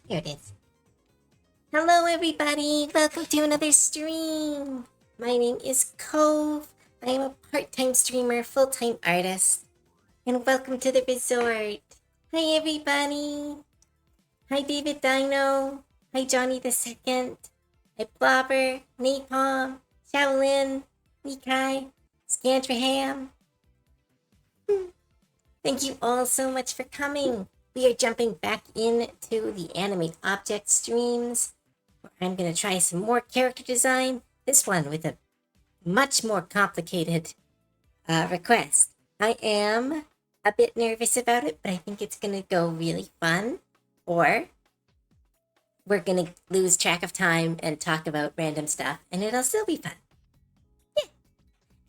Here it is. Hello, everybody. Welcome to another stream. My name is Cove. I am a part-time streamer, full-time artist, and welcome to the resort. Hi, everybody. Hi, David Dino. Hi, Johnny the Second. Hi, Blobber, Napalm, Shaolin, Nikai, Scantraham. Thank you all so much for coming. We are jumping back into the Animate Object streams. I'm going to try some more character design. This one with a much more complicated request. I am a bit nervous about it, but I think it's going to go really fun. Or we're going to lose track of time and talk about random stuff, and it'll still be fun. Yeah.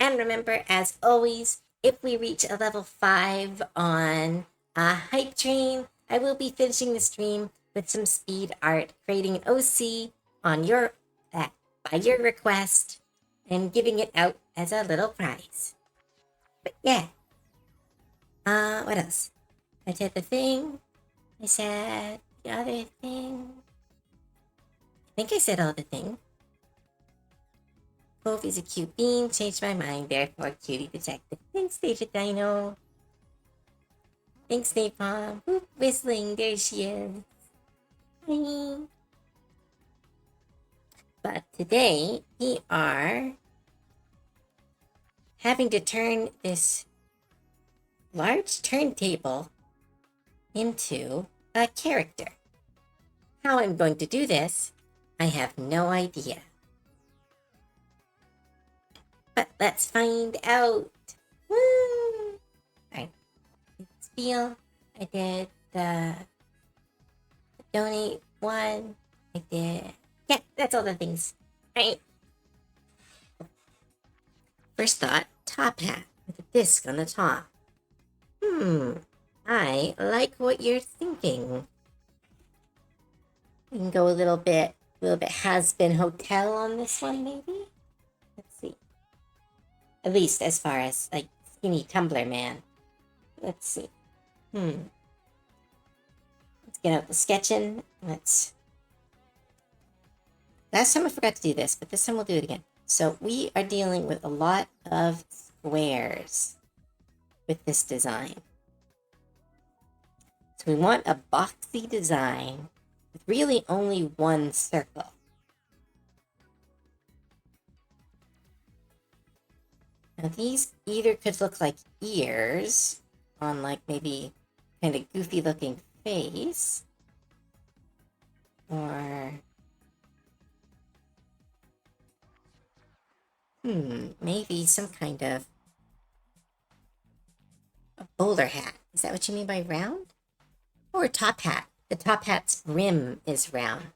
And remember, as always, if we reach a level 5 on Hype Train, I will be finishing the stream with some speed art, creating an OC on your by your request and giving it out as a little prize. But yeah. What else? I said the thing. I said the other thing. I think I said all the things. Cove is a cute bean. Changed my mind, therefore cutie detective. Thanks, David Dino. Thanks, Napalm. Whoop, whistling. There she is. Hi. But today, we are having to turn this large turntable into a character. How I'm going to do this, I have no idea. But let's find out. Woo! Alright. Spiel. I did the donate one. I did. Yeah, that's all the things. Right. First thought, top hat with a disc on the top. I like what you're thinking. We can go a little bit has-been hotel on this one, maybe? Let's see. At least as far as, like, skinny Tumblr man. Let's see. Let's get out the sketching. Last time I forgot to do this, but this time we'll do it again. So we are dealing with a lot of squares with this design. So we want a boxy design with really only one circle. Now these either could look like ears on like maybe kind of goofy looking face, or maybe some kind of a bowler hat. Is that what you mean by round? Or a top hat. The top hat's rim is round.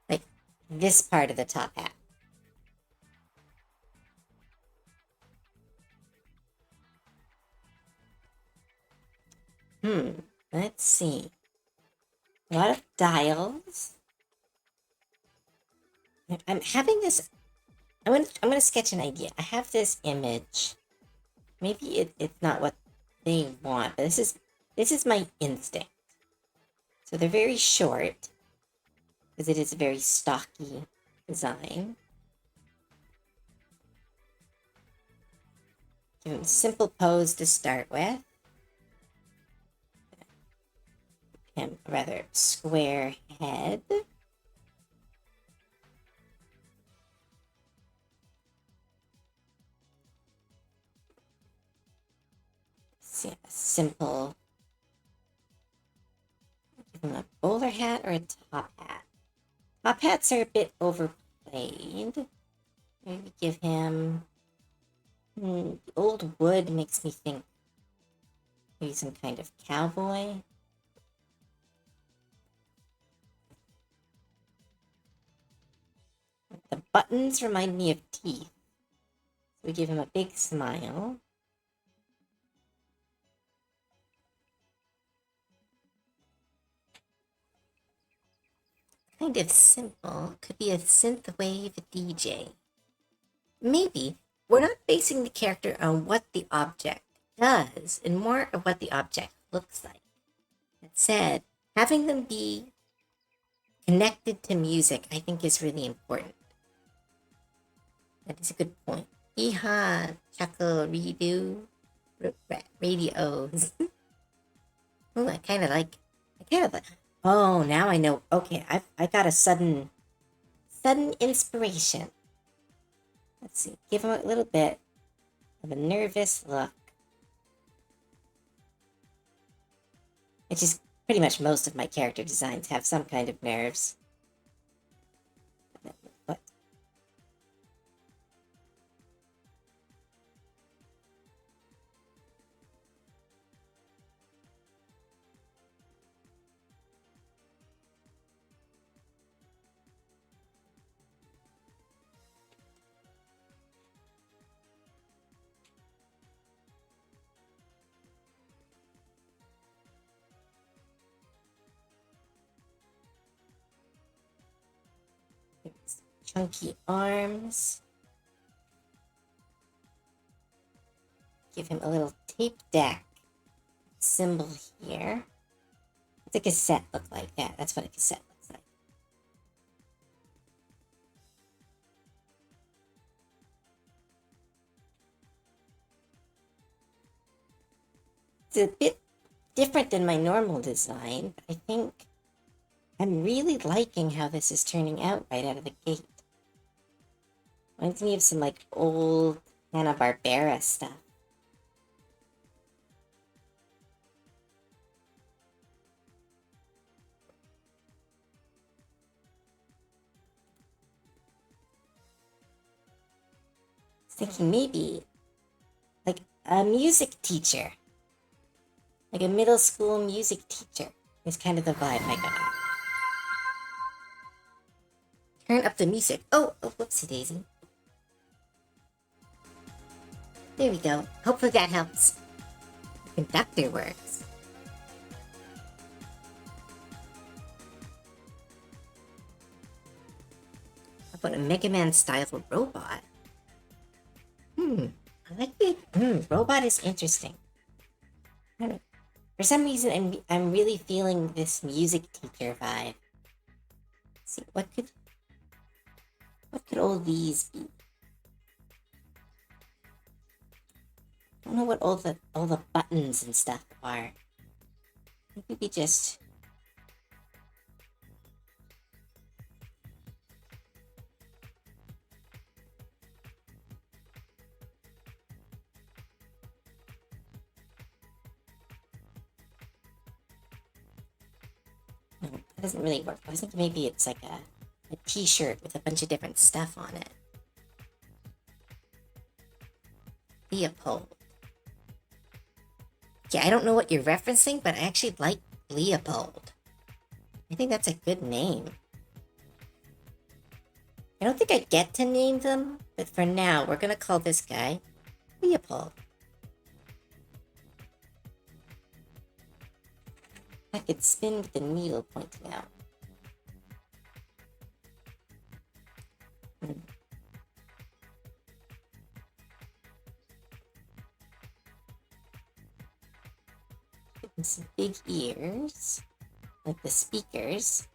Like this part of the top hat. Let's see. A lot of dials. I'm having this. I'm gonna sketch an idea. I have this image. Maybe it's not what they want, but this is my instinct. So they're very short because it is a very stocky design. Give them a simple pose to start with. And a rather square head. See, a simple. Give him a bowler hat or a top hat. Top hats are a bit overplayed. Maybe give him. The old wood makes me think maybe some kind of cowboy. The buttons remind me of teeth. So we give him a big smile. Kind of simple. Could be a synthwave DJ. Maybe we're not basing the character on what the object does, and more of what the object looks like. That said, having them be connected to music, I think, is really important. That is a good point. Yeehaw, chuckle, redo, radios. Oh, I kind of like. Oh, now I know. Okay, I got a sudden inspiration. Let's see. Give him a little bit of a nervous look, which is pretty much most of my character designs have some kind of nerves. What? Chunky arms. Give him a little tape deck symbol here. What's a cassette look like? Yeah, that's what a cassette looks like. It's a bit different than my normal design, but I think I'm really liking how this is turning out right out of the gate. Reminds me of some like old Hanna-Barbera stuff. I was thinking maybe like a music teacher. Like a middle school music teacher is kind of the vibe I got. Turn up the music. Oh, whoopsie daisy. There we go. Hopefully that helps. The conductor works. How about a Mega Man style robot? I like it. Robot is interesting. I don't know. For some reason, I'm really feeling this music teacher vibe. Let's see, what could all these be? I don't know what all the buttons and stuff are. Maybe just no, that doesn't really work. I was thinking maybe it's like a t-shirt with a bunch of different stuff on it. Leopold. Yeah, I don't know what you're referencing, but I actually like Leopold. I think that's a good name. I don't think I get to name them, but for now, we're gonna call this guy Leopold. I could spin with the needle pointing out. Some big ears, like the speakers.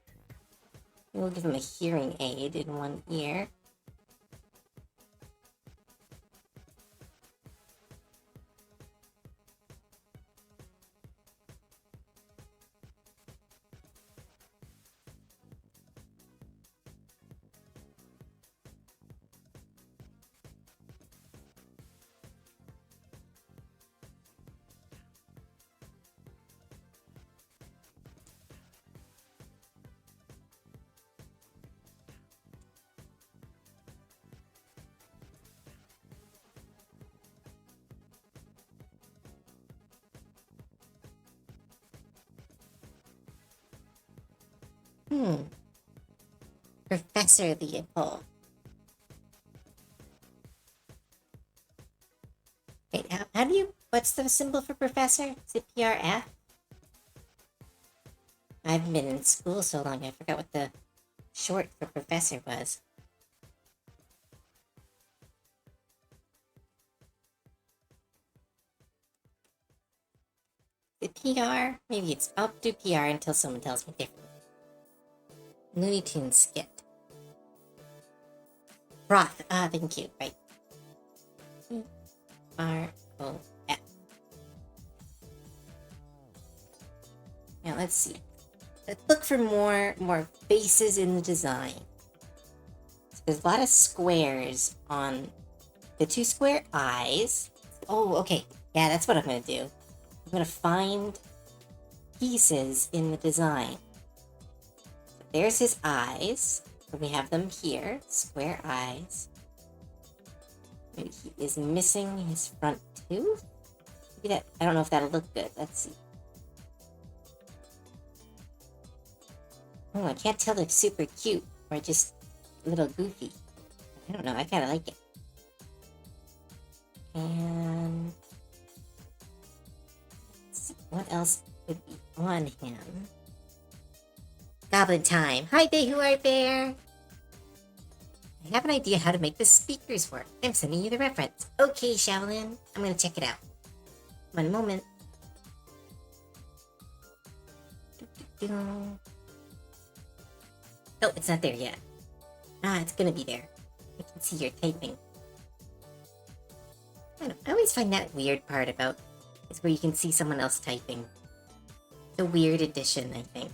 We'll give him a hearing aid in one ear. Professor Leopold. Wait, how do you... What's the symbol for professor? Is it PRF? I haven't been in school so long, I forgot what the short for professor was. it PR? Maybe it's... I'll do PR until someone tells me differently. Looney Tunes skit. Broth. Ah, thank you. Right. R-O-F. Now, let's see. Let's look for more faces in the design. So there's a lot of squares on the 2 square eyes. Oh, okay. Yeah, that's what I'm going to do. I'm going to find pieces in the design. So there's his eyes. So we have them here. Square eyes. Maybe he is missing his front tooth? Maybe that... I don't know if that'll look good. Let's see. Oh, I can't tell if super cute or just a little goofy. I don't know. I kind of like it. And let's see, what else would be on him? Goblin time. Hi, Behuar Bear. I have an idea how to make the speakers work. I'm sending you the reference. Okay, Shaolin. I'm going to check it out. One moment. Oh, it's not there yet. Ah, it's gonna be there. I can see you're typing. I always find that weird part about is where you can see someone else typing. The weird addition, I think.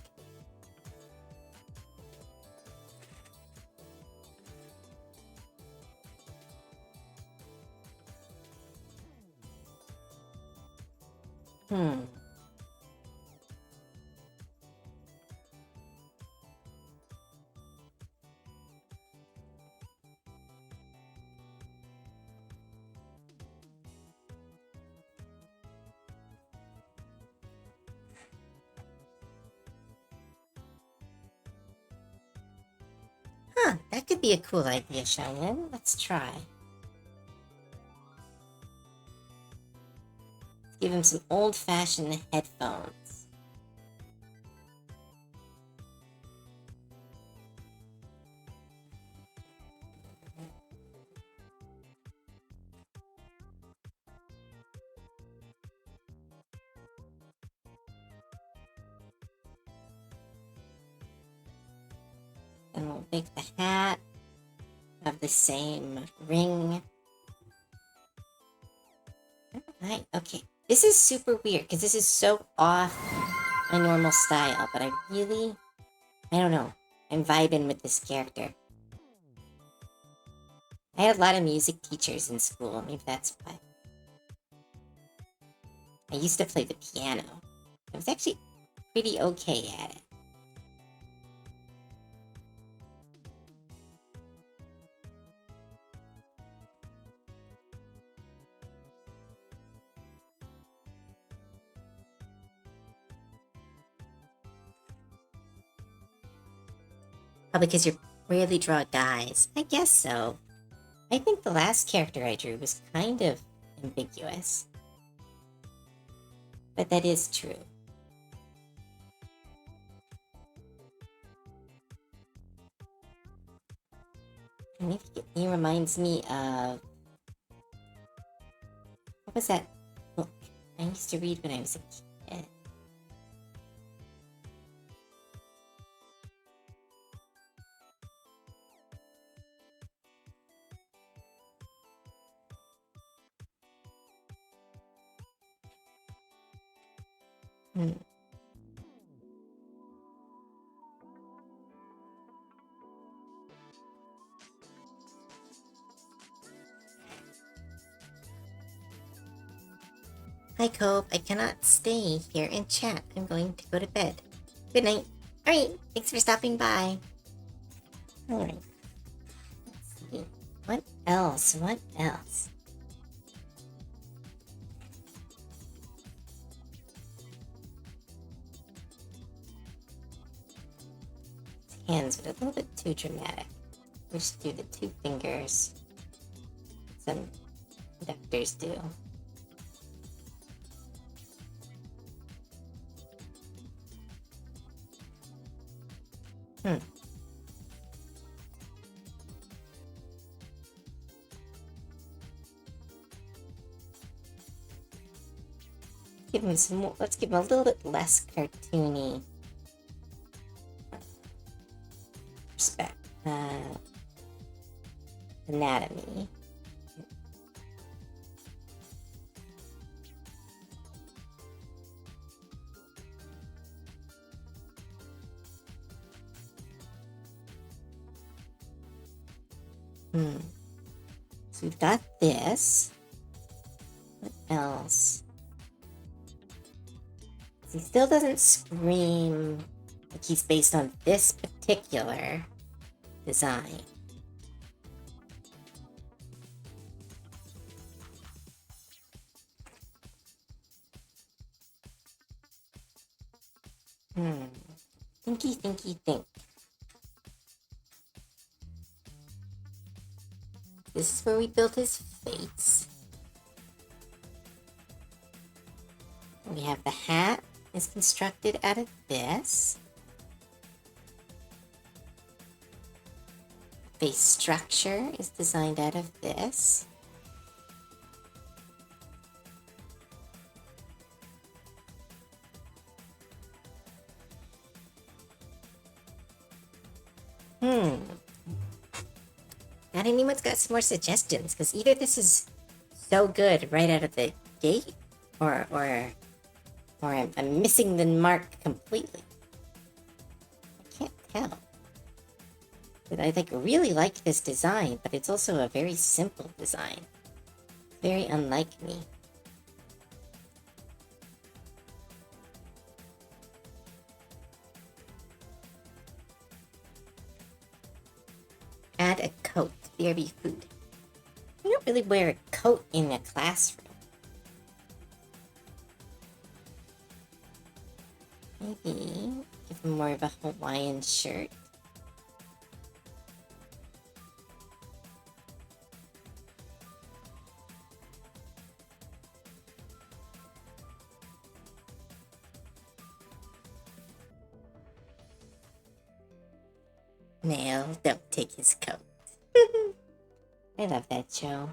Huh, that could be a cool idea, Shaolin. Let's try. Let's give him some old-fashioned headphones. And we'll make the hat have the same ring. Alright, okay. This is super weird because this is so off my normal style, but I don't know. I'm vibing with this character. I had a lot of music teachers in school, maybe that's why. I used to play the piano. I was actually pretty okay at it. Probably because you rarely draw guys. I guess so. I think the last character I drew was kind of ambiguous. But that is true. And he reminds me of... What was that book I used to read when I was a kid? Hi, Cope. I cannot stay here and chat. I'm going to go to bed. Good night. Alright, thanks for stopping by. Alright. Let's see. What else? What else? His hands are a little bit too dramatic. We just do the 2 fingers. Some doctors do. give him some more, let's give him a little bit less cartoony anatomy. So we've got this. What else? He still doesn't scream like he's based on this particular design. Think. This is where we built his face. We have the hat is constructed out of this. Face structure is designed out of this. Not anyone's got some more suggestions, because either this is so good right out of the gate, or I'm missing the mark completely. I can't tell. But I really like this design, but it's also a very simple design. Very unlike me. Add a coat. BRB food. You don't really wear a coat in a classroom. Maybe give him more of a Hawaiian shirt. No, don't take his coat. I love that show.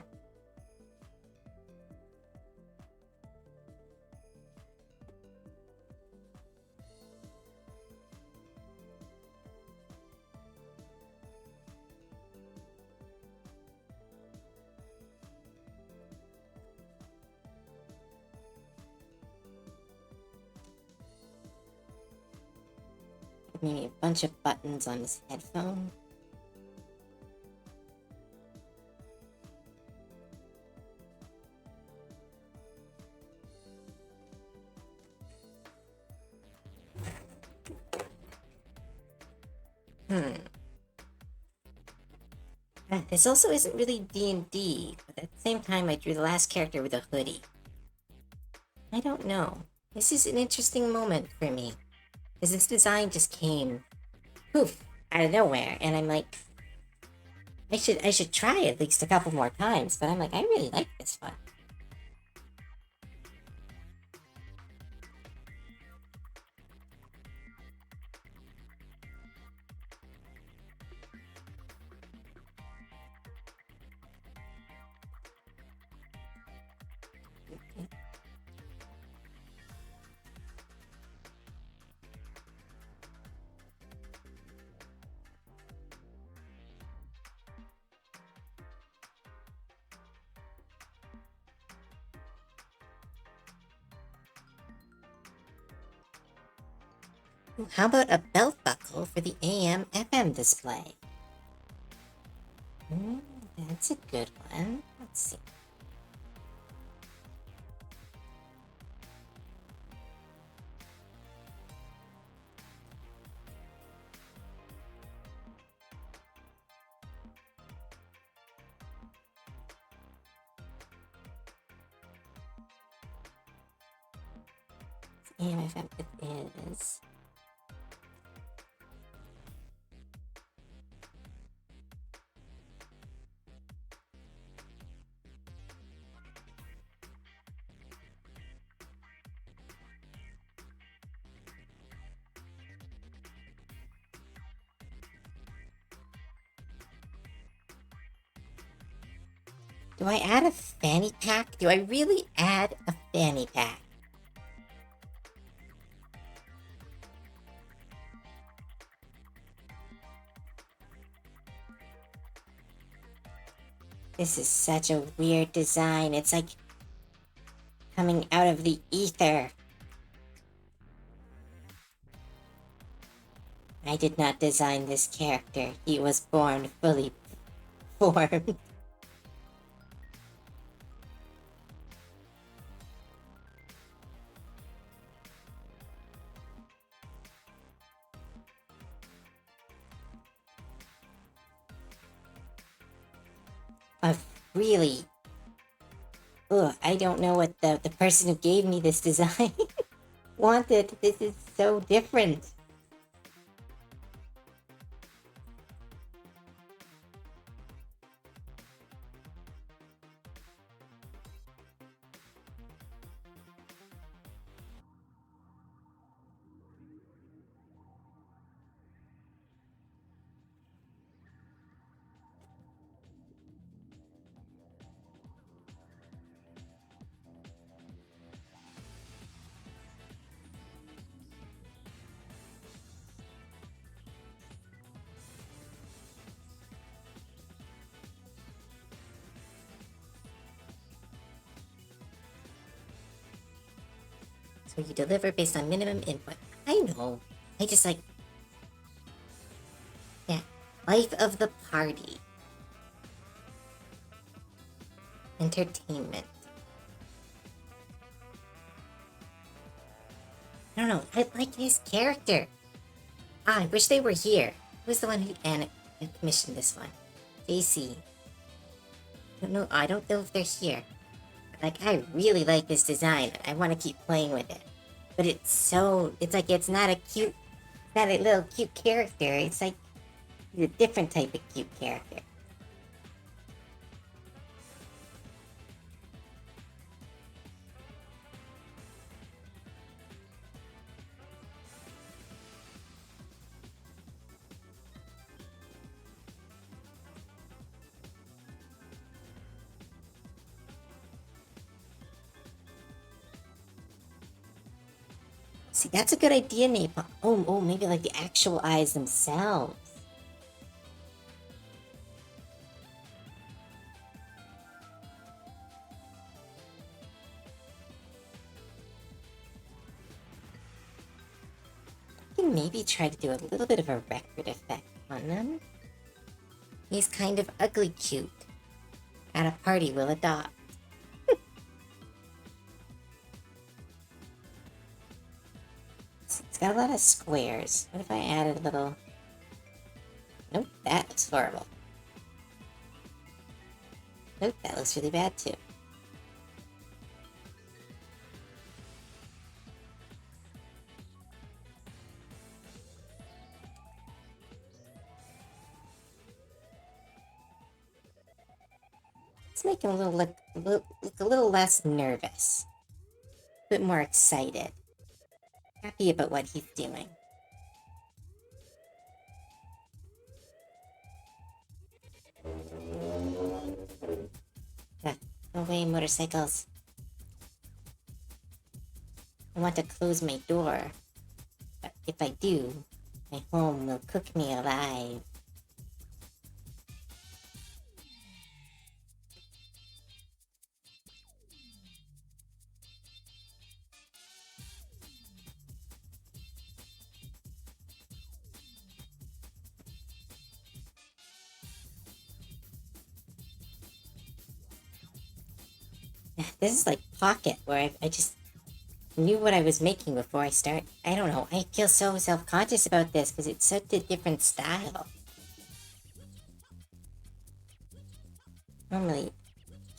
Maybe a bunch of buttons on his headphone. This also isn't really D&D, but at the same time I drew the last character with a hoodie. I don't know. This is an interesting moment for me. Because this design just came poof out of nowhere, and I'm like, I should try at least a couple more times, but I'm like, I really like this one. How about a belt buckle for the AM/FM display? That's a good one. Let's see. AM/FM it is. Do I add a fanny pack? Do I really add a fanny pack? This is such a weird design. It's like coming out of the ether. I did not design this character. He was born fully formed. Really... Ugh, I don't know what the person who gave me this design wanted. This is so different. So you deliver based on minimum input. I know. I just like... Yeah. Life of the party. Entertainment. I don't know. I like his character. I wish they were here. Who's the one who commissioned this one? JC. I don't know if they're here. Like, I really like this design. I want to keep playing with it. But it's like it's not a little cute character. It's like a different type of cute character. See, that's a good idea, Napalm. Oh, maybe like the actual eyes themselves. I can maybe try to do a little bit of a record effect on them. He's kind of ugly cute. At a party we'll adopt. It's got a lot of squares. What if I added a little... Nope, that looks horrible. Nope, that looks really bad too. Let's make him look a little less nervous. A bit more excited. Happy about what he's doing. Go away, motorcycles. I want to close my door. But if I do, my home will cook me alive. This is like Pocket, where I just knew what I was making before I start. I don't know. I feel so self-conscious about this because it's such a different style. Normally,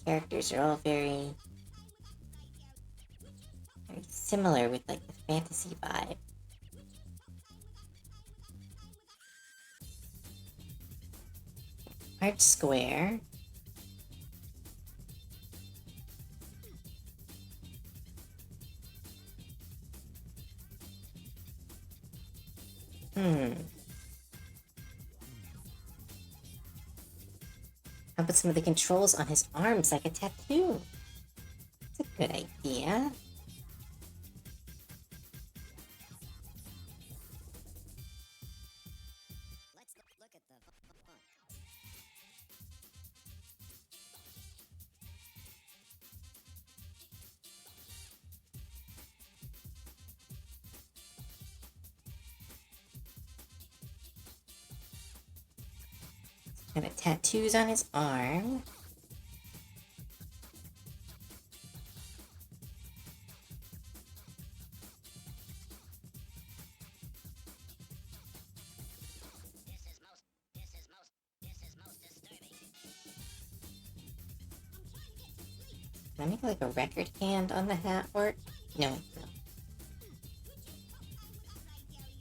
characters are all very similar with like the fantasy vibe. Art square. How about some of the controls on his arms like a tattoo? That's a good idea. Kind of tattoos on his arm. Can I make like a record hand on the hat work? No.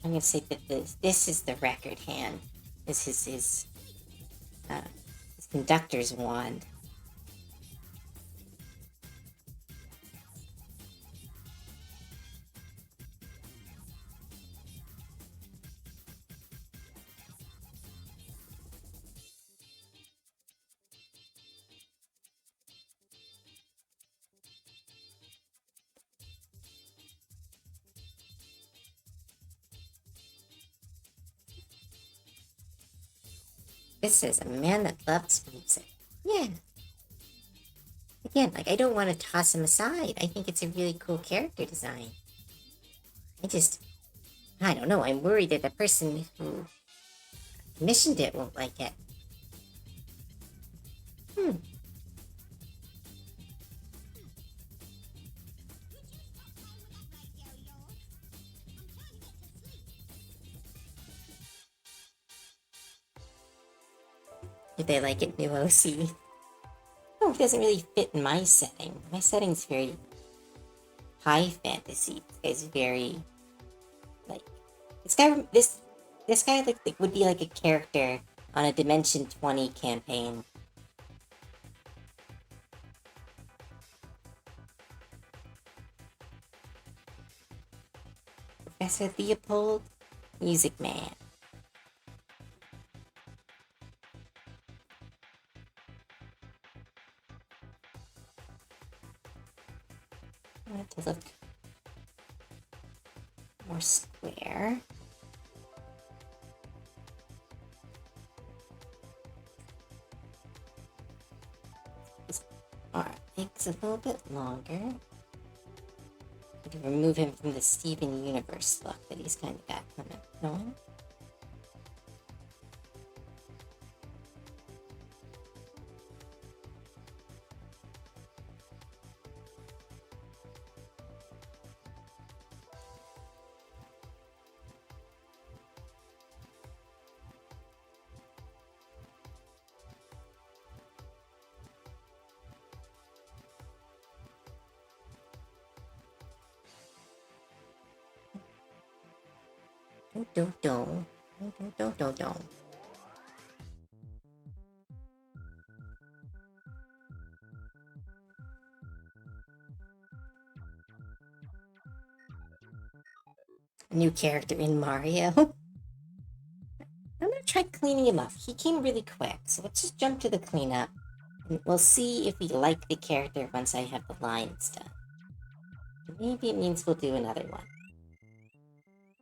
I'm gonna say that this is the record hand. This is his conductor's wand. This is a man that loves music. Yeah. Again, like, I don't want to toss him aside. I think it's a really cool character design. I don't know. I'm worried that the person who commissioned it won't like it. If they like it, new OC. Oh, it doesn't really fit in my setting. My setting's very high fantasy. It's very like this guy like would be like a character on a Dimension 20 campaign. Professor Leopold, Music Man. I want it to look more square. Alright, legs a little bit longer. I can remove him from the Steven Universe look that he's kind of got going. Don't. New character in Mario. I'm gonna try cleaning him up. He came really quick, so let's just jump to the cleanup. And we'll see if we like the character once I have the lines done. Maybe it means we'll do another one.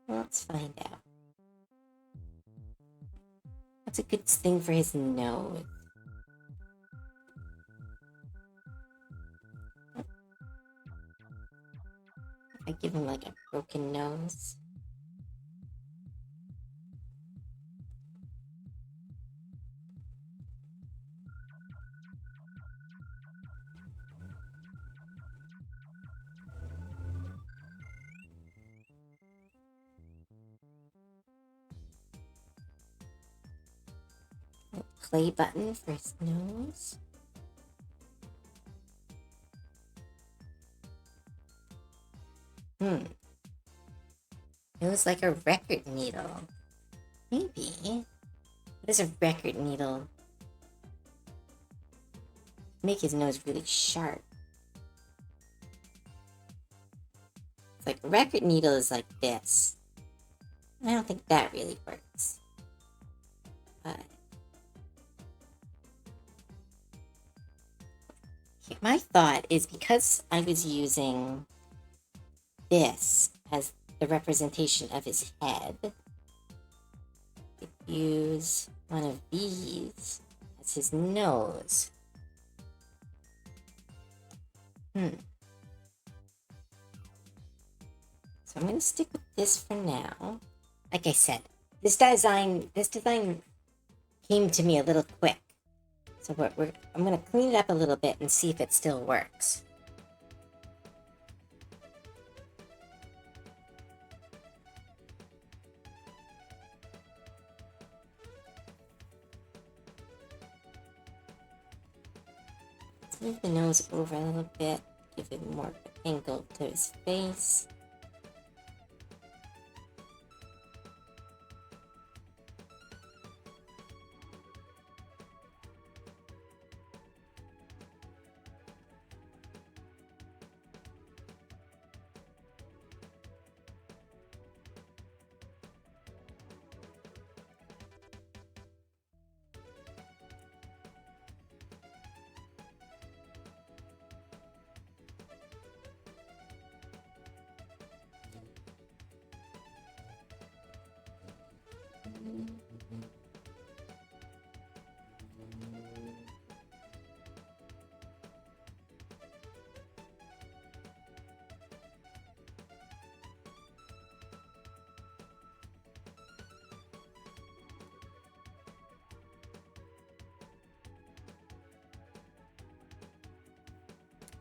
Let's find out. What's a good thing for his nose? If I give him like a broken nose. Play button for his nose. Nose like a record needle. Maybe. What is a record needle? Make his nose really sharp. It's like a record needle is like this. I don't think that really works. But my thought is because I was using this as the representation of his head, I could use one of these as his nose. So I'm going to stick with this for now. Like I said, this design came to me a little quick. So I'm going to clean it up a little bit and see if it still works. Let's move the nose over a little bit, give it more angle to his face.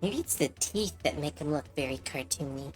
Maybe it's the teeth that make him look very cartoony.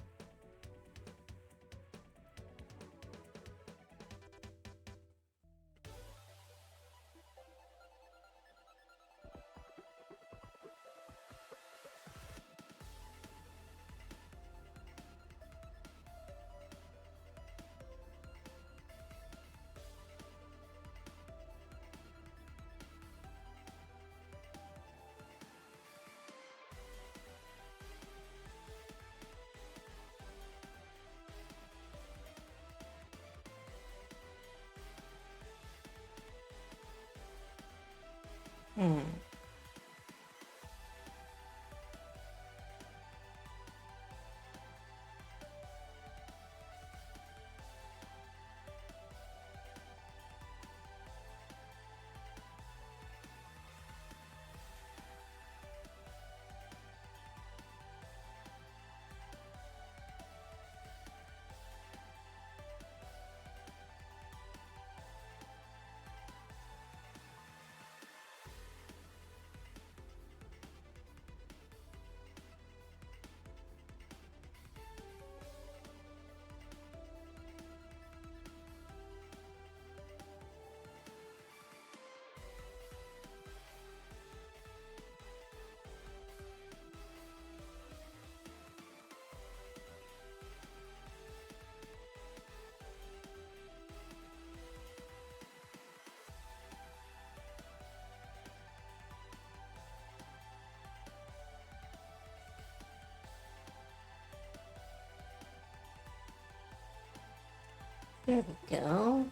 There we go.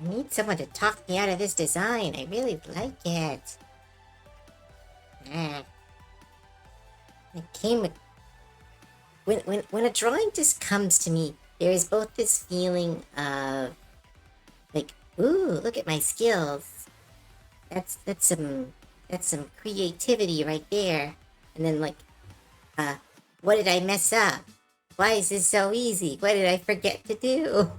I need someone to talk me out of this design. I really like it. It came with... When a drawing just comes to me, there is both this feeling of like, ooh, look at my skills. That's some creativity right there. And then like, what did I mess up? Why is this so easy? What did I forget to do?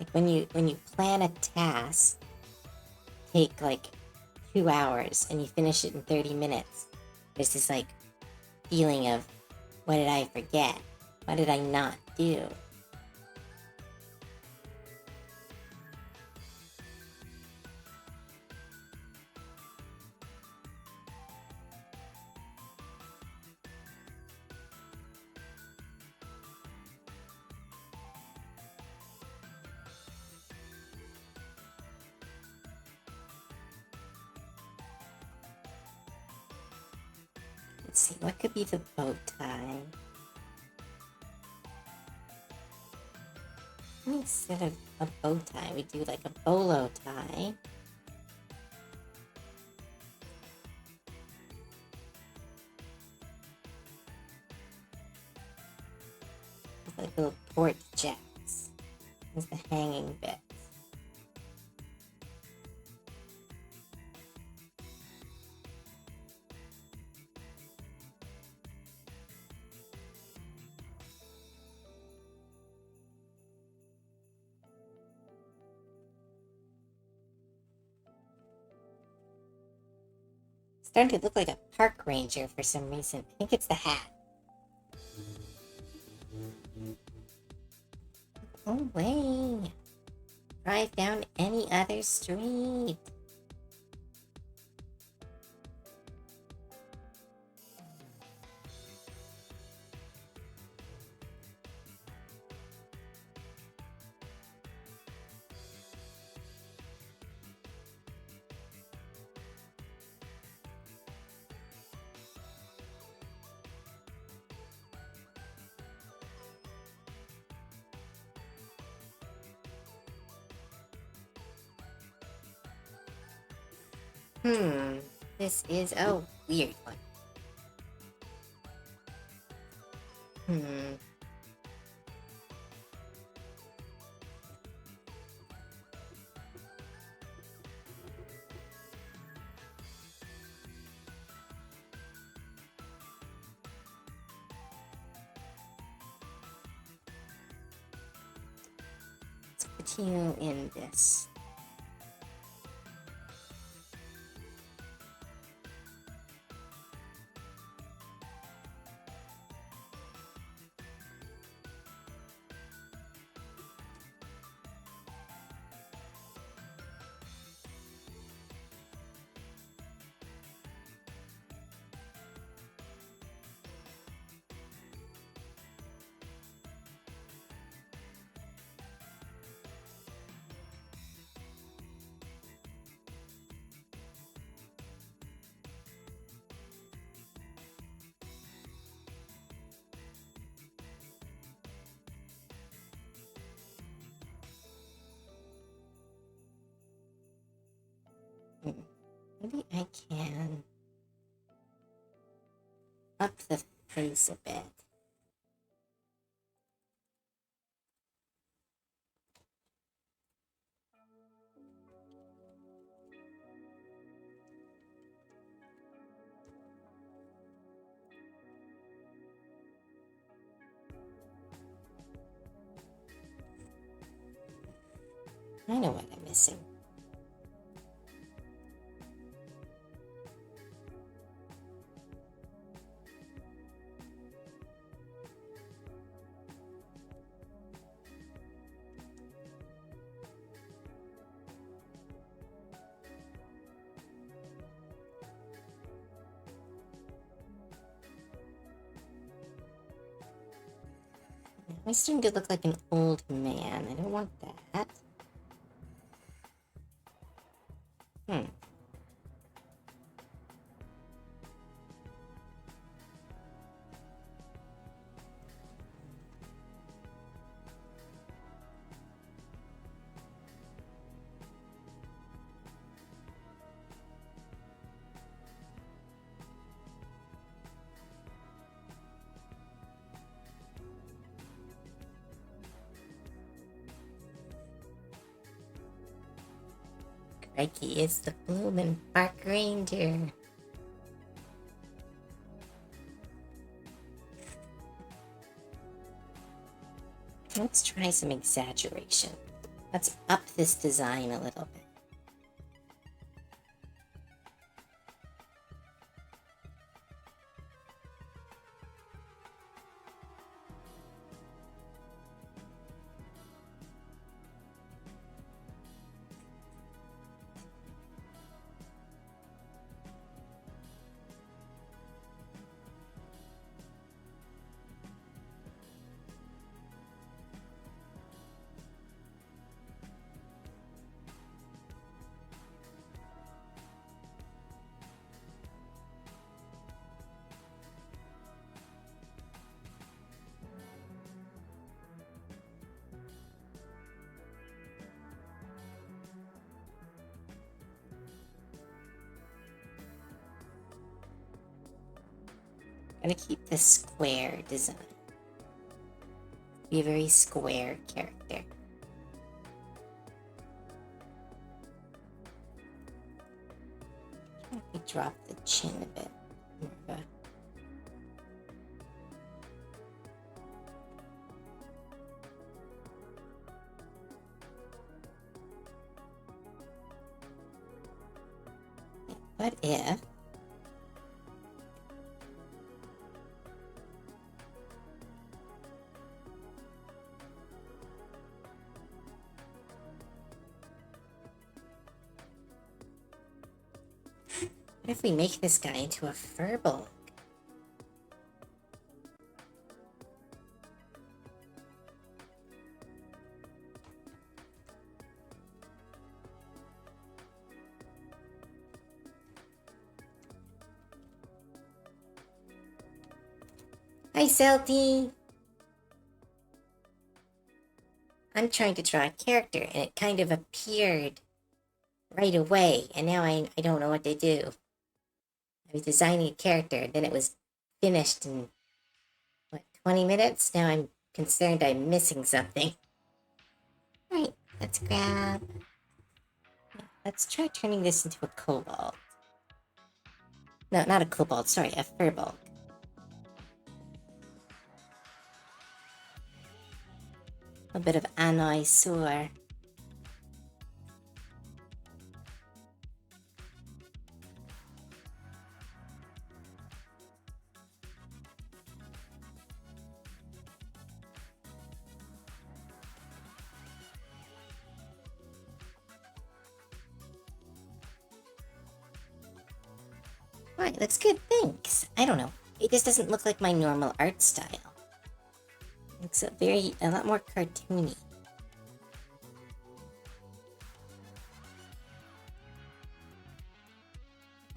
Like when you plan a task, take like 2 hours and you finish it in 30 minutes. There's this like feeling of, what did I forget? What did I not do? Let's see, what could be the bow tie? Instead of a bow tie, we do like a bolo tie. With like little port jacks as the hanging bits. Starting to look like a park ranger for some reason. I think it's the hat. Oh, wait. Drive down any other street. This is a weird one. Let's put you in this. Maybe I can up the face a bit. I know what I'm missing. I'm starting to look like an old man. I don't want that. Crikey, it's the bloomin' park ranger. Let's try some exaggeration. Let's up this design a little bit. I'm gonna keep the square design. Be a very square character. We drop the chin a bit. More of a what if we make this guy into a furball? Hi, Selty! I'm trying to draw a character, and it kind of appeared right away, and now I don't know what to do. I was designing a character, then it was finished in, what, 20 minutes? Now I'm concerned I'm missing something. Alright, let's grab... Let's try turning this into a kobold. No, not a kobold, sorry, a furbolg. A bit of annoyeur. Alright, looks good, thanks. I don't know. It just doesn't look like my normal art style. It looks a lot more cartoony.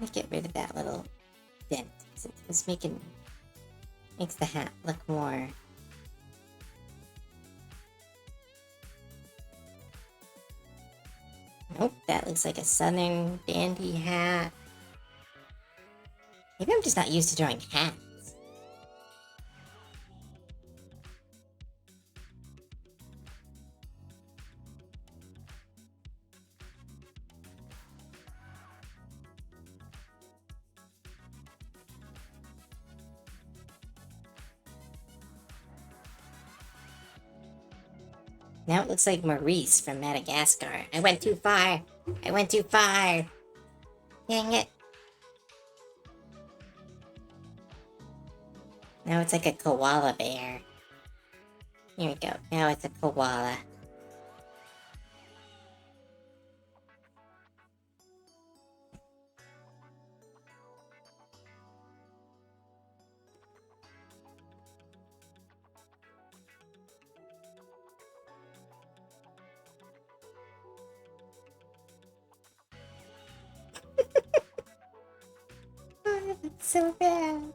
Let me get rid of that little dent. It's makes the hat look more... Nope, that looks like a southern dandy hat. Maybe I'm just not used to drawing hats. Now it looks like Maurice from Madagascar. I went too far. I went too far. Dang it. Now it's like a koala bear. Here we go. Now it's a koala. Oh, that's so bad.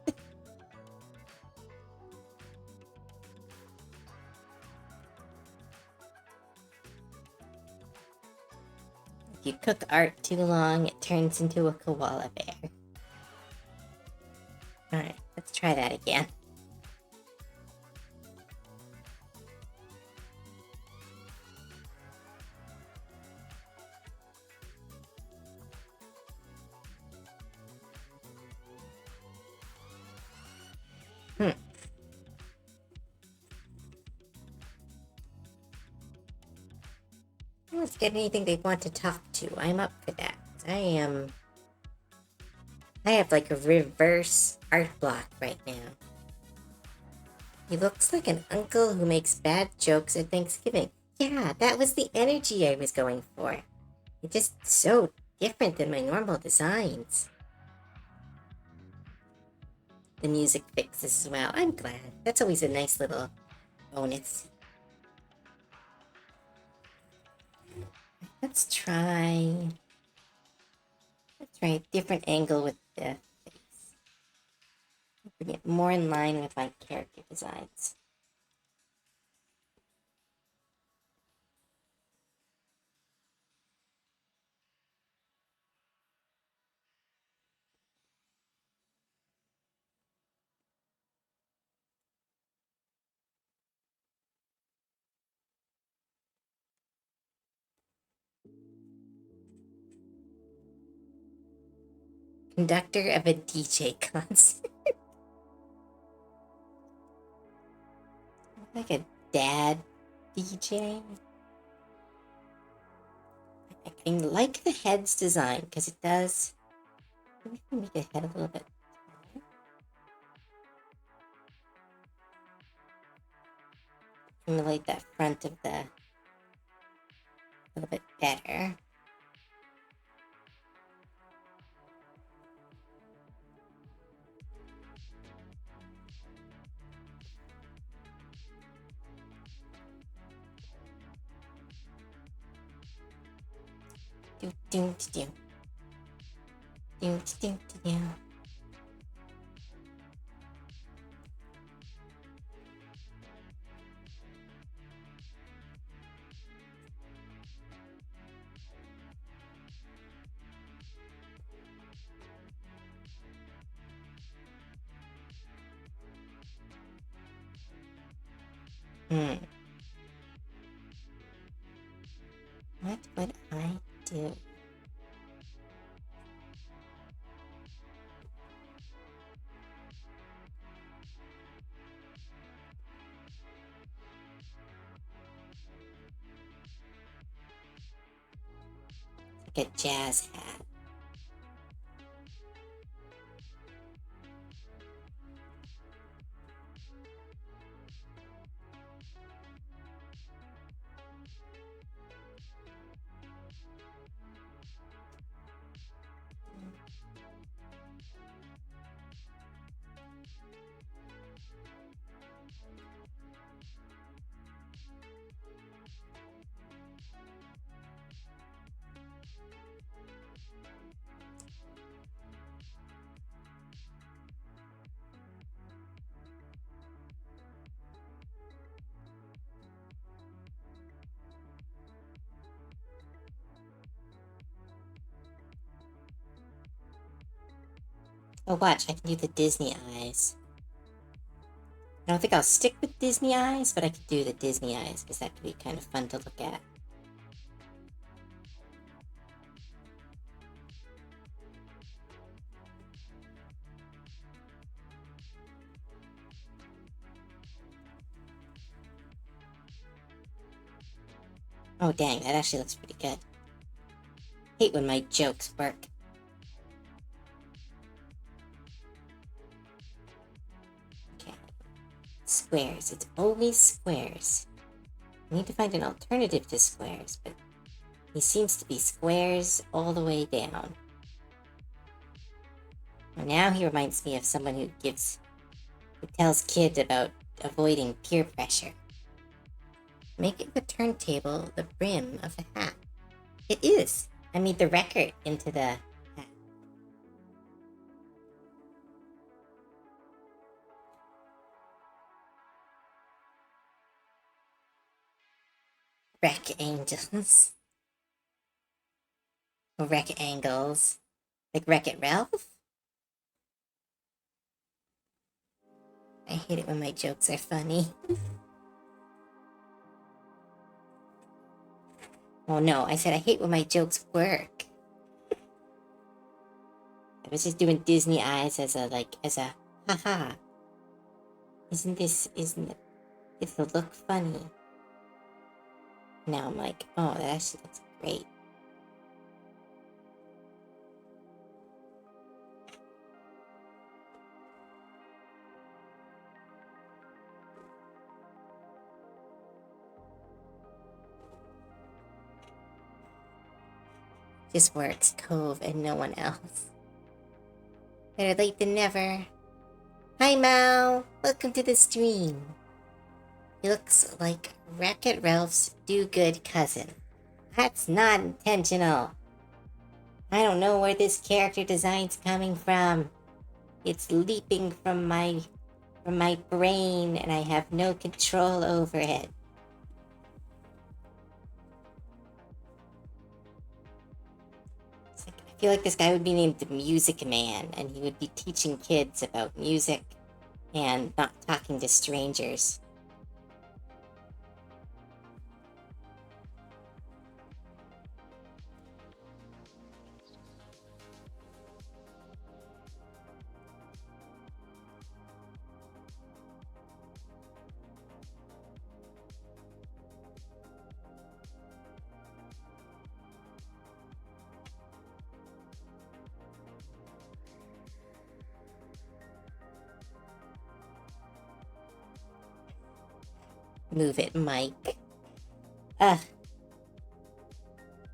If you cook art too long, it turns into a koala bear. Alright, let's try that again. Let's get anything they want to talk to. I'm up for that. I have like a reverse art block right now. He looks like an uncle who makes bad jokes at Thanksgiving. Yeah, that was the energy I was going for. It's just so different than my normal designs. The music fixes as well. I'm glad. That's always a nice little bonus. Let's try a different angle with the face. Bring it more in line with my character designs. Conductor of a DJ concert. Like a dad DJ. I like the head's design because it does. Maybe I can make the head a little bit taller. Simulate that front of the a little bit better. Do do do do do do do. What would I do? Like a jazz hat. Oh, watch, I can do the Disney eyes. I don't think I'll stick with Disney eyes, but I could do the Disney eyes because that could be kind of fun to look at. Oh, dang, that actually looks pretty good. Hate when my jokes work. Okay. Squares. It's always squares. I need to find an alternative to squares, but he seems to be squares all the way down. Well, now he reminds me of someone who tells kids about avoiding peer pressure. Make the turntable the brim of the hat. It is. I made the record into the hat. Wreck angels. Or wreck angles. Like Wreck-It Ralph? I hate it when my jokes are funny. Oh no, I said I hate when my jokes work. I was just doing Disney eyes as a haha. Isn't it'll look funny. Now I'm like, oh, that actually looks great. Just works, Cove, and no one else. Better late than never. Hi, Mao. Welcome to the stream. He looks like Wreck-It Ralph's do-good cousin. That's not intentional. I don't know where this character design's coming from. It's leaping from my brain, and I have no control over it. I feel like this guy would be named the Music Man, and he would be teaching kids about music and not talking to strangers. Move it, Mike. Ugh.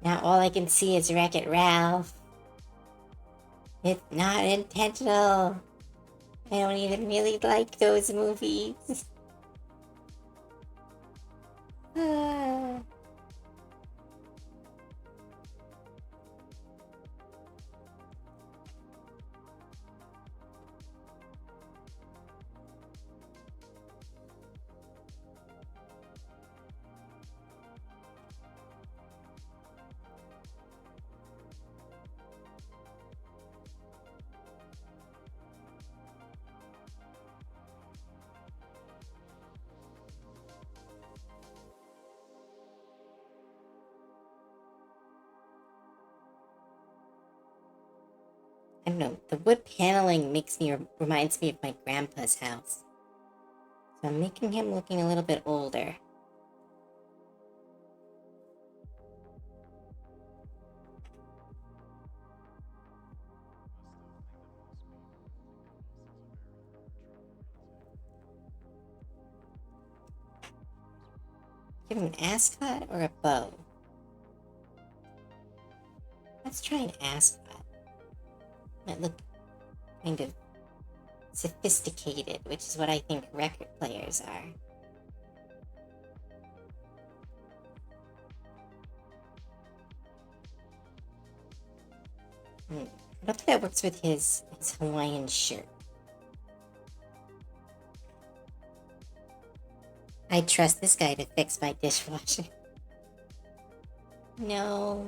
Now all I can see is Wreck-It Ralph. It's not intentional. I don't even really like those movies. Ah. I don't know, the wood paneling reminds me of my grandpa's house. So I'm making him looking a little bit older. Give him an ascot or a bow? Let's try an ascot. Might look kind of sophisticated, which is what I think record players are. I don't think that works with his Hawaiian shirt. I trust this guy to fix my dishwasher. No.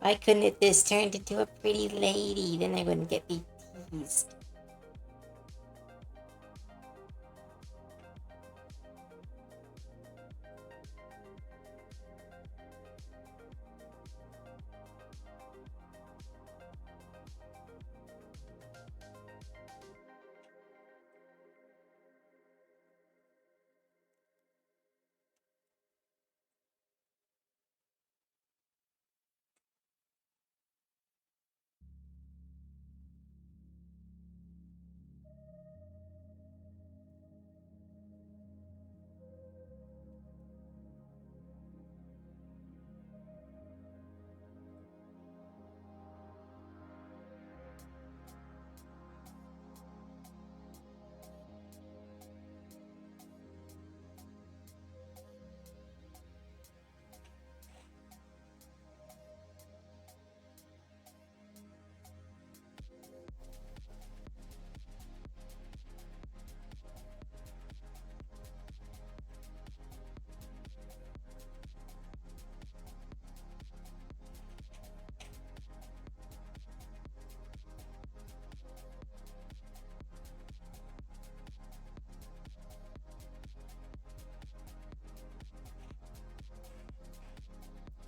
Why couldn't it this turned into a pretty lady? Then I wouldn't get me teased.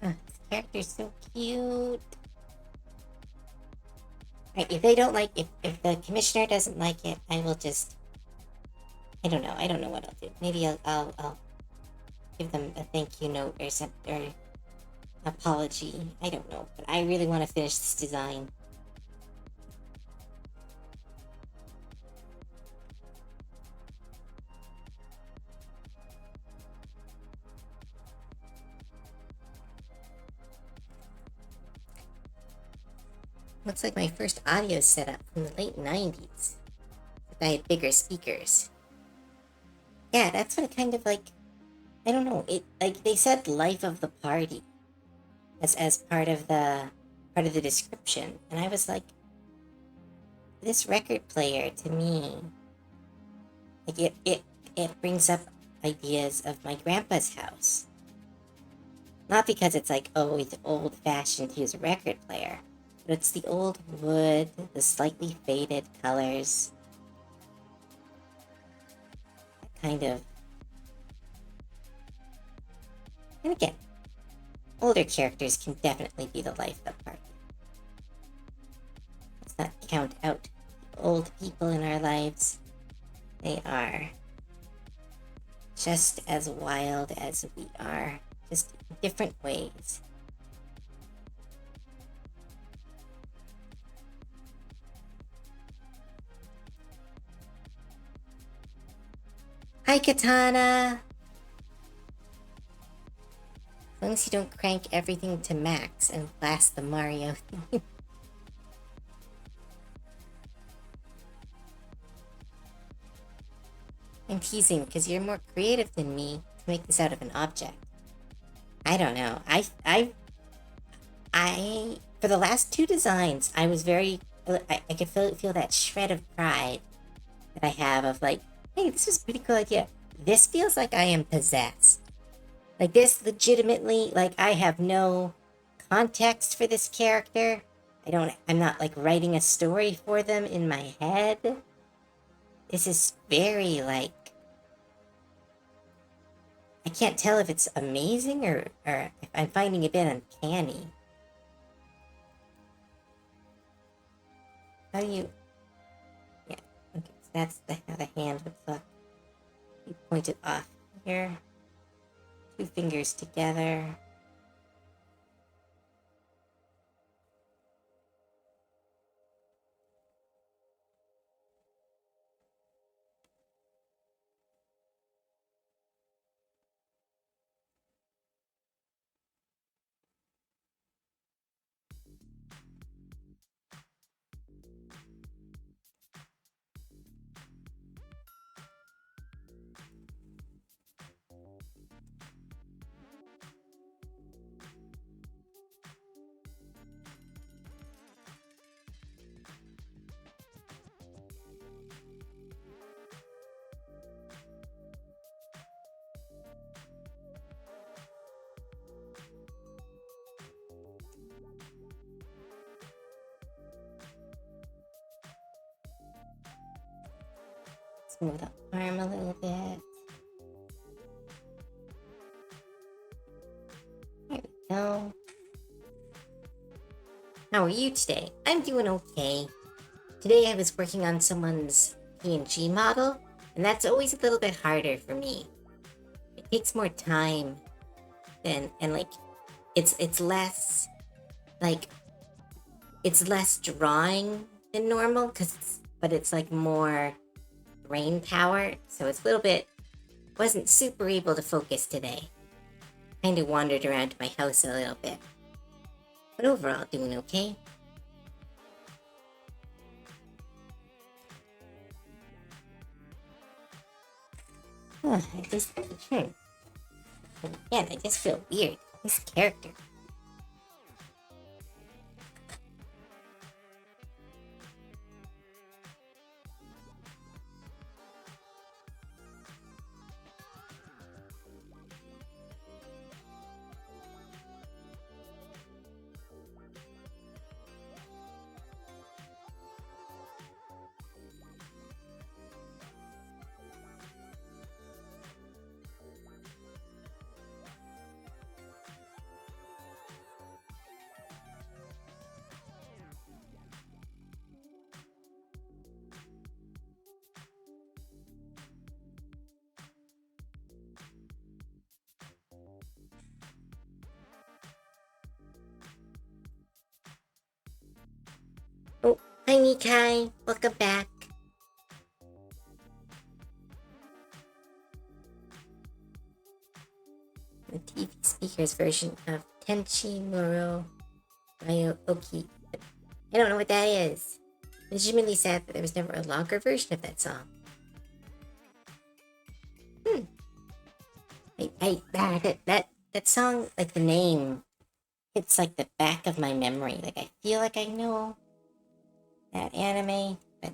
This character's so cute. Right, if they don't like, if the commissioner doesn't like it, I will just, I don't know what I'll do. Maybe I'll give them a thank you note or something, or apology. I don't know, but I really want to finish this design. Looks like my first audio setup from the late 90s. I had bigger speakers. Yeah, that's what it kind of like, I don't know, it like they said life of the party as part of the description. And I was like, this record player to me, like it brings up ideas of my grandpa's house. Not because it's like, oh, it's old fashioned to use a record player. But it's the old wood, the slightly faded colors. Kind of. And again, older characters can definitely be the life of the party. Let's not count out the old people in our lives. They are just as wild as we are, just in different ways. Hi, Katana! As long as you don't crank everything to max and blast the Mario theme. I'm teasing because you're more creative than me to make this out of an object. I don't know. For the last two designs, I was very, I could feel that shred of pride that I have of like, hey, this was a pretty cool idea. This feels like I am possessed. Like this legitimately, like I have no context for this character. I'm not like writing a story for them in my head. This is very like, I can't tell if it's amazing or if I'm finding it a bit uncanny. How do you... Yeah, okay, so that's how the hand would look. You point it off here. Two fingers together. Let's move the arm a little bit. There we go. How are you today? I'm doing okay. Today I was working on someone's PNG model, and that's always a little bit harder for me. It takes more time than, and like, it's less, like, it's less drawing than normal, but it's like more brain power, so it's a little bit, wasn't super able to focus today. Kind of wandered around my house a little bit. But overall, doing okay. I just... Again, I just feel weird. This character. Oh, hi Mikai. Welcome back. The TV speaker's version of Tenchi Muro Ryo-oki. I don't know what that is. Legitimately sad that there was never a longer version of that song. That song, like the name, it's like the back of my memory. Like I feel like I know that anime, but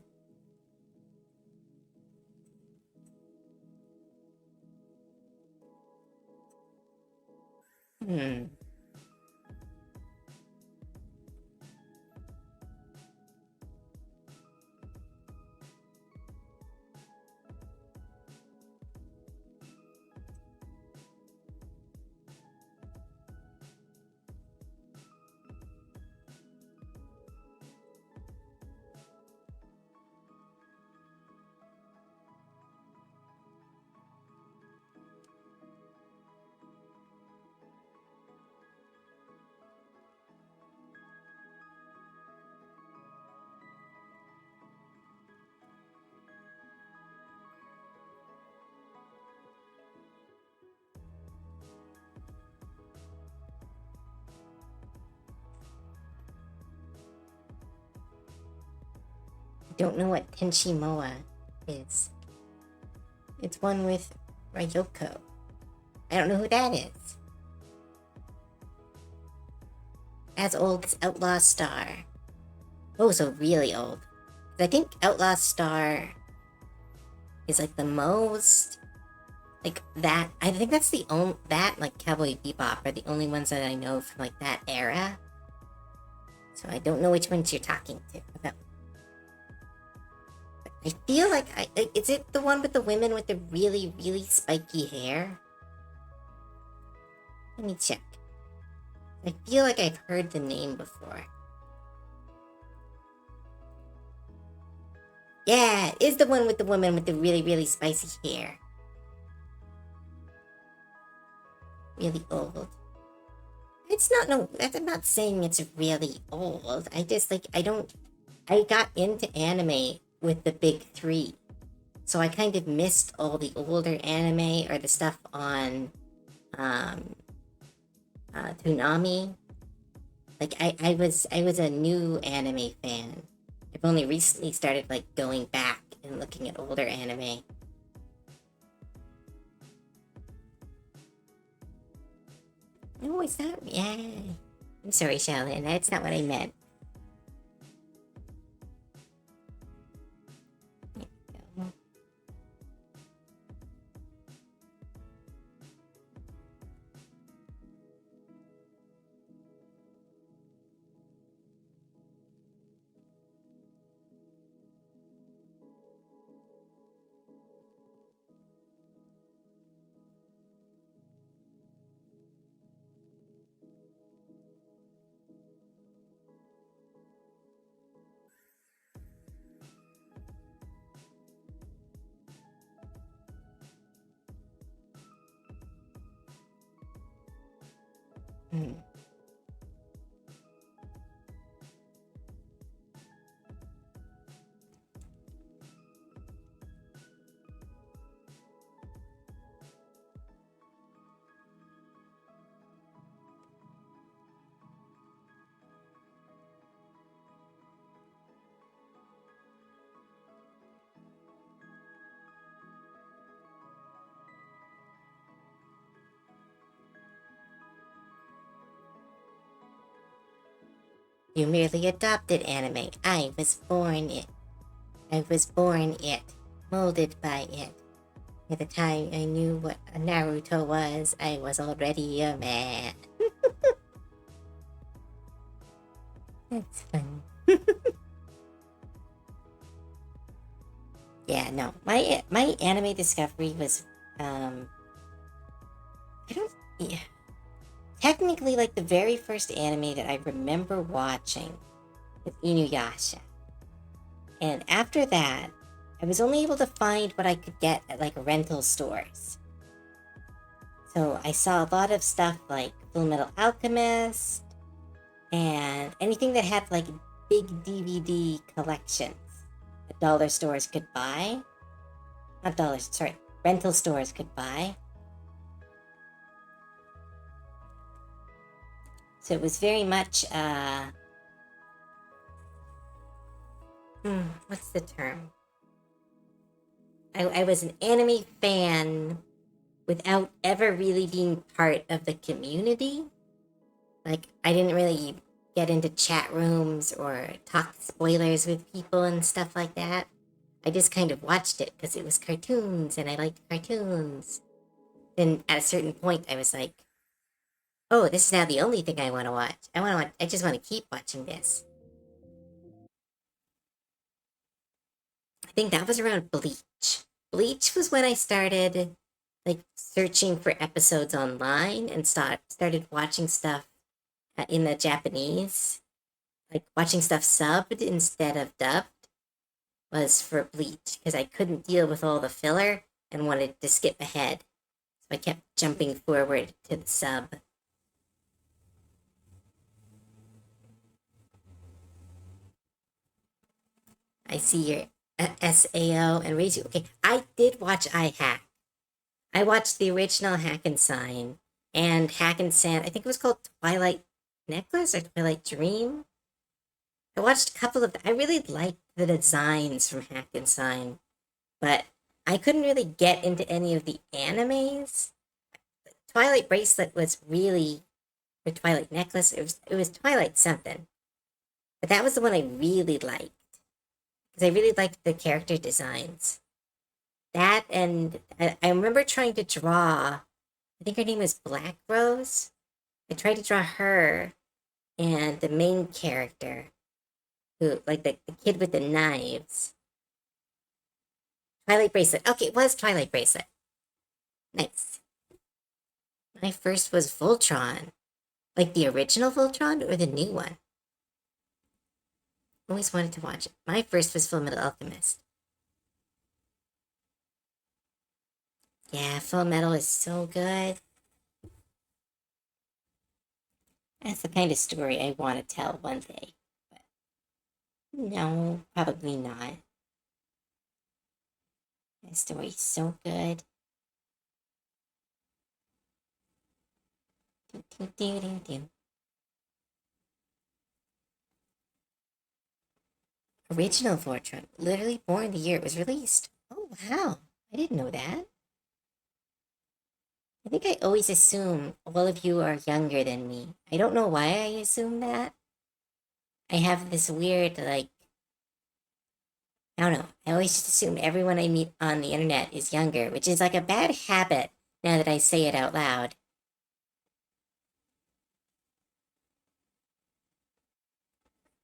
don't know what Tenshimoa is. It's one with Ryoko. I don't know who that is. As old as Outlaw Star. Oh, so really old. I think Outlaw Star is like the most, like that. I think that's the only, that like Cowboy Bebop are the only ones that I know from like that era. So I don't know which ones you're talking to about. But I feel like is it the one with the women with the really, really spiky hair? Let me check. I feel like I've heard the name before. Yeah, it is the one with the woman with the really, really spicy hair. Really old. It's not, no, I'm not saying it's really old. I just, like, I got into anime with the big three. So I kind of missed all the older anime or the stuff on, Toonami. Like, I was a new anime fan. I've only recently started, like, going back and looking at older anime. No, it's not. Yeah. I'm sorry, Shaolin. That's not what I meant. You merely adopted anime. I was born it. I was born it. Molded by it. By the time I knew what a Naruto was, I was already a man. That's fun. Yeah, no. My anime discovery was I don't, yeah. Technically, like, the very first anime that I remember watching was Inuyasha. And after that, I was only able to find what I could get at, like, rental stores. So I saw a lot of stuff like Full Metal Alchemist and anything that had, like, big DVD collections that dollar stores could buy. Not dollars, sorry, rental stores could buy. So it was very much, what's the term? I was an anime fan without ever really being part of the community. Like, I didn't really get into chat rooms or talk spoilers with people and stuff like that. I just kind of watched it because it was cartoons and I liked cartoons. Then at a certain point, I was like, oh, this is now the only thing I want to watch. I just want to keep watching this. I think that was around Bleach. Bleach was when I started, like, searching for episodes online and started watching stuff in the Japanese. Like, watching stuff subbed instead of dubbed was for Bleach because I couldn't deal with all the filler and wanted to skip ahead. So I kept jumping forward to the sub. I see your SAO and raise you. Okay, I did watch iHack. I watched the original Hack and Sign and Hack and Sand. I think it was called Twilight Necklace or Twilight Dream. I watched a couple of them. I really liked the designs from Hack and Sign, but I couldn't really get into any of the animes. Twilight Bracelet was really, or Twilight Necklace. It was Twilight something, but that was the one I really liked because I really liked the character designs. That and I remember trying to draw. I think her name was Black Rose. I tried to draw her and the main character, who like the kid with the knives. Twilight Bracelet. Okay, it was Twilight Bracelet. Nice. My first was Voltron. Like the original Voltron or the new one? Always wanted to watch it. My first was Full Metal Alchemist. Yeah, Full Metal is so good. That's the kind of story I want to tell one day. But no, probably not. That story's so good. Do, do, do, do, do. Original Voltron, literally born the year it was released. Oh, wow. I didn't know that. I think I always assume all of you are younger than me. I don't know why I assume that. I have this weird, like, I don't know. I always just assume everyone I meet on the internet is younger, which is like a bad habit now that I say it out loud.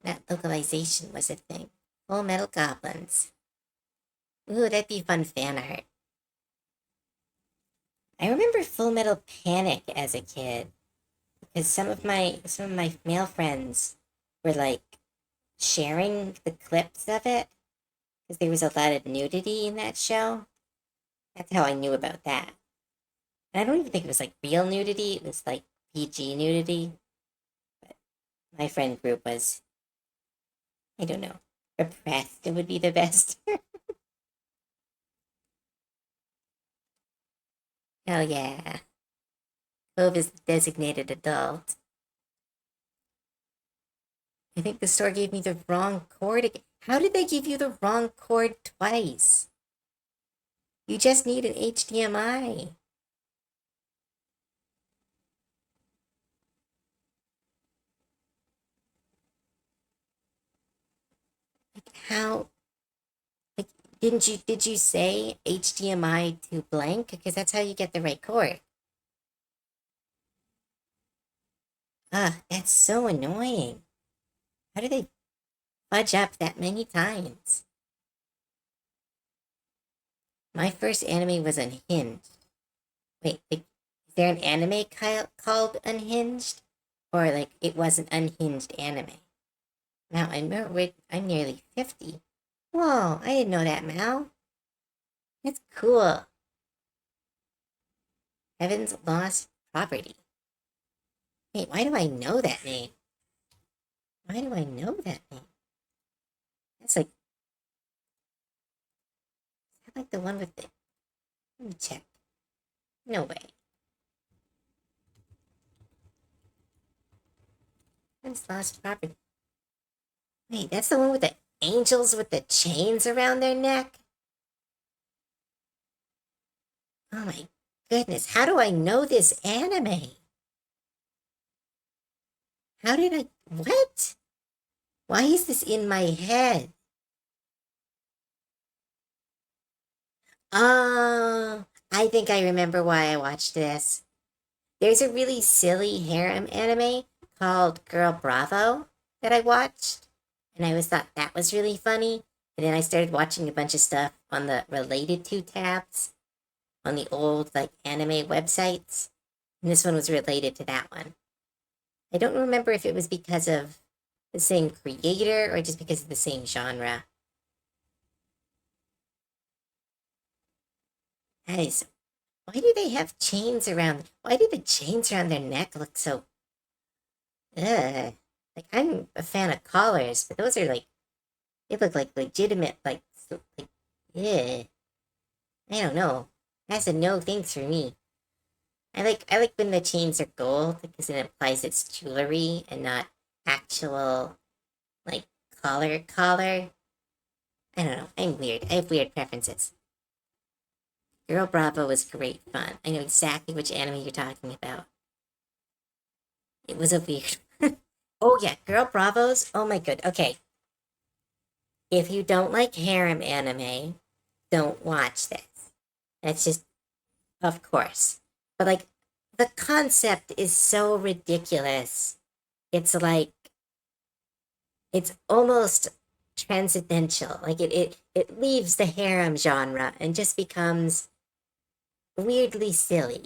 That localization was a thing. Full Metal Goblins. Ooh, that'd be fun fan art. I remember Full Metal Panic as a kid because some of my male friends were like sharing the clips of it because there was a lot of nudity in that show. That's how I knew about that. And I don't even think it was like real nudity. It was like PG nudity. But my friend group was, I don't know, repressed. It would be the best. Oh yeah. Cove is designated adult. I think the store gave me the wrong cord again. How did they give you the wrong cord twice? You just need an HDMI. Like how? Like did you say HDMI to blank? Because that's how you get the right cord. Ah, that's so annoying. How do they fudge up that many times? My first anime was Unhinged. Wait, like, is there an anime called Unhinged? Or like it was an unhinged anime? Now I'm nearly 50. Whoa, I didn't know that, Mal. That's cool. Heaven's Lost Property. Wait, why do I know that name? Why do I know that name? That's like, is that like the one with the. Let me check. No way. Heaven's Lost Property. Wait, that's the one with the angels with the chains around their neck? Oh my goodness, how do I know this anime? How did I. What? Why is this in my head? Oh, I think I remember why I watched this. There's a really silly harem anime called Girl Bravo that I watched, and I always thought that was really funny. And then I started watching a bunch of stuff on the related to tabs on the old like anime websites, and this one was related to that one. I don't remember if it was because of the same creator or just because of the same genre. That is, why do they have chains around? Why do the chains around their neck look so? Ugh. Like I'm a fan of collars, but those are like they look like legitimate like yeah. I don't know. That's a no thanks for me. I like when the chains are gold because it implies it's jewelry and not actual like collar. I don't know. I'm weird. I have weird preferences. Girl Bravo was great fun. I know exactly which anime you're talking about. It was a weird. Oh yeah, Girl Bravos. Oh my good. Okay, if you don't like harem anime, don't watch this. That's just, of course. But like, the concept is so ridiculous. It's like, it's almost transcendental. Like it leaves the harem genre and just becomes weirdly silly.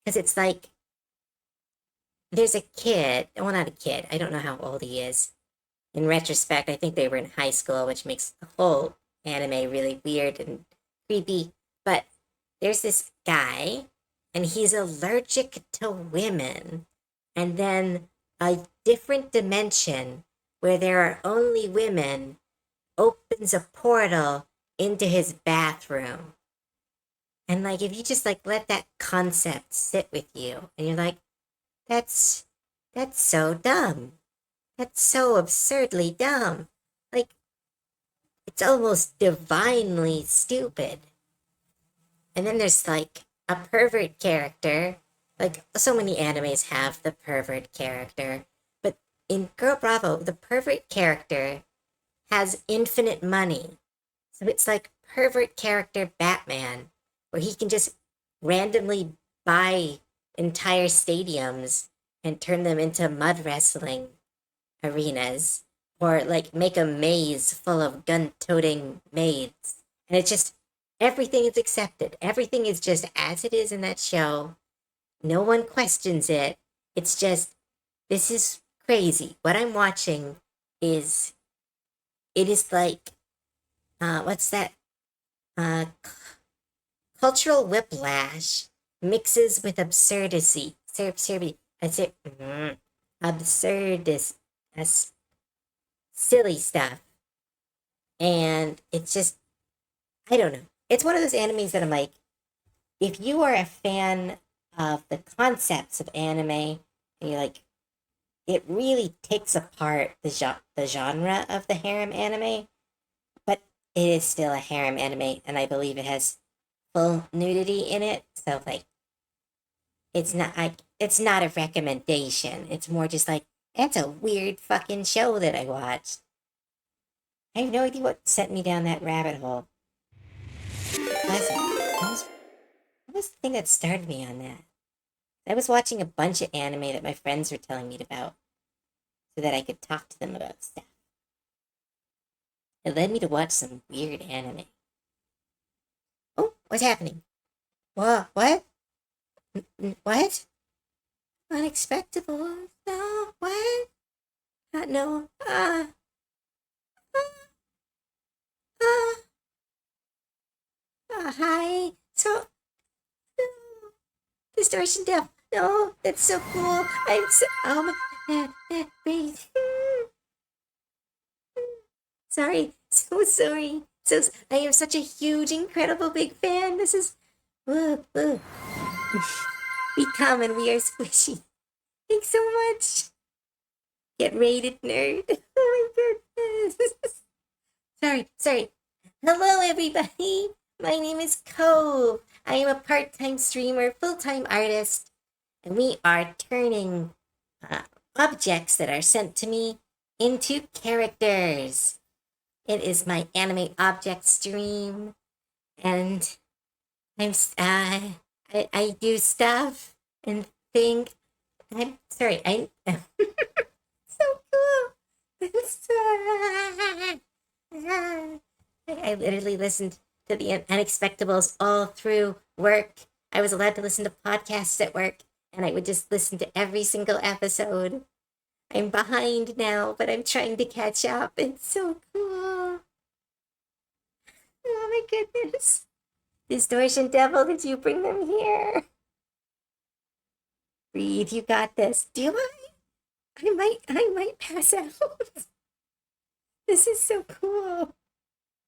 Because it's like, there's a kid, well, not a kid, I don't know how old he is. In retrospect, I think they were in high school, which makes the whole anime really weird and creepy. But there's this guy, and he's allergic to women. And then a different dimension where there are only women opens a portal into his bathroom. And like, if you just like let that concept sit with you, and you're like, that's that's so dumb. That's so absurdly dumb. Like, it's almost divinely stupid. And then there's like a pervert character. Like, so many animes have the pervert character. But in Girl Bravo, the pervert character has infinite money. So it's like pervert character Batman, where he can just randomly buy entire stadiums and turn them into mud wrestling arenas, or like make a maze full of gun-toting maids. And it's just, everything is accepted. Everything is just as it is in that show. No one questions it. It's just, this is crazy. What I'm watching is, it is like, what's that? Uh, Cultural whiplash mixes with absurdity. Absurdity. Absurdist. Silly stuff. And it's just, I don't know. It's one of those animes that I'm like, if you are a fan of the concepts of anime, and you're like, it really takes apart the genre of the harem anime, but it is still a harem anime, and I believe it has full nudity in it. So like, it's not a recommendation. It's more just like, that's a weird fucking show that I watched. I have no idea what sent me down that rabbit hole. What was the thing that started me on that? I was watching a bunch of anime that my friends were telling me about so that I could talk to them about stuff. It led me to watch some weird anime. Oh, what's happening? What? What? Unexpected. No, what? No. Uh, uh, hi. So, distortion death. No, that's so cool. I'm so, breathe. Sorry, so sorry. So I am such a huge, incredible, big fan. This is, we come and we are squishy. Thanks so much. Get rated, nerd. Oh my goodness. Sorry. Hello, everybody. My name is Cove. I am a part-time streamer, full-time artist, and we are turning uh, objects that are sent to me into characters. It is my Animate Object stream, and I do stuff and think. I'm sorry. So cool. I literally listened to the Unexpectables all through work. I was allowed to listen to podcasts at work, and I would just listen to every single episode. I'm behind now, but I'm trying to catch up. It's so cool. Oh my goodness. Distortion Devil, did you bring them here? Breathe, you got this. Do I? I might pass out. This is so cool.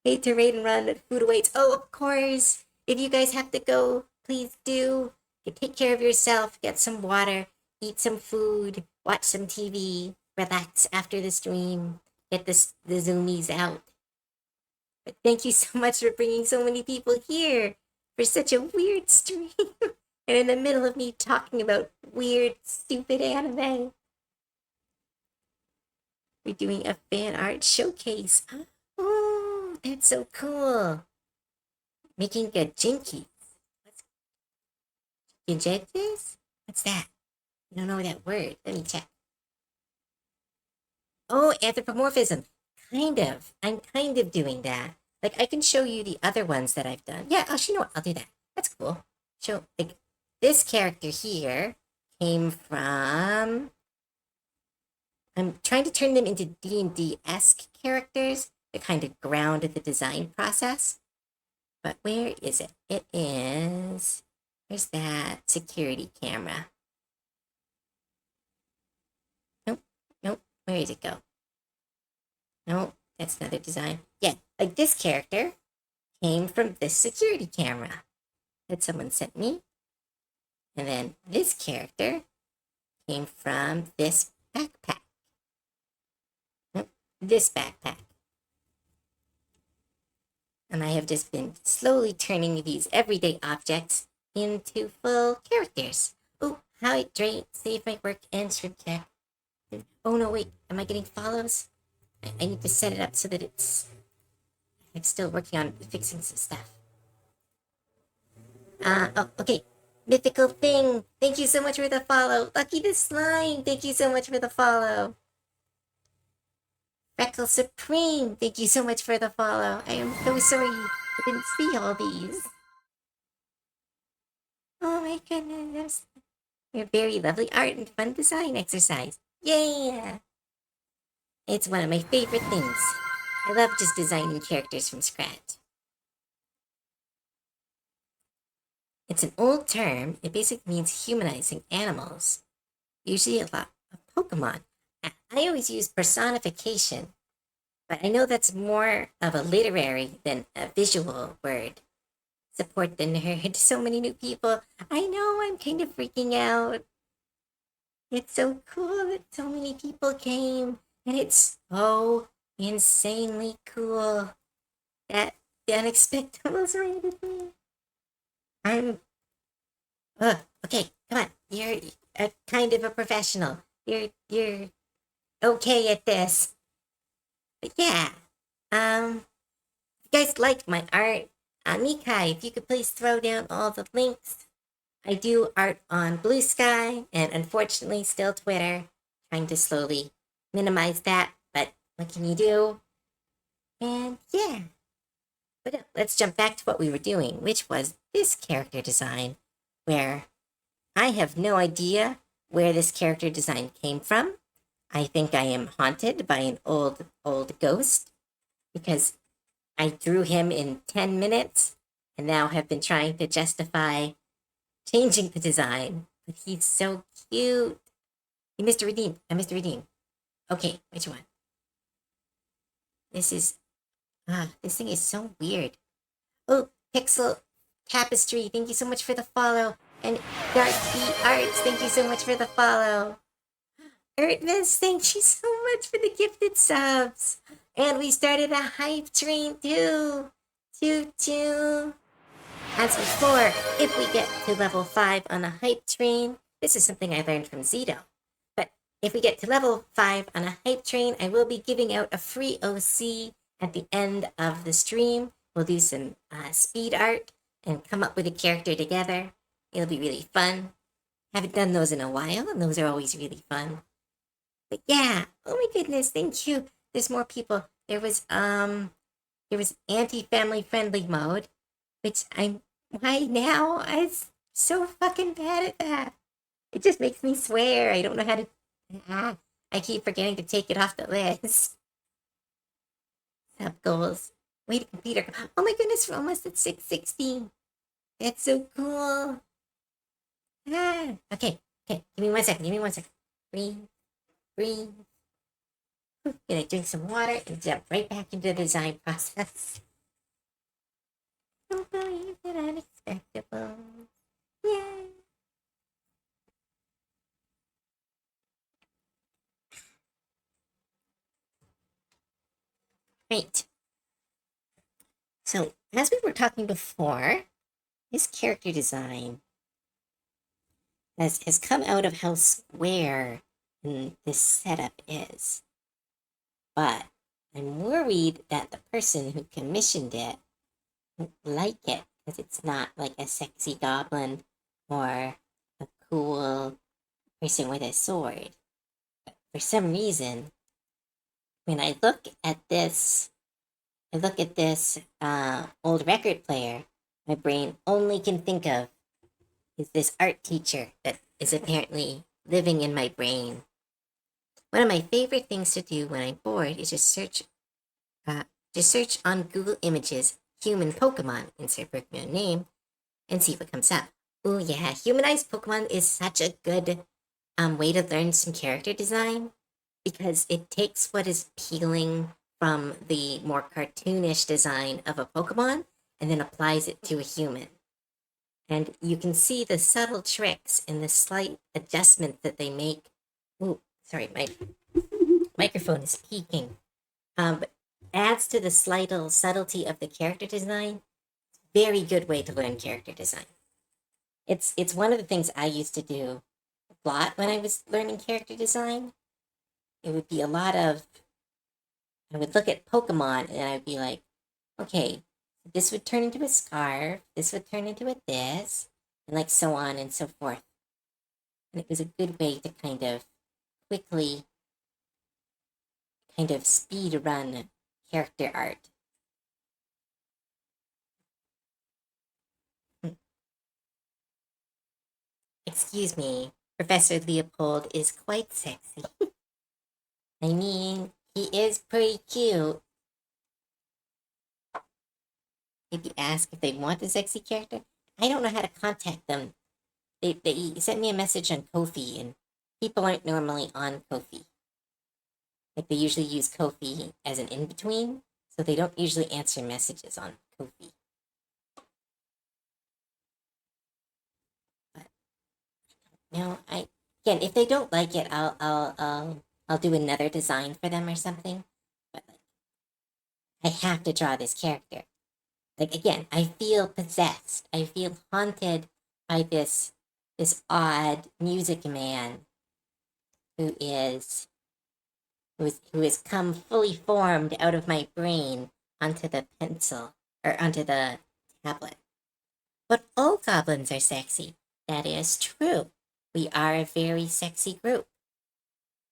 Hate to raid and run, but food awaits. Oh, of course. If you guys have to go, please do. You take care of yourself, get some water, eat some food, watch some TV, relax after the stream, get the zoomies out. Thank you so much for bringing so many people here for such a weird stream. And in the middle of me talking about weird, stupid anime. We're doing a fan art showcase. Oh, that's so cool. Making a jinky. What's Injectors? What's that? I don't know that word. Let me check. Oh, anthropomorphism. Kind of. I'm kind of doing that. Like, I can show you the other ones that I've done. Yeah, you know what? I'll do that. That's cool. Show, like, this character here came from... I'm trying to turn them into D&D-esque characters to kind of ground the design process. But where is it? It is... Where's that security camera? Nope. Nope. Where did it go? No, that's another design. Yeah, like this character came from this security camera that someone sent me. And then this character came from this backpack. Nope, this backpack. And I have just been slowly turning these everyday objects into full characters. Oh, hi, Dre, save my work and shrimp check. Oh no, wait, am I getting follows? I need to set it up so that it's... I'm still working on fixing some stuff. Oh, okay. Mythical Thing, thank you so much for the follow. Lucky the Slime, thank you so much for the follow. Freckle Supreme, thank you so much for the follow. I am so sorry I didn't see all these. Oh my goodness. Your very lovely art and fun design exercise. Yeah! It's one of my favorite things. I love just designing characters from scratch. It's an old term. It basically means humanizing animals. Usually a lot of Pokemon. I always use personification, but I know that's more of a literary than a visual word. Support the nerd. So many new people. I know, I'm kind of freaking out. It's so cool that so many people came, and it's so insanely cool that the unexpected was right with me. I'm. Okay, come on. You're a kind of a professional. You're okay at this. But yeah, if you guys like my art, Mikai, if you could please throw down all the links. I do art on Blue Sky and unfortunately still Twitter. Trying to slowly minimize that, but what can you do? And yeah. But let's jump back to what we were doing, which was this character design, where I have no idea where this character design came from. I think I am haunted by an old ghost because I drew him in 10 minutes and now have been trying to justify changing the design. But he's so cute. Hey, Mr. Redeem. Mr. Redeem. Okay, which one? This is... this thing is so weird. Oh, Pixel Tapestry, thank you so much for the follow. And Dark E Arts, thank you so much for the follow. Ertmas, thank you so much for the gifted subs. And we started a hype train too. Choo-choo. As before, if we get to level 5 on a hype train, this is something I learned from Zito. But if we get to level 5 on a hype train, I will be giving out a free OC at the end of the stream. We'll do some speed art and come up with a character together. It'll be really fun. Haven't done those in a while, and those are always really fun. But yeah, oh my goodness, thank you. There's more people. There was anti-family friendly mode, which why now? I'm so fucking bad at that. It just makes me swear. I don't know how to... I keep forgetting to take it off the list. Sub goals. Wait, computer. Oh my goodness, we're almost at 616. That's so cool. Okay. Give me 1 second. Breathe. Gonna drink some water and jump right back into the design process. Don't believe that unexpectable. Yay. Great. talking before, his character design has come out of how square this setup is. But I'm worried that the person who commissioned it won't like it because it's not like a sexy goblin or a cool person with a sword. But for some reason, when I look at this old record player, my brain only can think of is this art teacher that is apparently living in my brain. One of my favorite things to do when I'm bored is just search on Google Images human Pokemon, insert Pokemon name, and see what comes up. Oh yeah, humanized Pokemon is such a good way to learn some character design because it takes what is appealing from the more cartoonish design of a Pokemon and then applies it to a human. And you can see the subtle tricks and the slight adjustments that they make. Ooh, sorry, my microphone is peaking. But adds to the slight subtlety of the character design. Very good way to learn character design. It's one of the things I used to do a lot when I was learning character design. It would be a lot of I would look at Pokemon and I'd be like, okay, this would turn into a scarf, this would turn into a this, and like so on and so forth. And it was a good way to quickly speed run character art. Excuse me, Professor Leopold is quite sexy. I mean, he is pretty cute. If you ask if they want a sexy character, I don't know how to contact them. They sent me a message on Ko-fi, and people aren't normally on Ko-fi. Like, they usually use Ko-fi as an in-between, so they don't usually answer messages on Ko-fi. But, no, again, if they don't like it, I'll do another design for them or something. But, like, I have to draw this character. Like, again, I feel possessed. I feel haunted by this odd music man who has come fully formed out of my brain onto the pencil or onto the tablet. But all goblins are sexy. That is true. We are a very sexy group.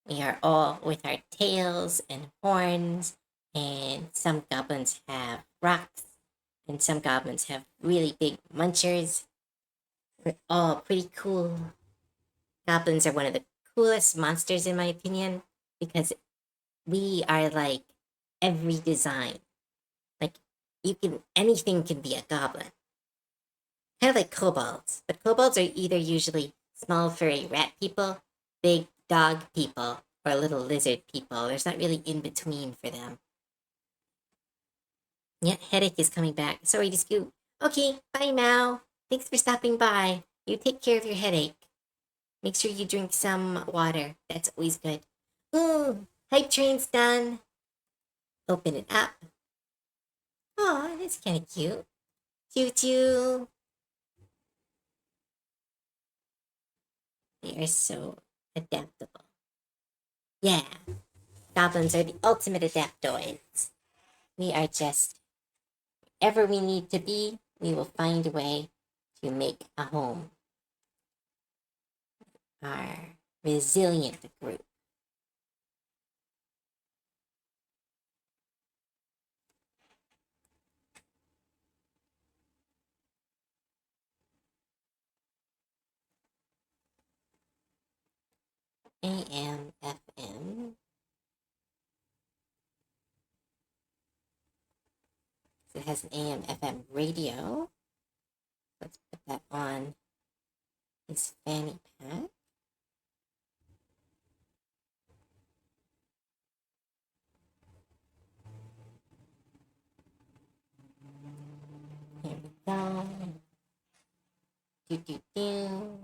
We are all with our tails and horns, and some goblins have rocks, and some goblins have really big munchers. We're all pretty cool. Goblins are one of the coolest monsters, in my opinion, because we are like every design. Like, anything can be a goblin. Kind of like kobolds, but kobolds are either usually small furry rat people, big dog people, or little lizard people. There's not really in between for them. Yeah, headache is coming back. Sorry to scoot. Okay, bye now. Thanks for stopping by. You take care of your headache. Make sure you drink some water. That's always good. Ooh, hype train's done. Open it up. Oh, that's kind of cute. Choo-choo. They are so adaptable. Yeah, goblins are the ultimate adaptoids. We are just, wherever we need to be, we will find a way to make a home. Our resilient group. AM, FM. It has an AM, FM radio. Let's put that on his fanny pack. Here we go. Do, do, do.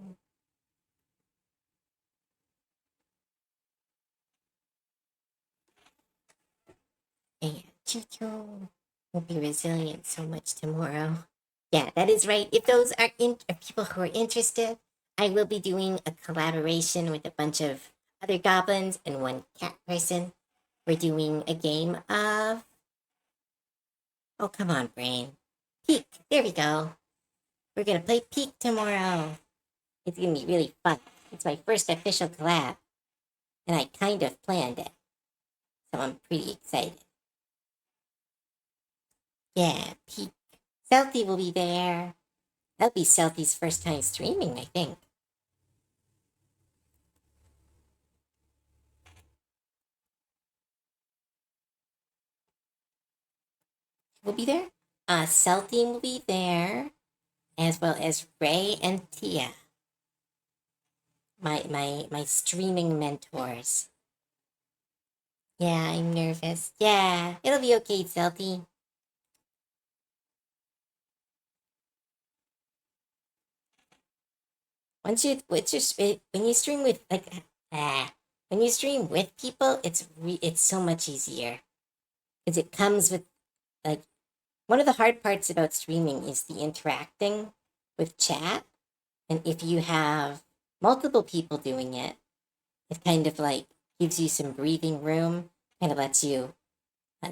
And choo-choo. We'll be resilient so much tomorrow. Yeah, that is right. If those are people who are interested, I will be doing a collaboration with a bunch of other goblins and one cat person. We're doing a game of. Oh, come on, brain. Peek. There we go. We're gonna play Peek tomorrow. It's gonna be really fun. It's my first official collab, and I kind of planned it, so I'm pretty excited. Yeah, Peek. Selfie will be there. That'll be Selfie's first time streaming, I think. Will be there. Selfie will be there, as well as Ray and Tia, my streaming mentors. Yeah, I'm nervous. Yeah, it'll be okay, Selfie. When you stream with when you stream with people, it's so much easier because it comes with like one of the hard parts about streaming is the interacting with chat, and if you have multiple people doing it, it kind of like gives you some breathing room, kind of lets you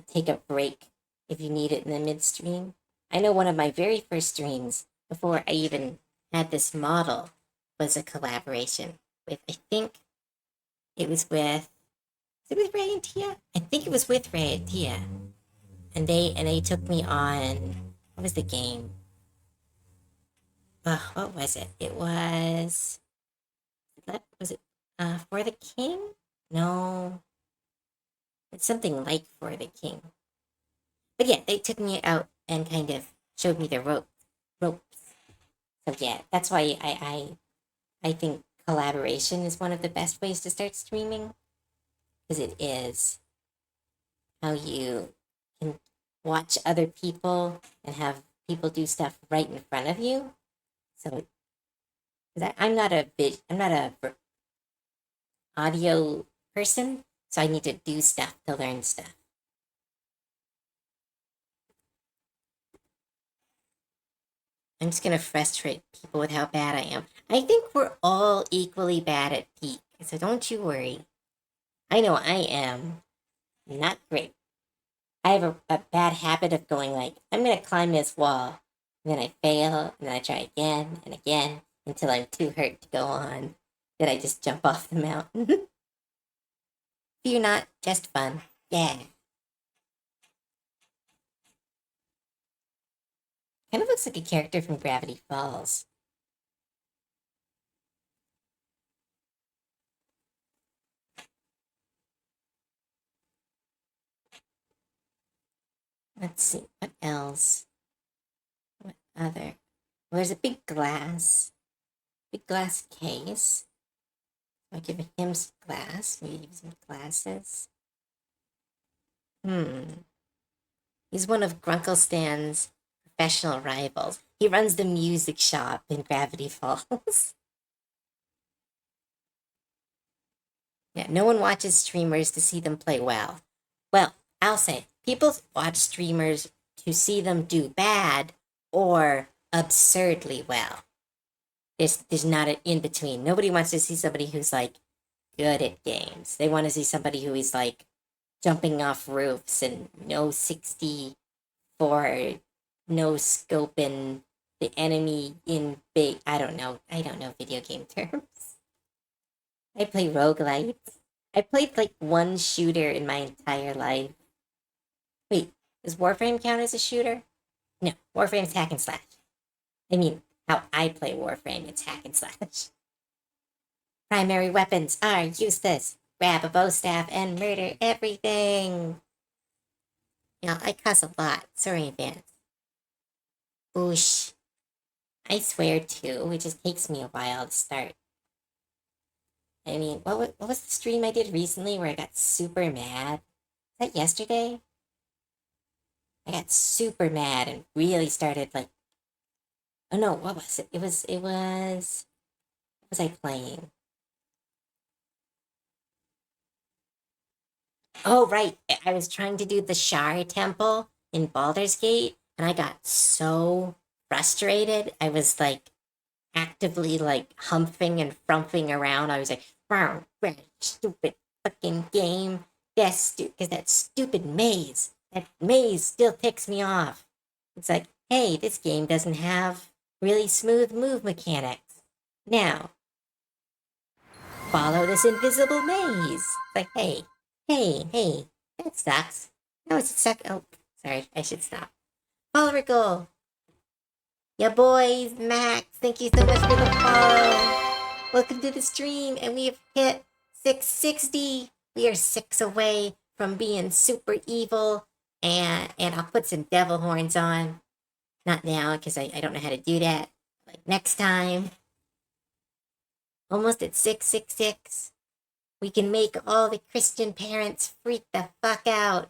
take a break if you need it in the midstream. I know one of my very first streams before I even had this model was a collaboration with, I think it was with, is it with Ray and Tia? I think it was with Ray and Tia. And they took me on, what was the game? What was it? It was it For the King? No, it's something like For the King. But yeah, they took me out and kind of showed me the ropes. So yeah, that's why I think collaboration is one of the best ways to start streaming because it is how you can watch other people and have people do stuff right in front of you. So, because I'm not a audio person, so I need to do stuff to learn stuff. I'm just gonna frustrate people with how bad I am. I think we're all equally bad at peak, so don't you worry. I know I am not great. I have a bad habit of going like, I'm gonna climb this wall, and then I fail, and then I try again and again until I'm too hurt to go on. Then I just jump off the mountain. Fear not, just fun. Yeah. Kind of looks like a character from Gravity Falls. Let's see, what else? What other? Well, there's a big glass case. I'll give him some glass, maybe give some glasses. Hmm. He's one of Grunklestan's professional rivals. He runs the music shop in Gravity Falls. Yeah, no one watches streamers to see them play well. Well, I'll say people watch streamers to see them do bad or absurdly well. There's not an in between. Nobody wants to see somebody who's like good at games. They want to see somebody who is like jumping off roofs and no 60 for no scoping the enemy in big. I don't know. I don't know video game terms. I play roguelites. I played like one shooter in my entire life. Wait, does Warframe count as a shooter? No, Warframe's hack and slash. I mean, how I play Warframe, it's hack and slash. Primary weapons are useless. Grab a bow staff and murder everything. I cuss a lot. Sorry in advance. Oosh. I swear too. It just takes me a while to start. I mean, what was the stream I did recently where I got super mad? Was that yesterday? I got super mad and really started like, oh no, what was it? What was I playing? Oh, right. I was trying to do the Shire Temple in Baldur's Gate, and I got so frustrated. I was like actively like humping and frumping around. I was like, wow, stupid fucking game. That's because that stupid maze. That maze still ticks me off. It's like, hey, this game doesn't have really smooth move mechanics. Now, follow this invisible maze. It's like, hey, that sucks. No, it's suck. Oh, sorry, I should stop. Follower goal. Yeah, boys, Max, thank you so much for the follow. Welcome to the stream, and we have hit 660. We are 6 away from being super evil, and I'll put some devil horns on. Not now, because I don't know how to do that. Like next time. Almost at 666. We can make all the Christian parents freak the fuck out.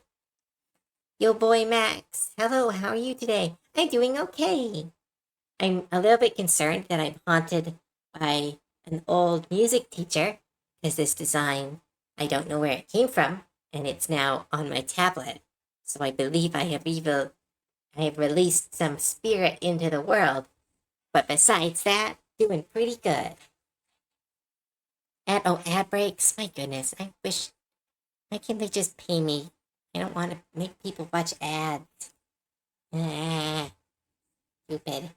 Yo, boy, Max. Hello, how are you today? I'm doing okay. I'm a little bit concerned that I'm haunted by an old music teacher, because this design, I don't know where it came from, and it's now on my tablet. So I believe I have released some spirit into the world. But besides that, doing pretty good. Ad breaks. My goodness, I wish. Why can't they just pay me? I don't want to make people watch ads. Stupid.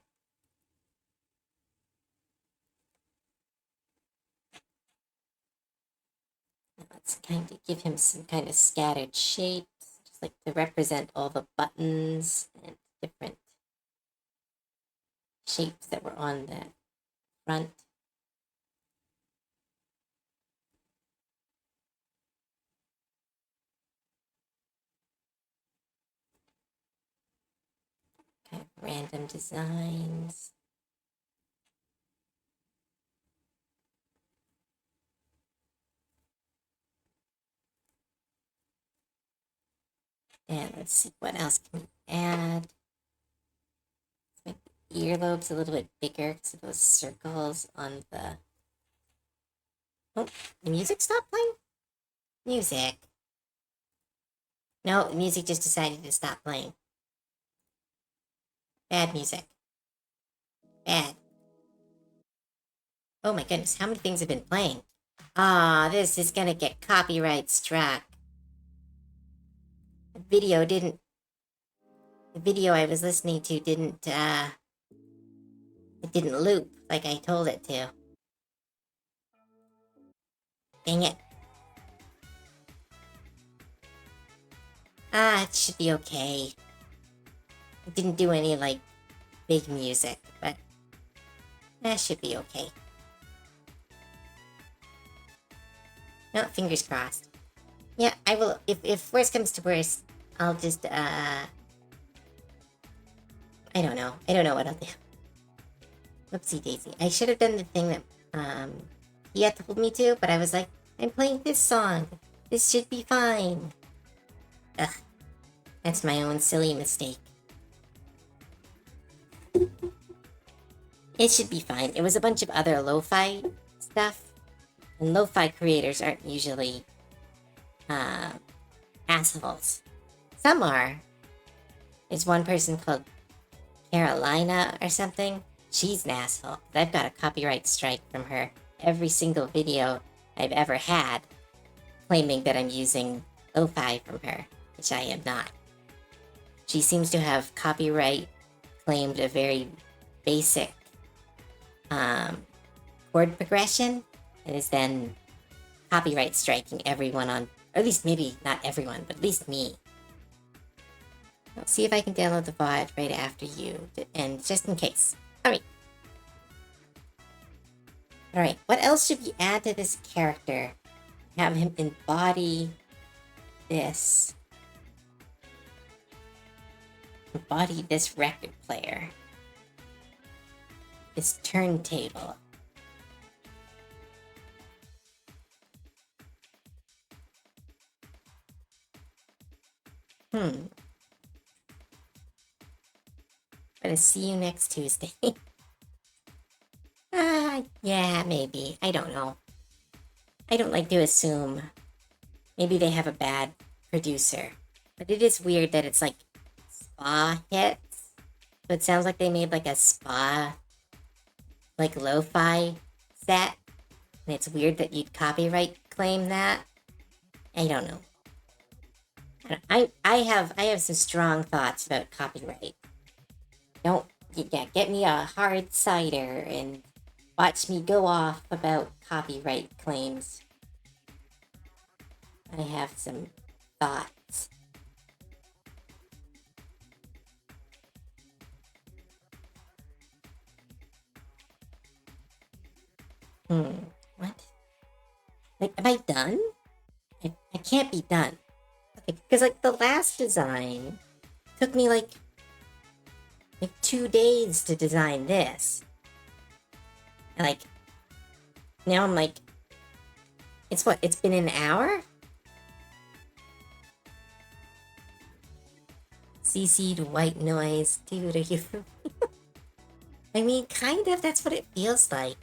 Let's kind of give him some kind of scattered shapes, just like to represent all the buttons and different shapes that were on the front. Kind of random designs. And let's see, what else can we add? Let's make the earlobes a little bit bigger because of those circles on the... Oh, the music stopped playing? Music. No, the music just decided to stop playing. Bad music. Bad. Oh my goodness, how many things have been playing? Ah, this is gonna get copyright struck. The video I was listening to didn't loop like I told it to. Dang it. It should be okay. It didn't do any, like, big music, but that should be okay. No, fingers crossed. Yeah, I will, if worst comes to worst, I'll just, I don't know. I don't know what I'll do. Whoopsie daisy. I should have done the thing that, he had told me to, but I was like, I'm playing this song. This should be fine. Ugh. That's my own silly mistake. It should be fine. It was a bunch of other lo-fi stuff. And lo-fi creators aren't usually, assholes. Some are. There's one person called Carolina or something. She's an asshole. I've got a copyright strike from her every single video I've ever had, claiming that I'm using lo-fi from her, which I am not. She seems to have copyright claimed a very basic chord progression, and is then copyright striking everyone on, or at least maybe not everyone, but at least me. I'll see if I can download the VOD right after you, and just in case. Alright, what else should we add to this character? Have him embody this. Embody this record player. This turntable. Gonna see you next Tuesday. Yeah, maybe. I don't know. I don't like to assume. Maybe they have a bad producer. But it is weird that it's like spa hits. So it sounds like they made like a spa, like lo-fi set. And it's weird that you'd copyright claim that. I don't know. I have some strong thoughts about copyright. Don't get me a hard cider and watch me go off about copyright claims. I have some thoughts. What? Like, am I done? I can't be done. Because, like, the last design took me, like 2 days to design this. And, like, now I'm like, it's been an hour? CC'd white noise. Dude, are you... I mean, kind of, that's what it feels like.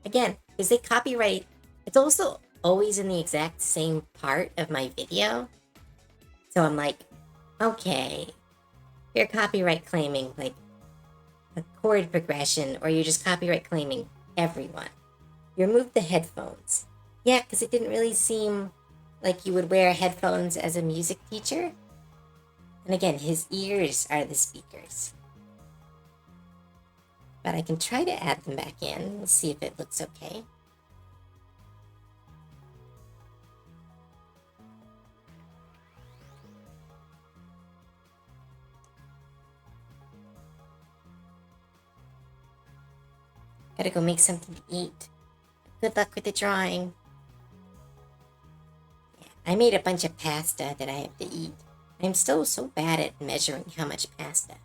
Again, because they copyright... It's also always in the exact same part of my video. So I'm like, okay, you're copyright claiming, like, a chord progression, or you're just copyright claiming everyone. You removed the headphones. Yeah, because it didn't really seem like you would wear headphones as a music teacher. And again, his ears are the speakers. But I can try to add them back in. We'll see if it looks okay. Gotta go make something to eat. Good luck with the drawing. Yeah, I made a bunch of pasta that I have to eat. I'm still so bad at measuring how much pasta.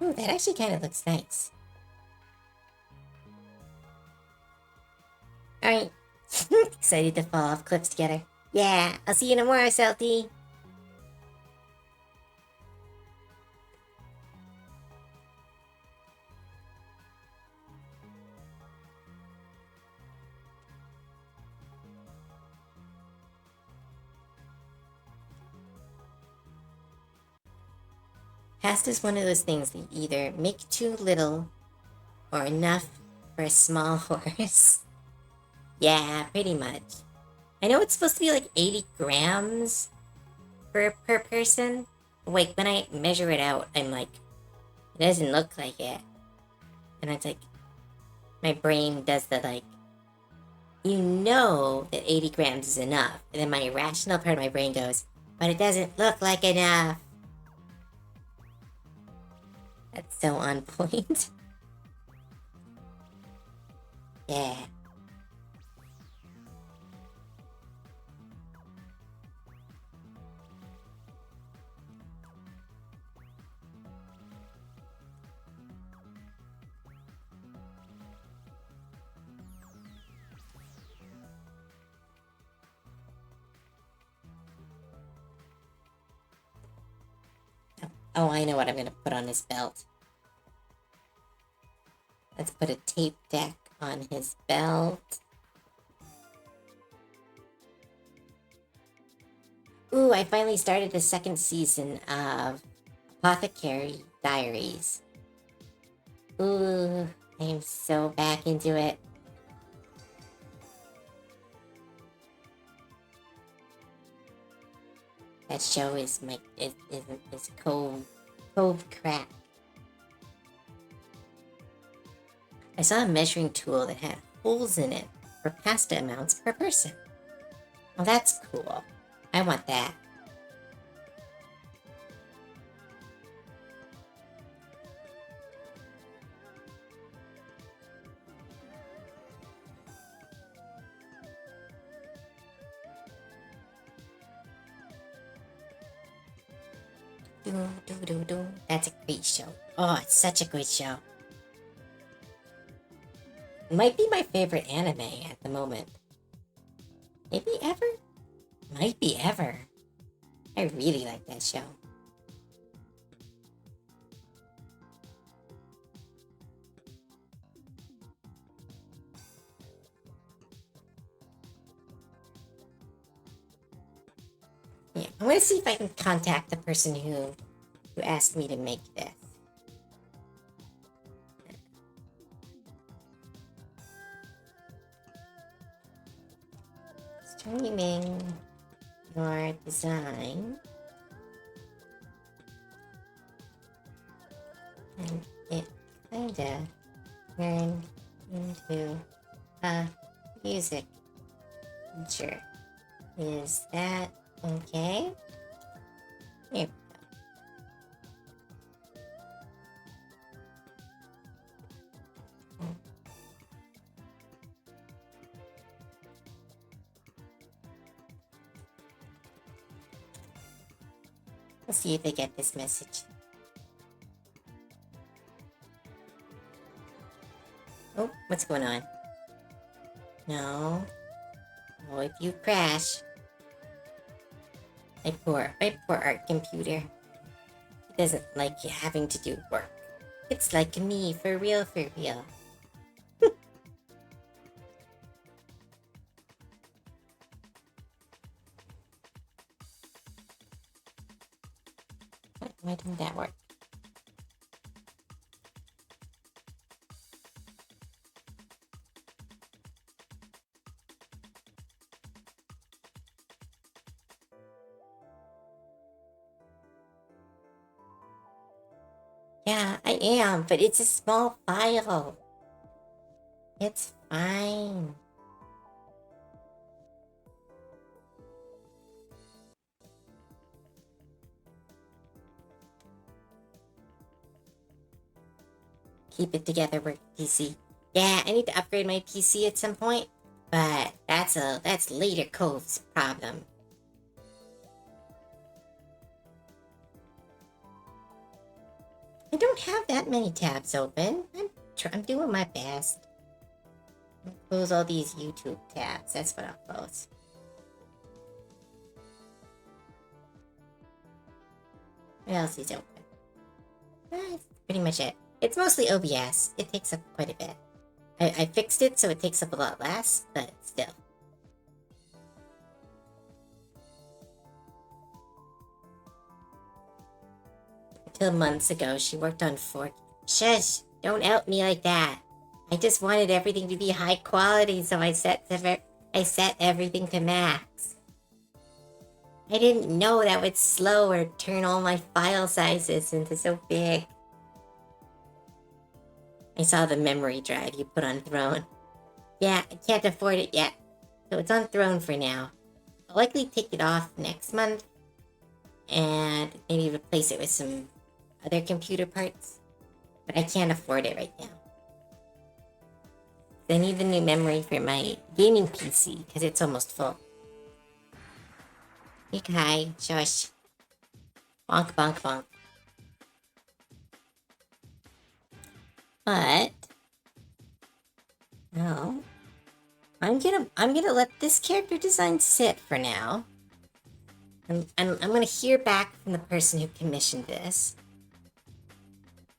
Ooh, that actually kind of looks nice. Alright. Excited to fall off cliffs together. Yeah, I'll see you tomorrow, Salty. Pasta is one of those things that you either make too little or enough for a small horse. Yeah, pretty much. I know it's supposed to be like 80 grams per person. Wait, when I measure it out, I'm like, it doesn't look like it. And it's like, my brain does the like, you know that 80 grams is enough. And then my rational part of my brain goes, but it doesn't look like enough. That's so on point. Yeah. Oh, I know what I'm going to put on his belt. Let's put a tape deck on his belt. Ooh, I finally started the second season of Apothecary Diaries. Ooh, I am so back into it. That show is Cove Crack. I saw a measuring tool that had holes in it for pasta amounts per person. Well, that's cool. I want that. That's a great show. Oh, it's such a great show. It might be my favorite anime at the moment. Maybe Ever? Might be Ever. I really like that show. Yeah, I'm gonna see if I can contact the person who asked me to make this. Streaming your design, and it kinda turned into a music feature. Is that okay? Here we go. Let's see if they get this message. Oh, what's going on? No. Oh, if you crash. My poor art computer. It doesn't like you having to do work. It's like me, for real, for real. Why didn't that work? Yeah, I am, but it's a small file. It's fine. Keep it together, work PC. Yeah, I need to upgrade my PC at some point, but that's later Cove's problem. I don't have that many tabs open. I'm doing my best. I'll close all these YouTube tabs. That's what I'll close. What else is open? That's pretty much it. It's mostly OBS. It takes up quite a bit. I fixed it so it takes up a lot less, but still. Until months ago, she worked on 4... Shush! Don't out me like that. I just wanted everything to be high quality, so I set everything to max. I didn't know that would slow or turn all my file sizes into so big. I saw the memory drive you put on Throne. Yeah, I can't afford it yet, so it's on Throne for now. I'll likely take it off next month, and maybe replace it with some other computer parts, but I can't afford it right now. I need the new memory for my gaming PC, because it's almost full. Okay, shush. Bonk, bonk, bonk. But no, I'm gonna let this character design sit for now. I'm gonna hear back from the person who commissioned this,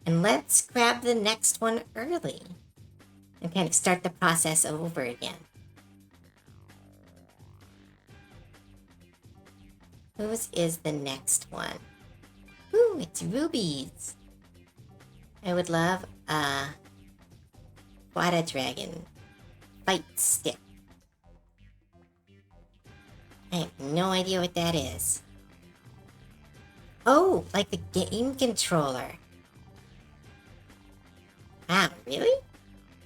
and let's grab the next one early and kind of start the process over again. Whose is the next one? Ooh, it's Ruby's. I would love a Quada Dragon fight stick. I have no idea what that is. Oh, like the game controller. Wow, really?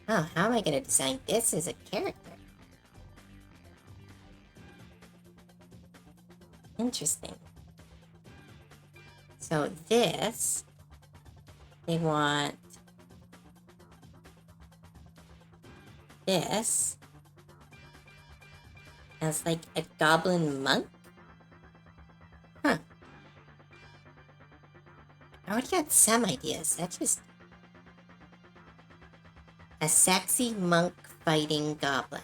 Oh, how am I going to design this as a character? Interesting. So this, they want this as like a goblin monk? Huh. I already got some ideas. That's just a sexy monk fighting goblin.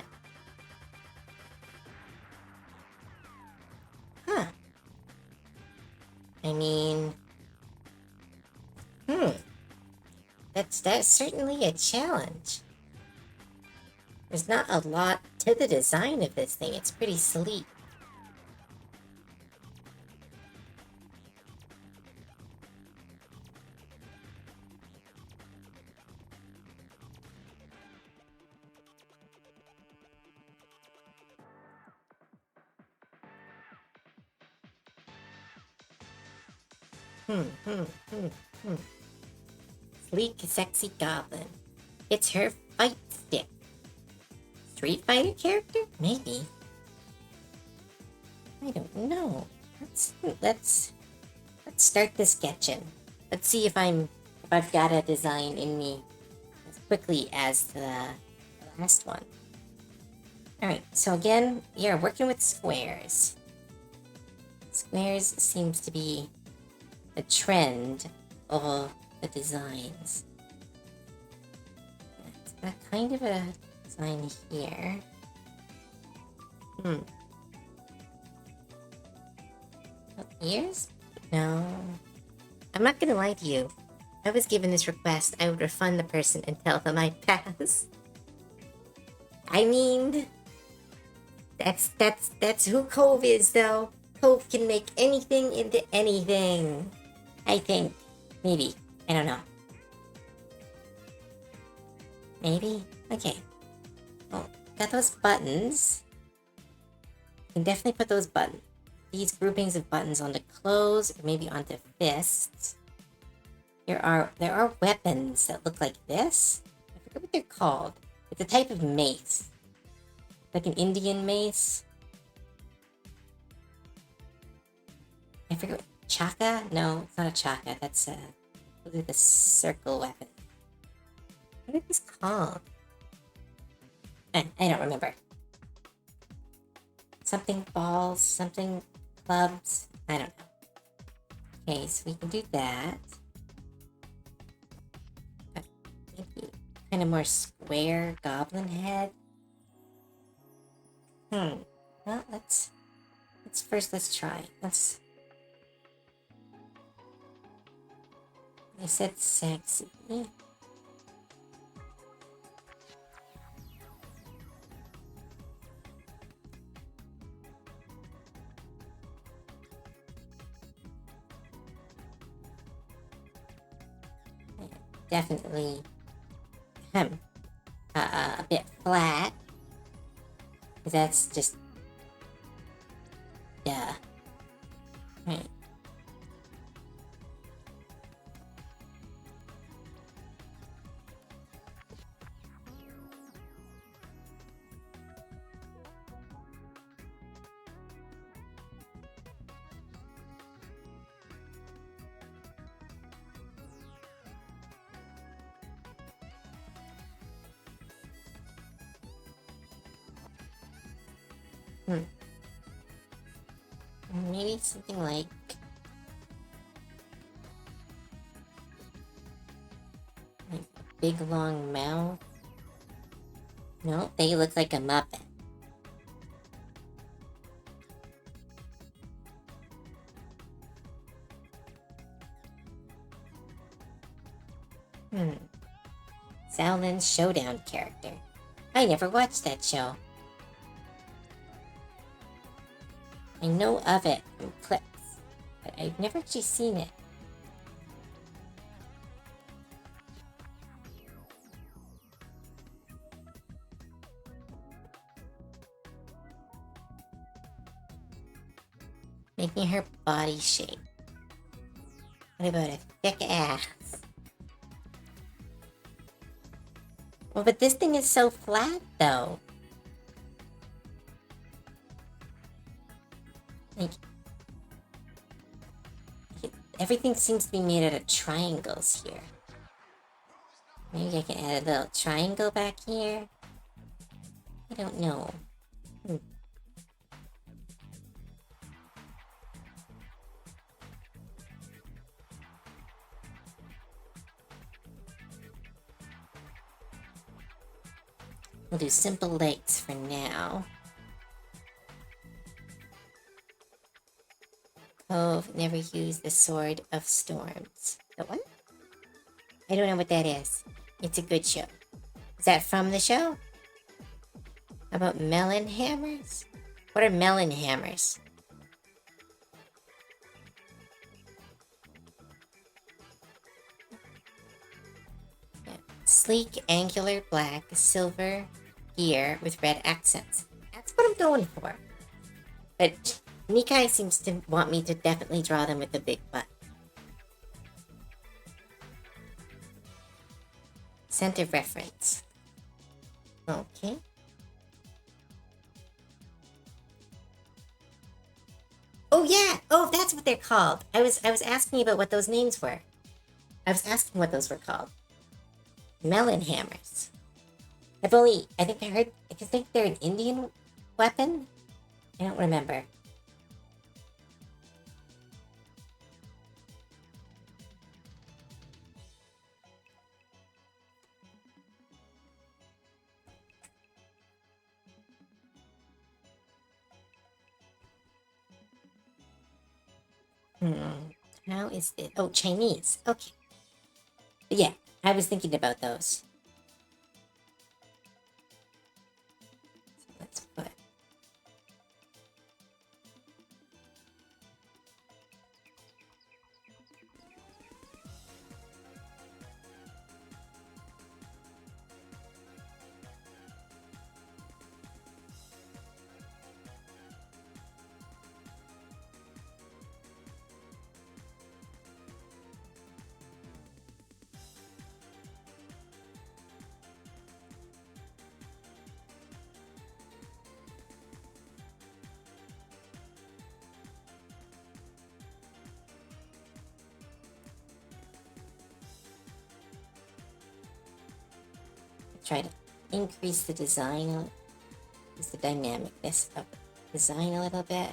I mean... That's certainly a challenge. There's not a lot to the design of this thing. It's pretty sleek. Sleek, sexy goblin. It's her fight stick. Street Fighter character? Maybe. I don't know. Let's start the sketching. Let's see if I've got a design in me as quickly as the last one. Alright, so again, you're working with squares. Squares seems to be the trend of the designs. It's got kind of a design here. Ears? No. I'm not gonna lie to you. If I was given this request, I would refund the person and tell them I pass. I mean, that's who Cove is, though. Cove can make anything into anything. I think. Maybe. I don't know. Maybe? Okay. Oh, got those buttons. You can definitely put those these groupings of buttons onto clothes, or maybe onto fists. There are weapons that look like this. I forget what they're called. It's a type of mace. Like an Indian mace. I forget what... Chaka? No, it's not a chaka. That's the circle weapon. What are these called? I don't remember. Something balls, something clubs. I don't know. Okay, so we can do that. Maybe kind of more square goblin head. Well, let's try. I said sexy. Definitely a bit flat. That's just right. Maybe something like a big long mouth. No, they look like a Muppet. Xiaolin's Showdown character. I never watched that show. I know of it from clips, but I've never actually seen it. Making her body shape. What about a thick ass? Well, but this thing is so flat, though. Like, everything seems to be made out of triangles here. Maybe I can add a little triangle back here. I don't know. We'll do simple legs for now. Cove never used the Sword of Storms. The what? I don't know what that is. It's a good show. Is that from the show? How about melon hammers? What are melon hammers? Yeah. Sleek, angular, black, silver gear with red accents. That's what I'm going for. But Nikai seems to want me to definitely draw them with a big butt. Center reference. Okay. Oh yeah! Oh, that's what they're called. I was asking about what those names were. I was asking what those were called. Melon hammers. I think they're an Indian weapon? I don't remember. How is it? Oh, Chinese. Okay. But yeah, I was thinking about those. So let's put... Try to increase the design, increase the dynamicness of the design a little bit.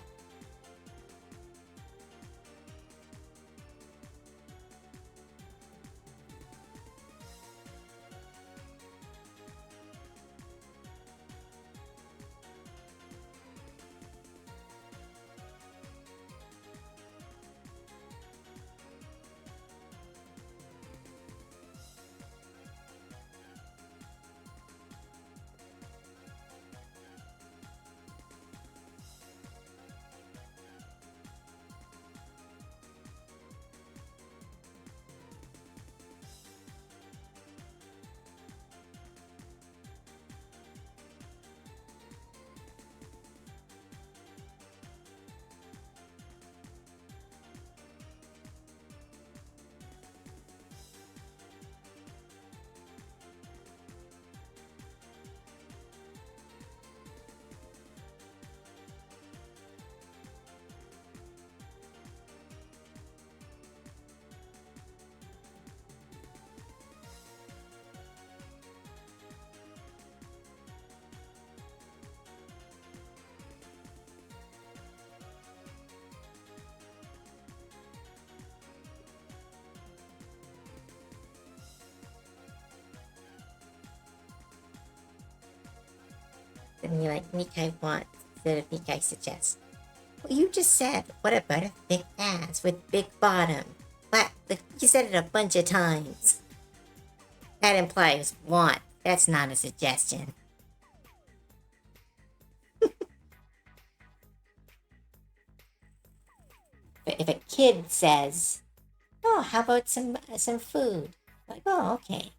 And you're like, Nikai wants instead of Nikai suggests. Well, you just said, what about a thick ass with big bottom? But you said it a bunch of times. That implies want. That's not a suggestion. But if a kid says, oh, how about some food? Like, oh, okay.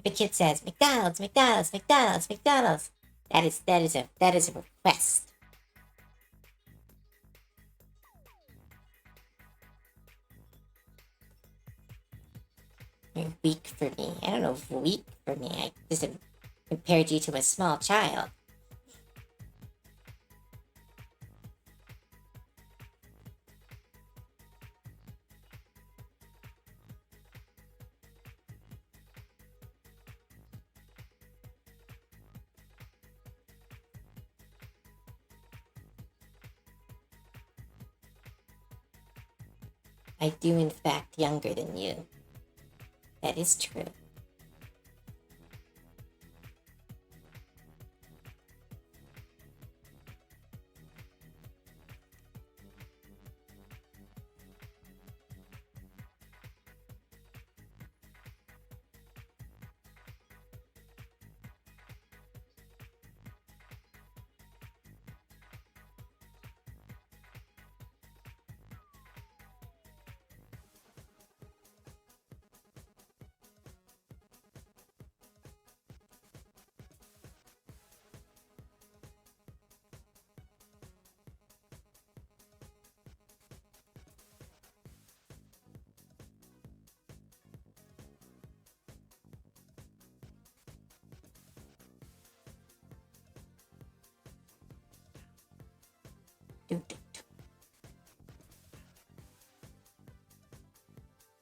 If a kid says, McDonald's, McDonald's, McDonald's, McDonald's, that is a request. You're weak for me. I don't know if weak for me. I just compared you to a small child. I do, in fact, younger than you. That is true.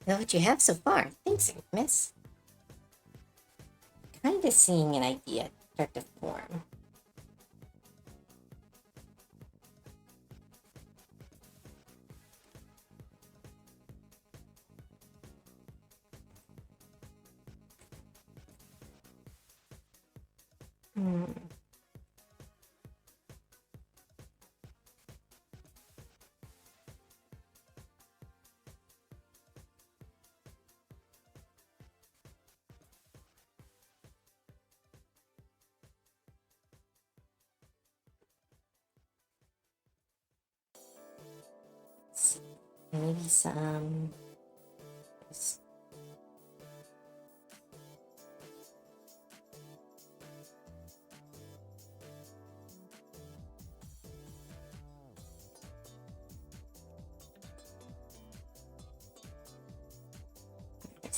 Know what you have so far. Thanks, miss. Kind of seeing an idea start to form. Maybe some. It's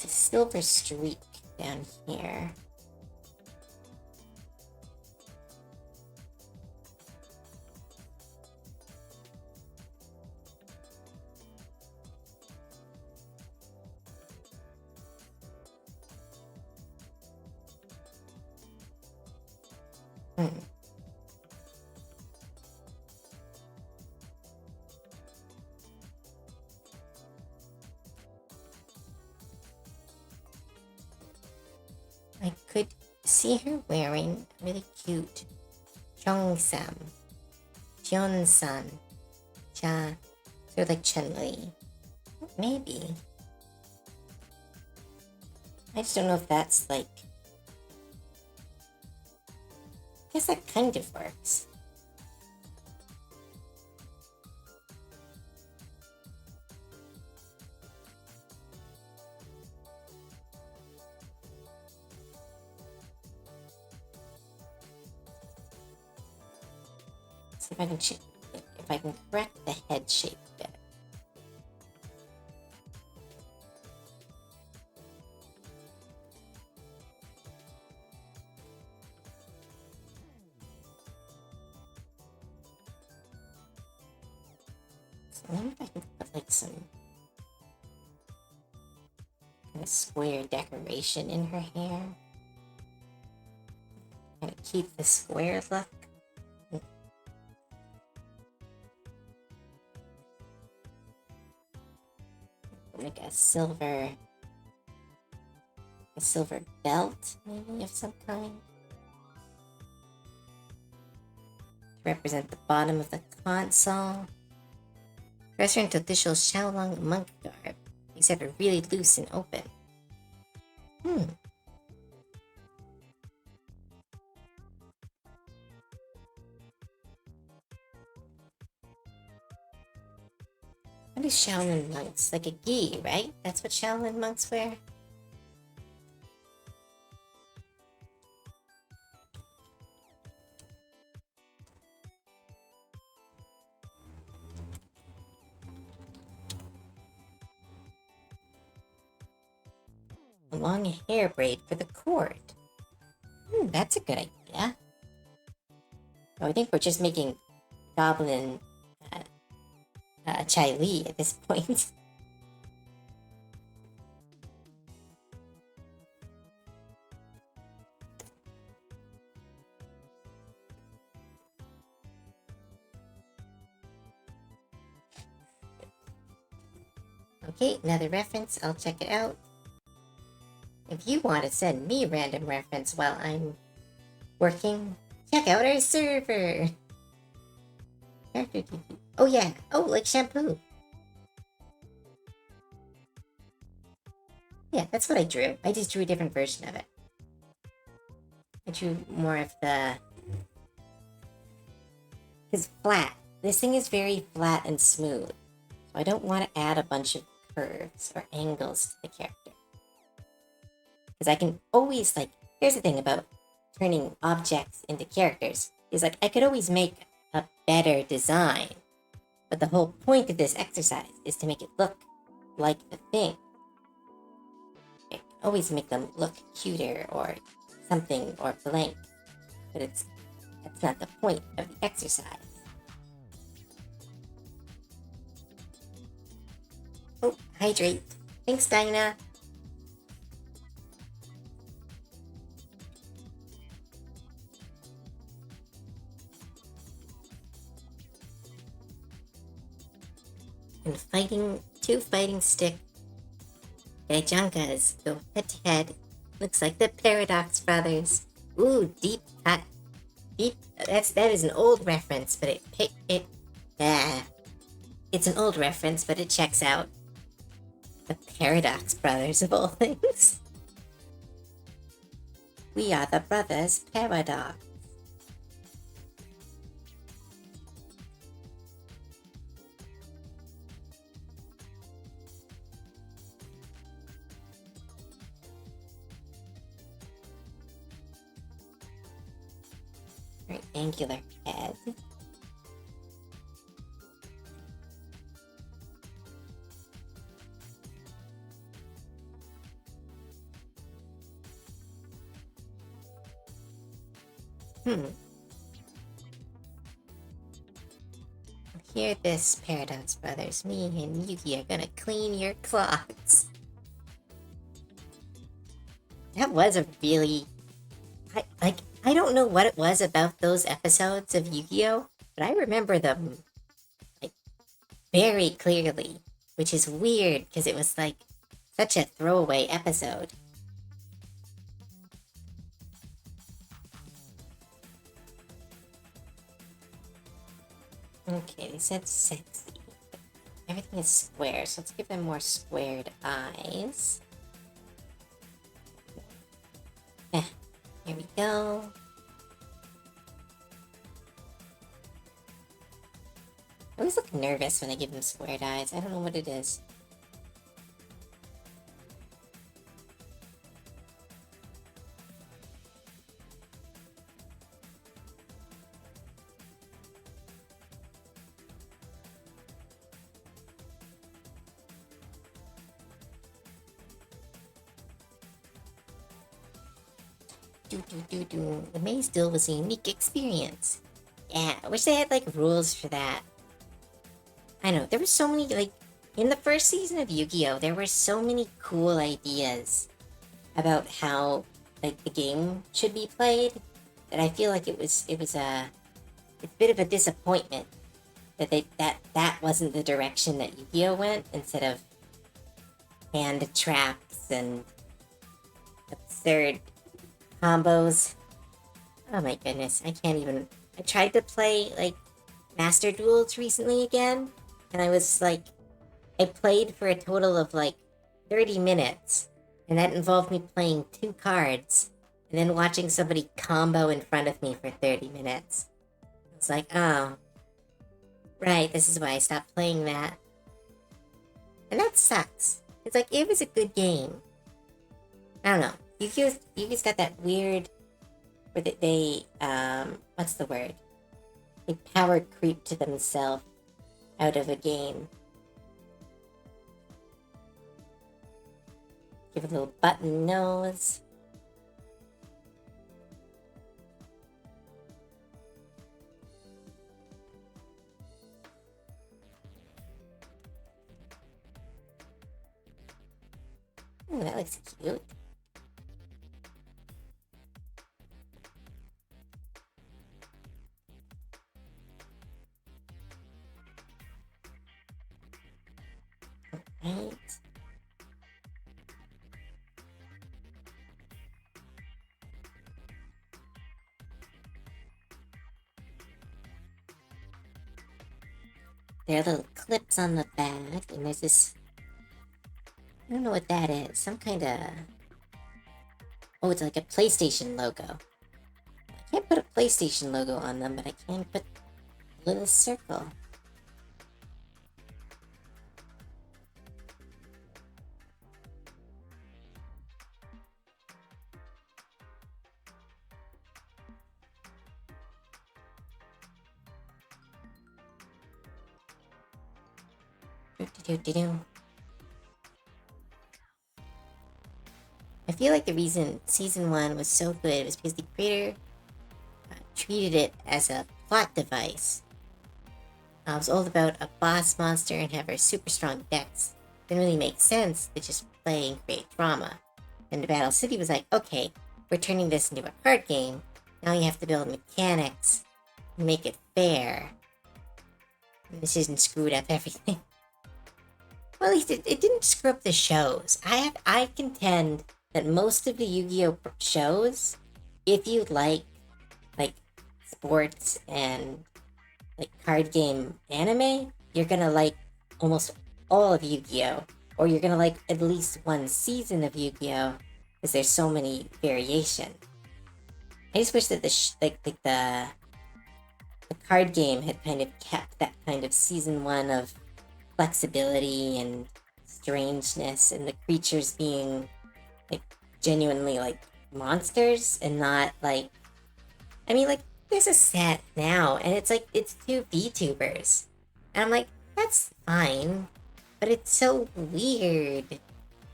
a silver streak down here. I could see her wearing a really cute Cheongsam, Cheonsan, sort of like Chun-Li. Maybe. I just don't know if that's like... I guess that kind of works. See if I can correct the head shape a bit. So I wonder if I can put like some kind of square decoration in her hair. Kind of keep the square look. Like a silver belt, maybe, of some kind. To represent the bottom of the console. Dress her into official Shaolong monk garb, except for really loose and open. What is Shaolin monks? Like a gi, right? That's what Shaolin monks wear? A long hair braid for the cord. That's a good idea. Oh, I think we're just making Goblin Chai Li at this point. Okay, another reference. I'll check it out. If you want to send me a random reference while I'm working, check out our server. Oh yeah, oh, like shampoo. Yeah, that's what I drew. I just drew a different version of it. I drew more of the... Because flat. This thing is very flat and smooth. So I don't want to add a bunch of curves or angles to the character. Because I can always, like... Here's the thing about turning objects into characters. Is like, I could always make a better design. But the whole point of this exercise is to make it look like the thing. I always make them look cuter or something or blank. But that's not the point of the exercise. hydrate. Thanks, Dinah. And two fighting stick Gajankas go head to head. Looks like the Paradox Brothers. Ooh, deep cut. Deep. That is an old reference, but it's an old reference, but it checks out. The Paradox Brothers of all things. We are the Brothers Paradox. Very angular head. Hear this, Paradox Brothers. Me and Yuki are gonna clean your clocks. That was a really... I don't know what it was about those episodes of Yu-Gi-Oh! But I remember them, very clearly. Which is weird, because it was, such a throwaway episode. Okay, they said sexy. Everything is square, so let's give them more squared eyes. Here we go. I always look nervous when I give them squared eyes. I don't know what it is. The maze duel was a unique experience. Yeah, I wish they had, rules for that. I know, there were so many, in the first season of Yu-Gi-Oh! There were so many cool ideas about how, the game should be played, that I feel like it's a bit of a disappointment that that wasn't the direction that Yu-Gi-Oh! Went, instead of hand traps and absurd combos. Oh my goodness, I can't even... I tried to play, Master Duels recently again, and I was, I played for a total of, 30 minutes, and that involved me playing 2 cards, and then watching somebody combo in front of me for 30 minutes. It's like, oh, right, this is why I stopped playing that. And that sucks. It's it was a good game. I don't know. Yu-Gi-Oh's got that weird, where they what's the word? They power creep to themselves out of a game. Give a little button nose. Ooh, that looks cute. Right. There are little clips on the back, and there's this... I don't know what that is. Some kind of... Oh, it's like a PlayStation logo. I can't put a PlayStation logo on them, but I can put a little circle. I feel like the reason Season 1 was so good was because the creator treated it as a plot device. It was all about a boss monster and have her super strong decks didn't really make sense to just play and create drama. And the Battle City was like, okay, we're turning this into a card game. Now you have to build mechanics and make it fair. And this isn't screwed up everything. Well, at least it didn't screw up the shows. I contend that most of the Yu-Gi-Oh shows, if you like sports and like card game anime, you're gonna like almost all of Yu-Gi-Oh, or you're gonna like at least one season of Yu-Gi-Oh, because there's so many variation. I just wish that the card game had kind of kept that kind of season one of flexibility and strangeness, and the creatures being like genuinely like monsters and not like, I mean, like there's a set now and it's like it's two VTubers and I'm like, that's fine, but it's so weird.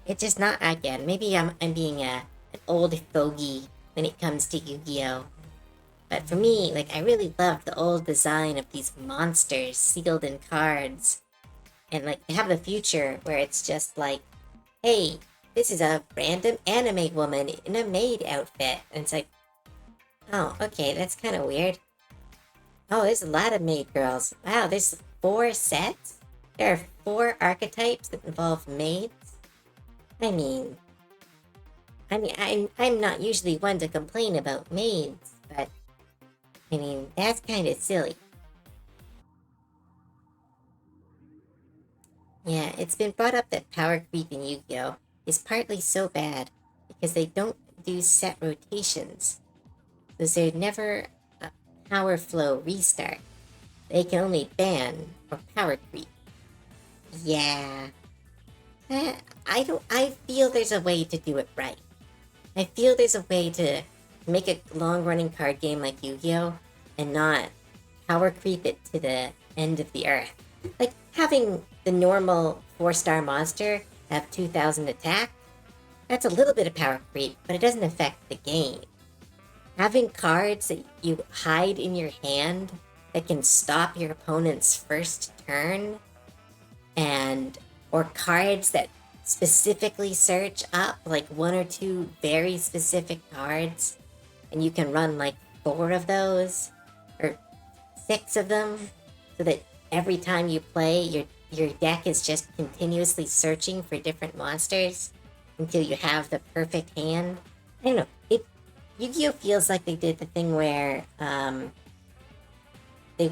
It's just not, again, maybe I'm being an old fogey when it comes to Yu-Gi-Oh, but for me, like, I really love the old design of these monsters sealed in cards. And, like, they have the future where it's just like, hey, this is a random anime woman in a maid outfit. And it's like, oh, okay, that's kind of weird. Oh, there's a lot of maid girls. Wow, there's 4 sets? There are 4 archetypes that involve maids? I mean, I'm not usually one to complain about maids, but I mean, that's kind of silly. Yeah, it's been brought up that power creep in Yu-Gi-Oh! Is partly so bad because they don't do set rotations. So there's never a power flow restart. They can only ban or power creep. Yeah. I feel there's a way to do it right. I feel there's a way to make a long-running card game like Yu-Gi-Oh! And not power creep it to the end of the earth. Like, having the normal 4-star monster have 2,000 attack, that's a little bit of power creep, but it doesn't affect the game. Having cards that you hide in your hand that can stop your opponent's first turn, or cards that specifically search up like 1 or 2 very specific cards, and you can run like 4 of those, or 6 of them, so that every time you play, your deck is just continuously searching for different monsters until you have the perfect hand. I don't know. Yu-Gi-Oh! Feels like they did the thing where they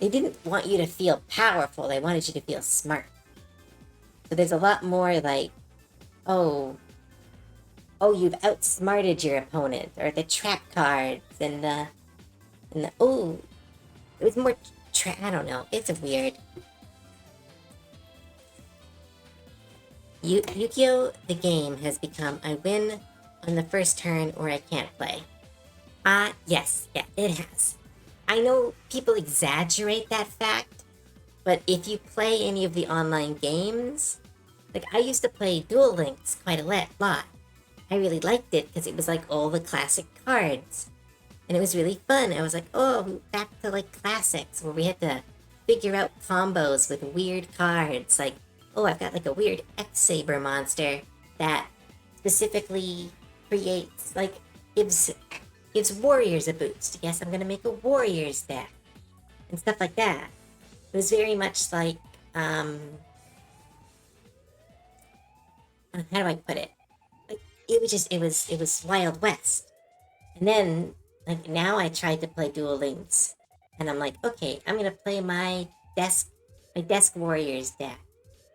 didn't want you to feel powerful. They wanted you to feel smart. So there's a lot more like, oh, you've outsmarted your opponent, or the trap cards, and the oh, it was more I don't know. It's weird. Yu-Gi-Oh! The game has become I win on the first turn or I can't play. Yes, yeah, it has. I know people exaggerate that fact, but if you play any of the online games, like I used to play Duel Links quite a lot. I really liked it because it was like all the classic cards. And it was really fun. I was like, oh, back to like classics where we had to figure out combos with weird cards. Like, oh, I've got like a weird X-Saber monster that specifically creates, like, gives warriors a boost. Yes, I'm gonna make a warriors deck. And stuff like that. It was very much like, how do I put it? Like, it was Wild West. And then, like, now I tried to play Duel Links, and I'm like, okay, I'm gonna play my desk warriors deck.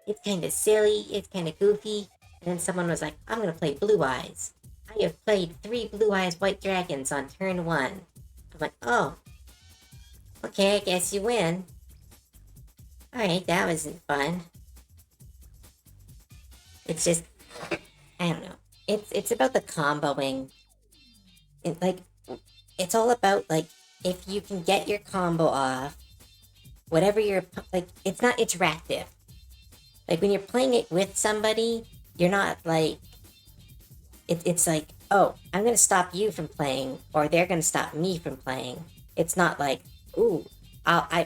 It's kind of silly, it's kind of goofy, and then someone was like, I'm gonna play Blue Eyes. I have played 3 Blue Eyes White Dragons on turn 1. I'm like, oh, okay, I guess you win. Alright, that wasn't fun. It's just, I don't know. It's about the comboing. It's all about, like, if you can get your combo off, whatever you're, like, it's not interactive. Like, when you're playing it with somebody, you're not, like, it's like, oh, I'm going to stop you from playing, or they're going to stop me from playing. It's not like, ooh,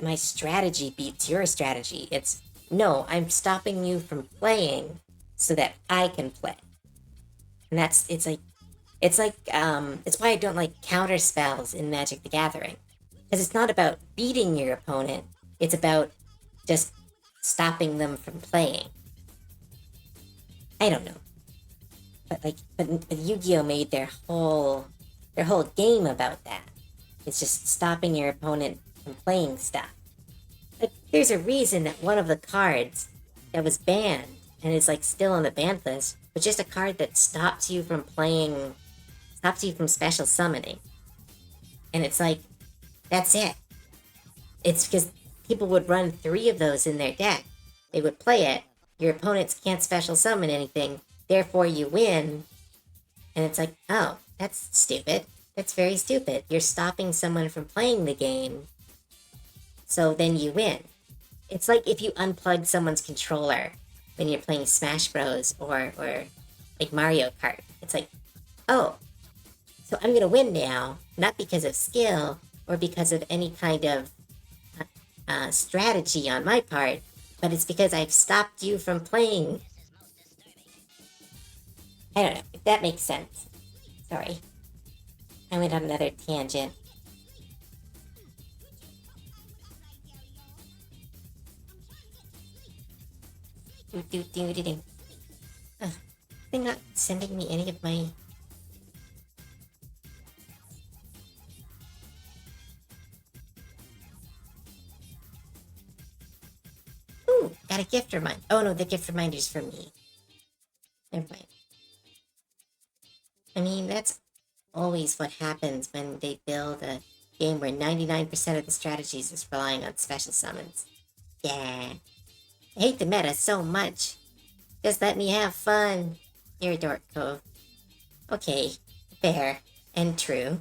my strategy beats your strategy. It's, no, I'm stopping you from playing so that I can play. And it's why I don't like counter spells in Magic the Gathering. Because it's not about beating your opponent, it's about just stopping them from playing. I don't know. But Yu-Gi-Oh! Made their whole game about that. It's just stopping your opponent from playing stuff. Like, there's a reason that one of the cards that was banned and is like still on the banned list was just a card that stops you from special summoning. And it's like, that's it. It's because people would run 3 of those in their deck. They would play it. Your opponents can't special summon anything. Therefore, you win. And it's like, oh, that's stupid. That's very stupid. You're stopping someone from playing the game. So then you win. It's like if you unplug someone's controller when you're playing Smash Bros. or like Mario Kart. It's like, oh, so I'm going to win now, not because of skill or because of any kind of strategy on my part, but it's because I've stopped you from playing. I don't know if that makes sense. Sorry. I went on another tangent. They're not sending me any of my... Ooh, got a gift reminder. Oh no, the gift reminder's for me. Never mind. I mean, that's always what happens when they build a game where 99% of the strategies is relying on special summons. Yeah. I hate the meta so much. Just let me have fun. You're a dork, Cove. Okay, fair and true.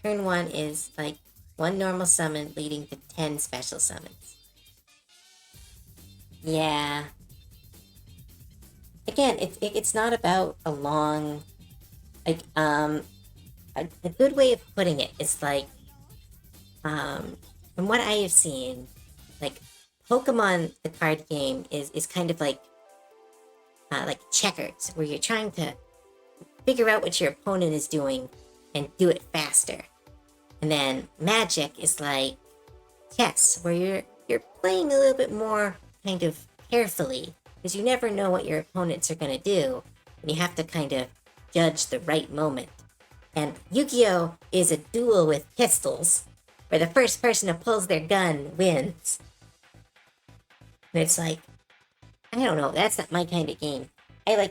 Turn 1 is like 1 normal summon leading to 10 special summons. Yeah. Again, it's not about a long... Like, a good way of putting it is like, from what I have seen, like, Pokemon, the card game, is kind of like checkers, where you're trying to figure out what your opponent is doing and do it faster. And then Magic is like chess, where you're playing a little bit more kind of carefully, because you never know what your opponents are going to do, and you have to kind of judge the right moment. And Yu-Gi-Oh! Is a duel with pistols, where the first person who pulls their gun wins. And it's like, I don't know, that's not my kind of game. I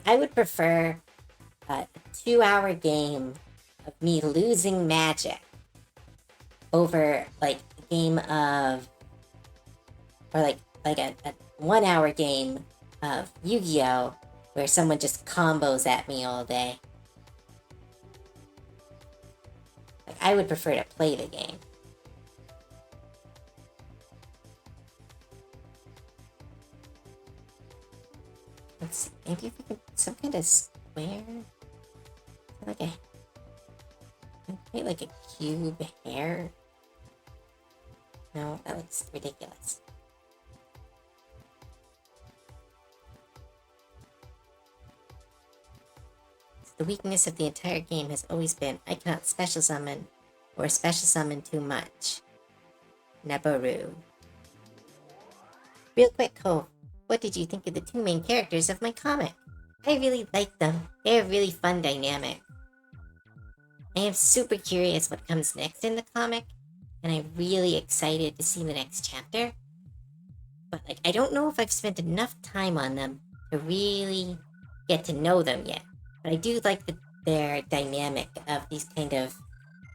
would prefer a 2-hour game of me losing Magic over like a game of, or like a 1-hour game of Yu-Gi-Oh! Where someone just combos at me all day. Like, I would prefer to play the game. Let's see, maybe if we can some kind of square, like like a cube hair. No, that looks ridiculous. The weakness of the entire game has always been I cannot special summon or special summon too much. Nabaru. Real quick, Cove, what did you think of the 2 main characters of my comic? I really like them. They're a really fun dynamic. I am super curious what comes next in the comic, and I'm really excited to see the next chapter. But like, I don't know if I've spent enough time on them to really get to know them yet. But I do like their dynamic of these kind of...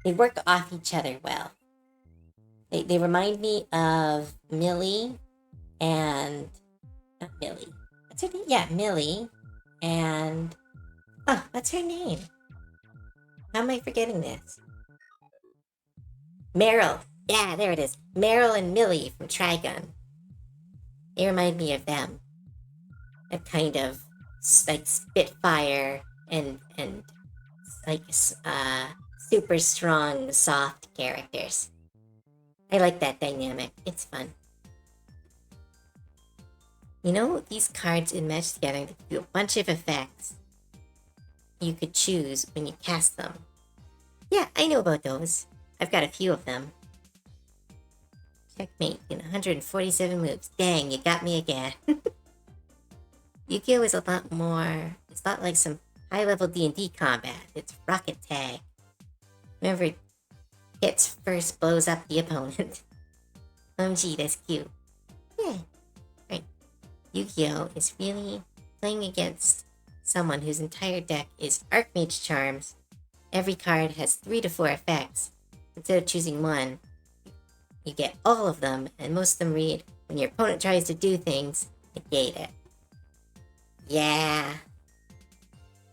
They work off each other well. They remind me of Millie and... Not Millie. What's her name? Yeah, Millie and... Oh, what's her name? How am I forgetting this? Meryl. Yeah, there it is. Meryl and Millie from Trigun. They remind me of them. A kind of like Spitfire and like super strong, soft characters. I like that dynamic. It's fun. You know, these cards in Magic the Gathering do a bunch of effects you could choose when you cast them. Yeah, I know about those. I've got a few of them. Checkmate in 147 moves. Dang, you got me again. Yu-Gi-Oh! Is a lot more... It's not like some high-level D&D combat. It's rocket tag. Remember, hits first blows up the opponent. OMG, that's cute. Yeah. Right. Yu-Gi-Oh! Is really playing against someone whose entire deck is Archmage Charms. Every card has 3 to 4 effects. Instead of choosing one, you get all of them, and most of them read, when your opponent tries to do things, negate it. Yeah.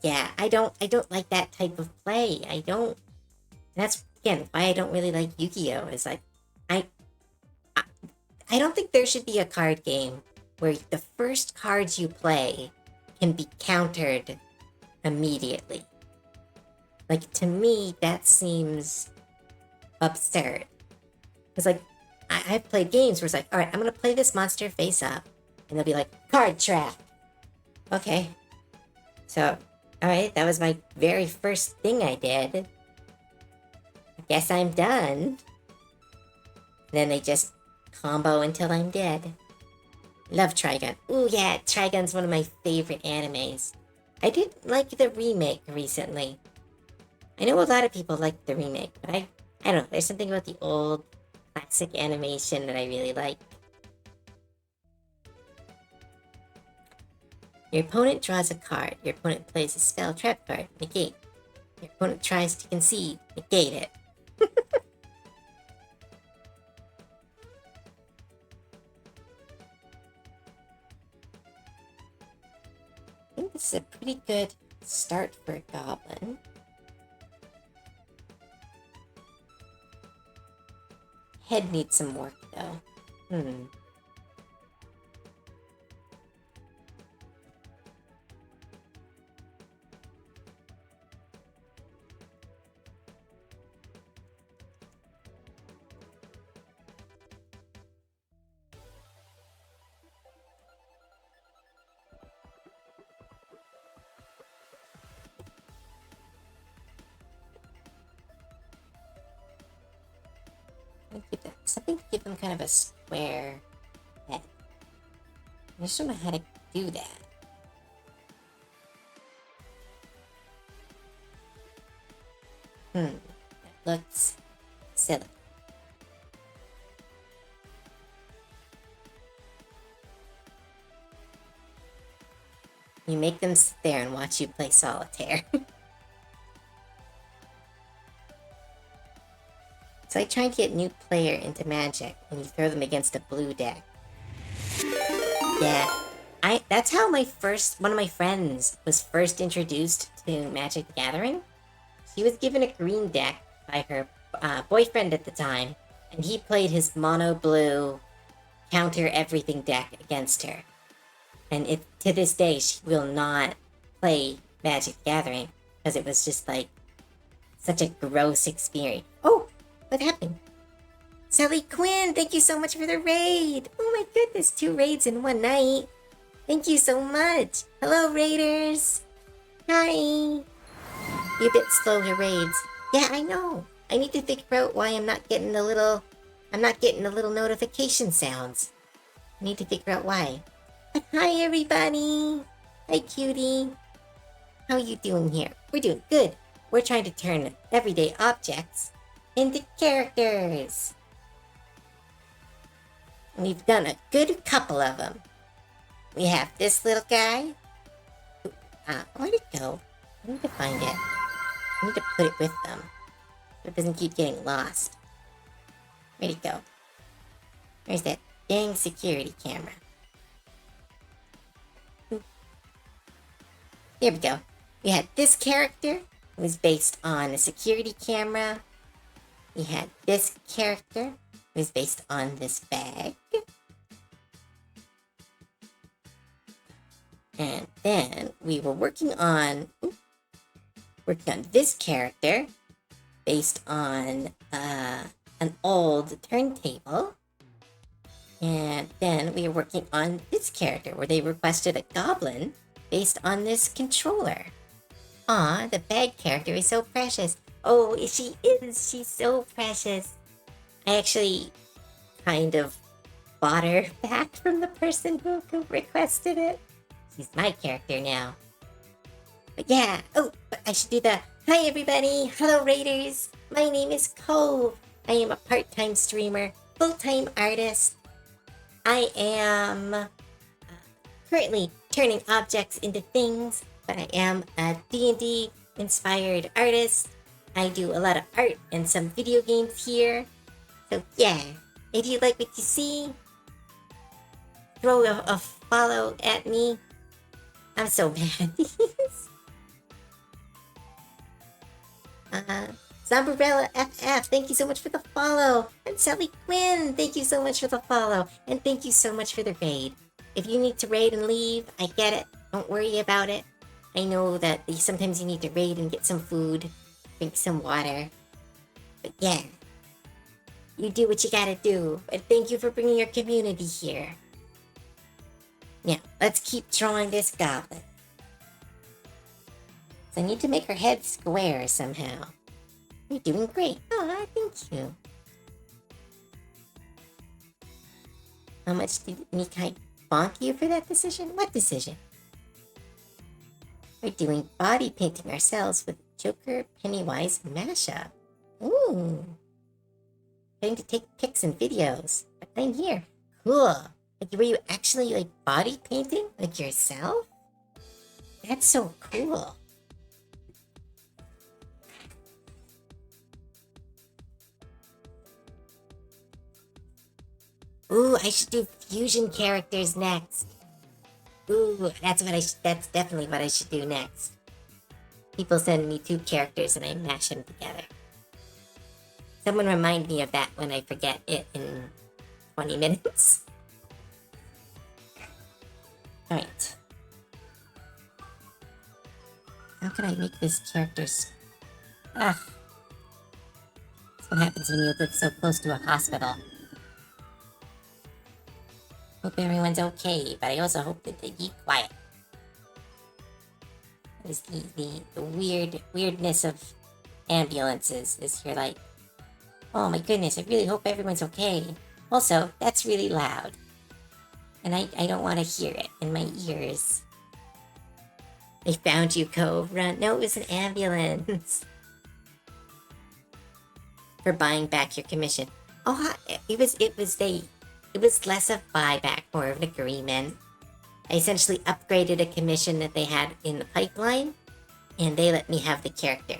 Yeah, I don't like that type of play. I don't. That's, again, why I don't really like Yu-Gi-Oh! Is like, I don't think there should be a card game where the first cards you play can be countered immediately. Like, to me, that seems absurd. It's like, I've played games where it's like, alright, I'm gonna play this monster face up. And they'll be like, card trap. Okay. So, alright, that was my very first thing I did. I guess I'm done. Then they just combo until I'm dead. Love Trigun. Ooh, yeah, Trigun's one of my favorite animes. I didn't like the remake recently. I know a lot of people like the remake, but I don't know, there's something about the old classic animation that I really like. Your opponent draws a card. Your opponent plays a spell trap card. Negate. Your opponent tries to concede. Negate it. I think this is a pretty good start for a goblin. Head needs some work, though. Something to give them kind of a square head. I just don't know how to do that. That looks silly. You make them sit there and watch you play solitaire. So I tried to get a new player into Magic, and you throw them against a blue deck. Yeah, that's how one of my friends was first introduced to Magic the Gathering. She was given a green deck by her boyfriend at the time, and he played his mono blue counter everything deck against her. And to this day, she will not play Magic the Gathering because it was just like such a gross experience. Oh, what happened? Sally Quinn, thank you so much for the raid. Oh my goodness, 2 raids in one night. Thank you so much. Hello, raiders. Hi. You're a bit slow to raids. Yeah, I know. I need to figure out why I'm not getting the little notification sounds. I need to figure out why. But hi, everybody. Hi, cutie. How you doing here? We're doing good. We're trying to turn everyday objects into characters. We've done a good couple of them. We have this little guy. Where'd it go? I need to find it. I need to put it with them so it doesn't keep getting lost. Where'd it go? Where's that dang security camera? Here we go. We had this character. It was based on a security camera. We had this character. It was based on this bag. And then we were working on this character based on an old turntable. And then we are working on this character where they requested a goblin based on this controller. Aw, the bad character is so precious. Oh, she is. She's so precious. I actually kind of bought her back from the person who requested it. She's my character now. But yeah, oh, but I should do the hi everybody, hello Raiders. My name is Cove. I am a part-time streamer, full-time artist. I am currently turning objects into things, but I am a D&D inspired artist. I do a lot of art and some video games here. So yeah, if you like what you see, throw a follow at me. I'm so bad at these. Zombrella FF, thank you so much for the follow. And Sally Quinn, thank you so much for the follow. And thank you so much for the raid. If you need to raid and leave, I get it. Don't worry about it. I know that sometimes you need to raid and get some food, drink some water. But yeah, you do what you gotta do. But thank you for bringing your community here. Now, let's keep drawing this goblin. So I need to make her head square somehow. You're doing great. Oh, thank you. How much did Nikai bonk you for that decision? What decision? We're doing body painting ourselves with Joker Pennywise mashup. Ooh. Getting to take pics and videos. I'm here. Cool. Like, were you actually, like, body painting? Like, yourself? That's so cool. Ooh, I should do fusion characters next. Ooh, that's definitely what I should do next. People send me 2 characters and I mash them together. Someone remind me of that when I forget it in 20 minutes. Alright. How can I make this character... Ugh. That's what happens when you live so close to a hospital. Hope everyone's okay, but I also hope that they be quiet. Is the weirdness of ambulances is you're like, oh my goodness, I really hope everyone's okay. Also, that's really loud. And I don't want to hear it in my ears. They found you, Cove. Run. No, it was an ambulance. For buying back your commission. Oh, it was less of buyback, more of an agreement. I essentially upgraded a commission that they had in the pipeline, and they let me have the character.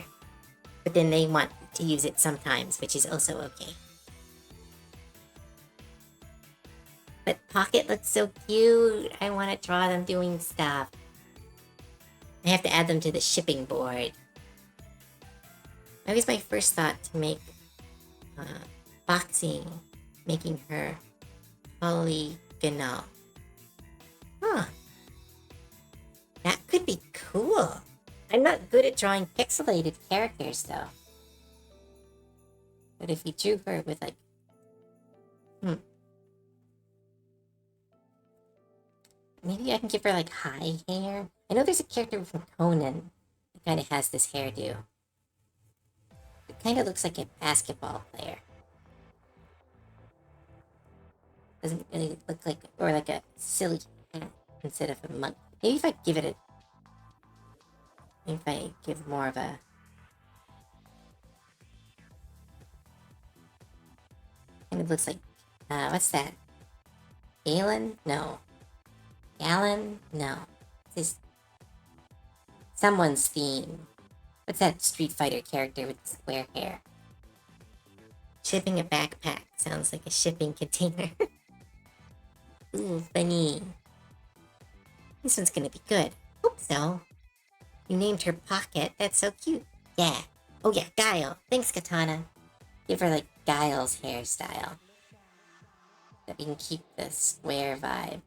But then they want to use it sometimes, which is also okay. But Pocket looks so cute. I want to draw them doing stuff. I have to add them to the shipping board. That was my first thought to make boxing, making her polygonal. Huh. That could be cool. I'm not good at drawing pixelated characters, though. But if you drew her with, like... Maybe I can give her, like, high hair. I know there's a character from Conan that kind of has this hairdo. It kind of looks like a basketball player. Doesn't really look like... Or like a silly hat instead of a monk. Maybe if I give it a... Maybe if I give more of a... Kind of looks like... what's that? Galen? No. Galen? No. This is someone's theme. What's that Street Fighter character with the square hair? Shipping a backpack. Sounds like a shipping container. Ooh, funny. This one's gonna be good. Hope so. You named her Pocket. That's so cute. Yeah. Oh yeah, Guile. Thanks, Katana. Give her, like, Guile's hairstyle. That we can keep the square vibes.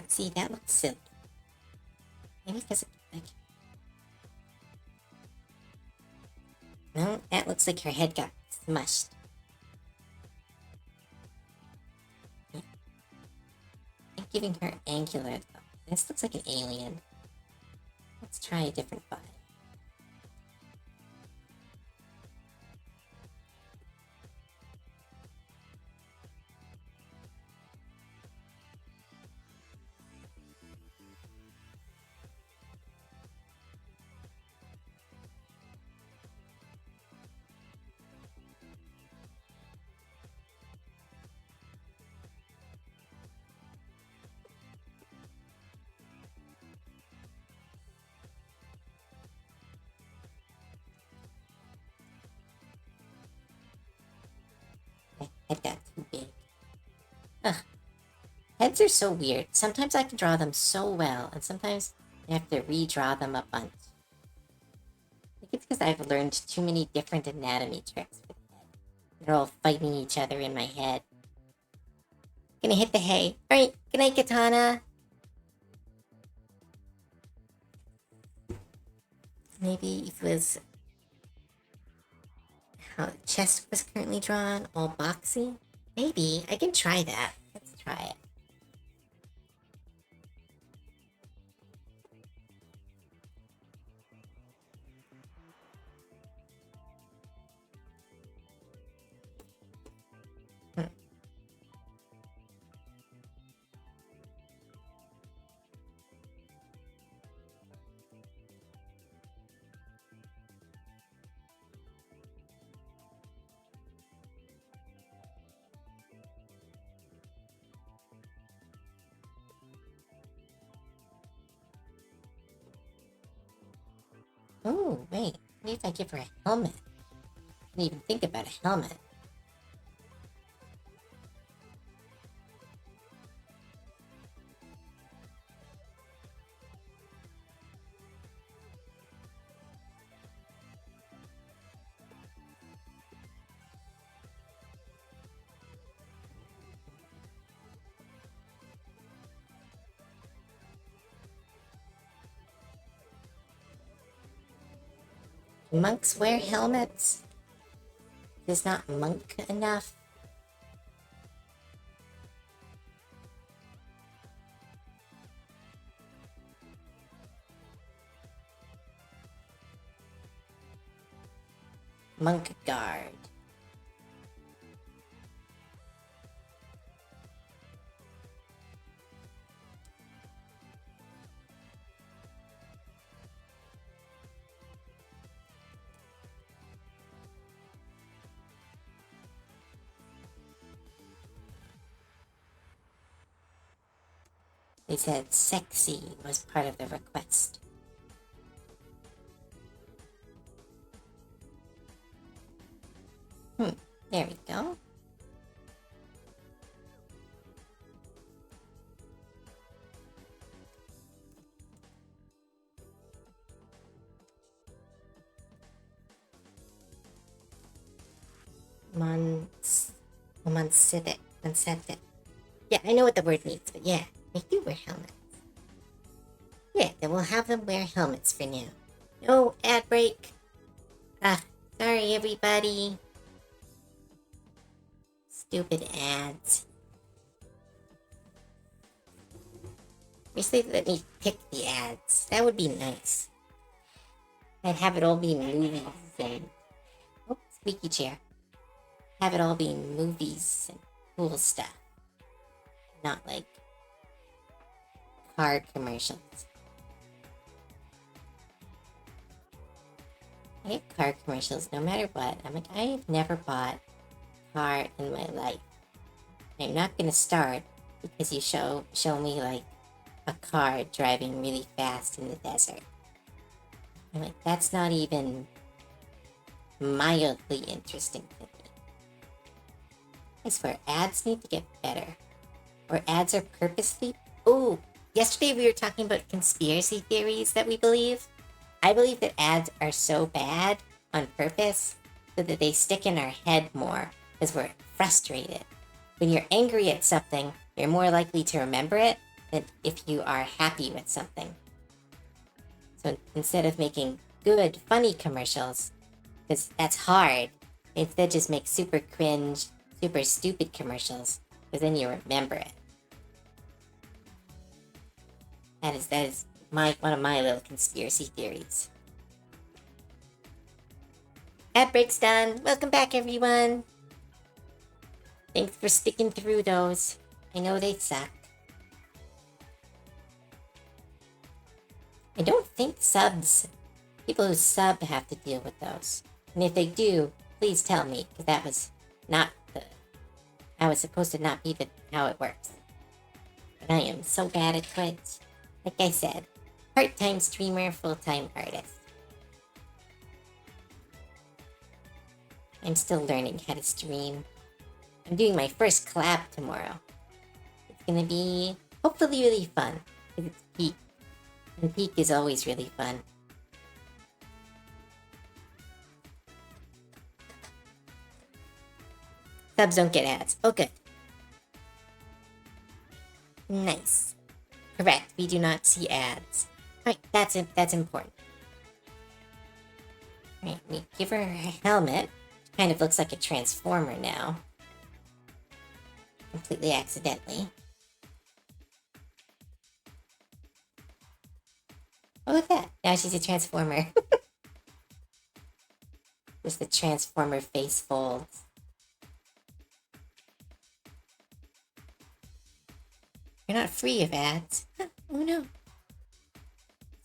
See, that looks silly. Maybe because like... No, that looks like her head got smushed. Yeah. I'm giving her angular, though. This looks like an alien. Let's try a different vibe. My head got too big. Ugh. Heads are so weird. Sometimes I can draw them so well, and sometimes I have to redraw them a bunch. I think it's because I've learned too many different anatomy tricks for the head. They're all fighting each other in my head. Gonna hit the hay. Alright, good night, Katana. Maybe if it was how the chest was currently drawn, all boxy. Maybe. I can try that. Let's try it. Oh, wait. What if I give her a helmet? I didn't even think about a helmet. Monks wear helmets? Is not monk enough? Monk guard. They said sexy was part of the request. There we go. Monsivet. Yeah, I know what the word means, but yeah, they do wear helmets. Yeah, then we'll have them wear helmets for now. No ad break. Sorry everybody. Stupid ads. Wish they'd let me pick the ads. That would be nice. I'd have it all be movies and... Oh, squeaky chair. Have it all be movies and cool stuff. Not like car commercials. I hate car commercials no matter what. I'm like, I've never bought a car in my life. I'm not gonna start because you show me like a car driving really fast in the desert. I'm like, that's not even mildly interesting to me. I swear, ads need to get better. Or ads are purposely... Oh, yesterday we were talking about conspiracy theories that we believe. I believe that ads are so bad on purpose so that they stick in our head more because we're frustrated. When you're angry at something, you're more likely to remember it. if you are happy with something. So instead of making good, funny commercials, because that's hard, instead just make super cringe, super stupid commercials, because then you remember it. That is one of my little conspiracy theories. Ad break's done. Welcome back, everyone. Thanks for sticking through those. I know they suck. I don't think people who sub have to deal with those. And if they do, please tell me, because that was supposed to not be how it works. But I am so bad at Twitch. Like I said, part-time streamer, full-time artist. I'm still learning how to stream. I'm doing my first collab tomorrow. It's gonna be hopefully really fun, because it's Peak. And Peak is always really fun. Subs don't get ads. Oh, good. Nice. Correct. We do not see ads. Alright, that's important. Alright, we give her a helmet. Kind of looks like a transformer now. Completely accidentally. Oh, look at that. Now she's a transformer. Just the transformer face folds. You're not free of ads. Oh no. Is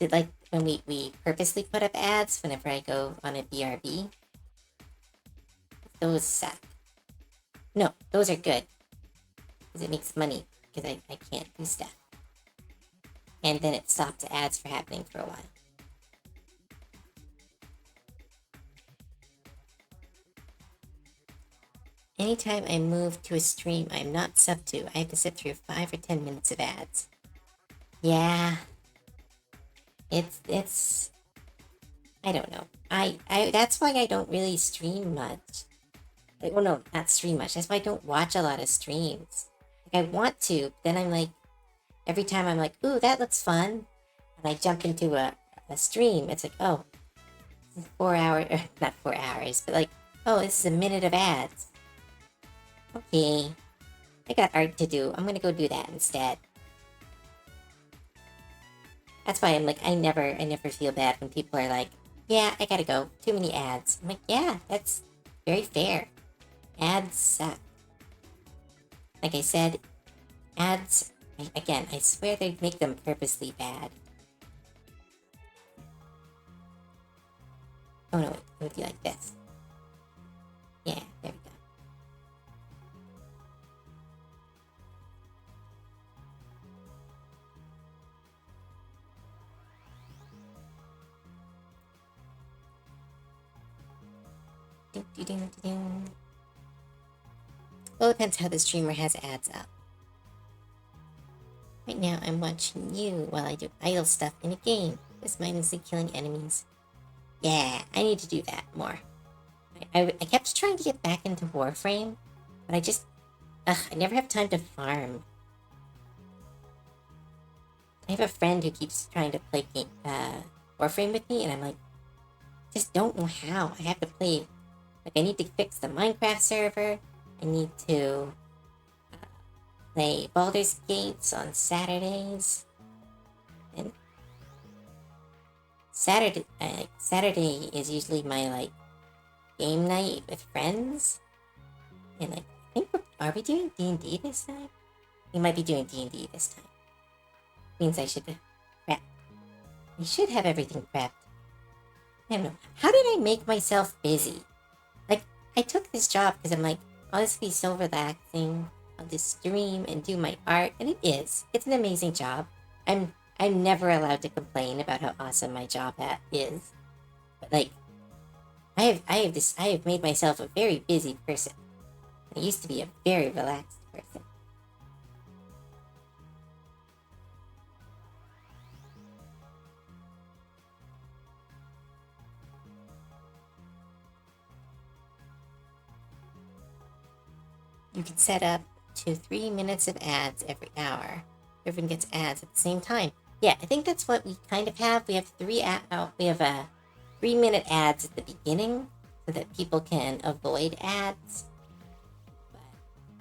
it like when we purposely put up ads whenever I go on a BRB? Those suck. No, those are good. Because it makes money. Because I can't do stuff. And then it stops ads for happening for a while. Anytime I move to a stream I'm not sub to, I have to sit through 5 or 10 minutes of ads. Yeah. It's I don't know. I that's why I don't really stream much. Well, no, not stream much. That's why I don't watch a lot of streams. Like, I want to, but then I'm like, every time I'm like, ooh, that looks fun. And I jump into a stream, it's like, oh, this is 4 hours, not 4 hours, but like, oh, this is a minute of ads. Okay, I got art to do. I'm gonna go do that instead. That's why I'm like, I never feel bad when people are like, yeah, I gotta go. Too many ads. I'm like, yeah, that's very fair. Ads suck. Like I said, ads, again, I swear they make them purposely bad. Oh no, wait, it would be like this. Yeah, there we go. Well, it depends how the streamer has ads up. Right now, I'm watching you while I do idle stuff in a game. Just mindlessly killing enemies. Yeah, I need to do that more. I kept trying to get back into Warframe, but I never have time to farm. I have a friend who keeps trying to play Warframe with me, and I'm like, just don't know how. I have to play. Like, I need to fix the Minecraft server. I need to play Baldur's Gates on Saturdays. And Saturday is usually my, like, game night with friends. And, like, are we doing D&D this time? We might be doing D&D this time. Means I should prep. I should have everything prepped. I don't know. How did I make myself busy? Like, I took this job because I'm like, oh, this will be so relaxing. I'll just stream and do my art. And it is. It's an amazing job. I'm never allowed to complain about how awesome my job is. But, like, I have made myself a very busy person. I used to be a very relaxed person. You can set up to 3 minutes of ads every hour. everyone gets ads at the same time. Yeah, I think that's what we kind of have. We have 3-minute ads at the beginning so that people can avoid ads.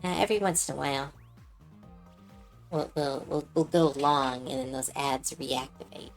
But every once in a while, we'll go long, and then those ads reactivate.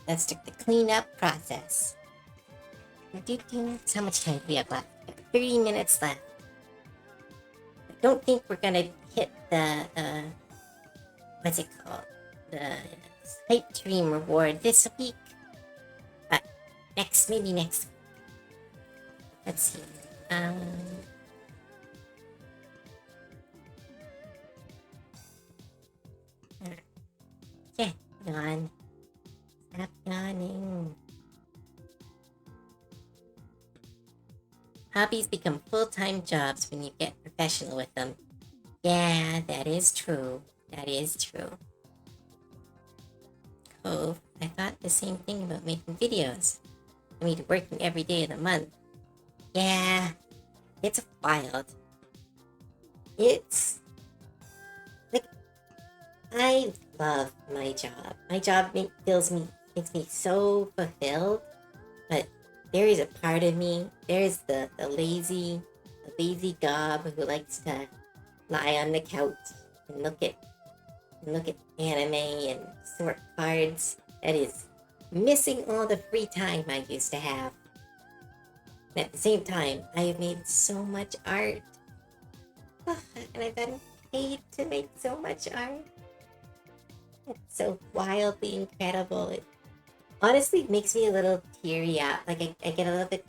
Let's start the cleanup process. How much time do we have left? 30 minutes left. I don't think we're gonna hit the what's it called? The hype dream reward this week. But maybe next. Let's see. Yeah, yawn. Stop yawning. Hobbies become full-time jobs when you get professional with them. Yeah, that is true. That is true. Cove, I thought the same thing about making videos. I mean, working every day of the month. Yeah, it's wild. It's like, I love my job. My job makes me so fulfilled, but there is a part of me, there's the lazy gob who likes to lie on the couch and look at anime and sort cards, that is missing all the free time I used to have. And at the same time, I have made so much art. And I've been paid to make so much art. It's so wildly incredible. It honestly makes me a little teary-eyed. Like, I get a little bit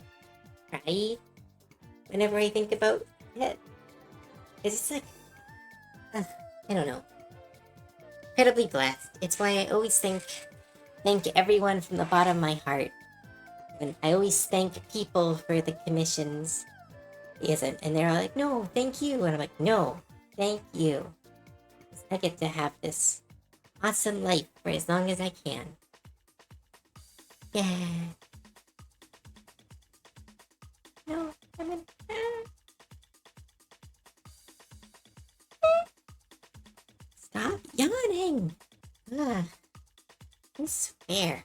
cry whenever I think about it. It's just like, I don't know. Incredibly blessed. It's why I always thank everyone from the bottom of my heart. And I always thank people for the commissions. Yes, and they're all like, no, thank you. And I'm like, no, thank you. I get to have this awesome life for as long as I can. Yeah. No, I'm in. Stop yawning. I swear.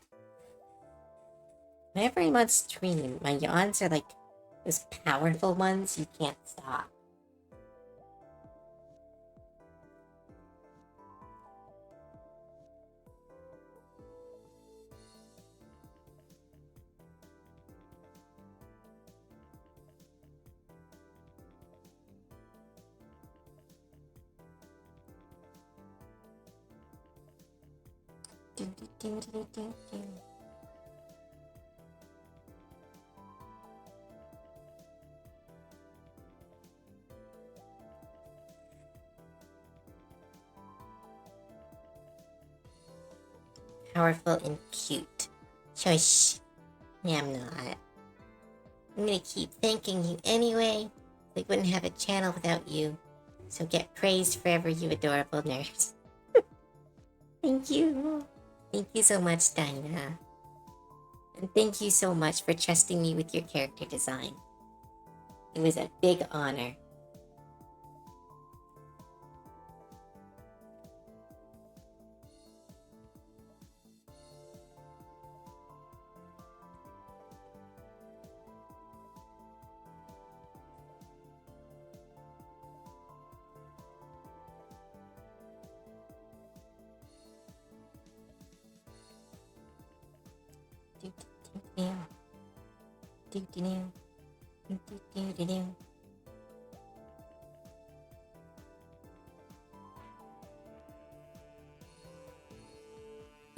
Whenever I'm on stream, my yawns are like those powerful ones you can't stop. Powerful and cute. Shush. Yeah, I'm not. I'm gonna keep thanking you anyway. We wouldn't have a channel without you. So get praised forever, you adorable nurse. Thank you. Thank you so much, Dinah. And thank you so much for trusting me with your character design. It was a big honor.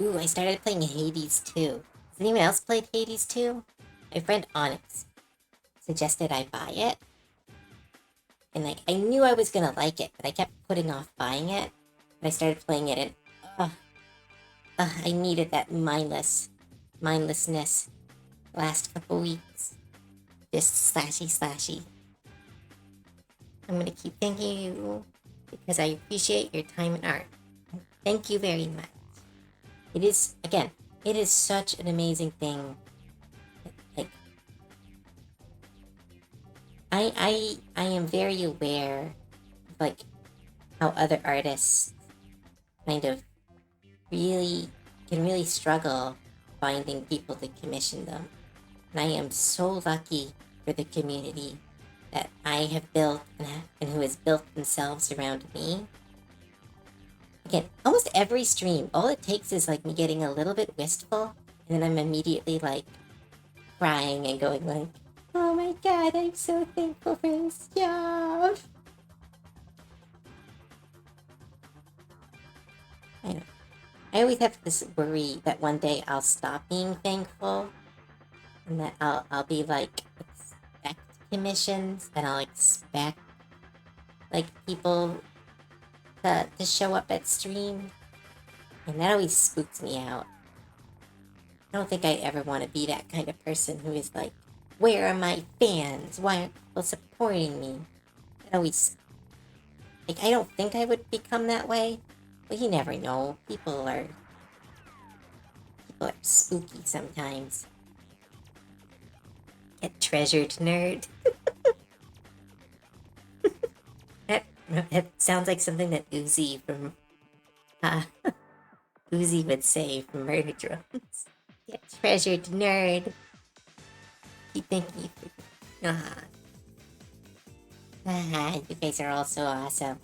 Ooh, I started playing Hades 2. Has anyone else played Hades 2? My friend Onyx suggested I buy it. And like, I knew I was gonna like it, but I kept putting off buying it. And I started playing it and, I needed that mindlessness last couple weeks. Just slashy. I'm gonna keep thanking you because I appreciate your time and art. Thank you very much. It is, again, it is such an amazing thing. Like, I am very aware of, like, how other artists kind of can really struggle finding people to commission them. And I am so lucky for the community that I have built and who has built themselves around me. Again, almost every stream, all it takes is like me getting a little bit wistful, and then I'm immediately like crying and going like, oh my god, I'm so thankful for this job. I know. I always have this worry that one day I'll stop being thankful, and that I'll be like, expect commissions, and I'll expect like people to show up at stream, and that always spooks me out. I don't think I ever want to be that kind of person who is like, where are my fans? Why aren't people supporting me? It always, like, I don't think I would become that way, but you never know. People are spooky sometimes. Get treasured, nerd. That sounds like something that Uzi from Uzi would say from Murder Drones. Get treasured, nerd. Keep thinking you. You guys are all so awesome.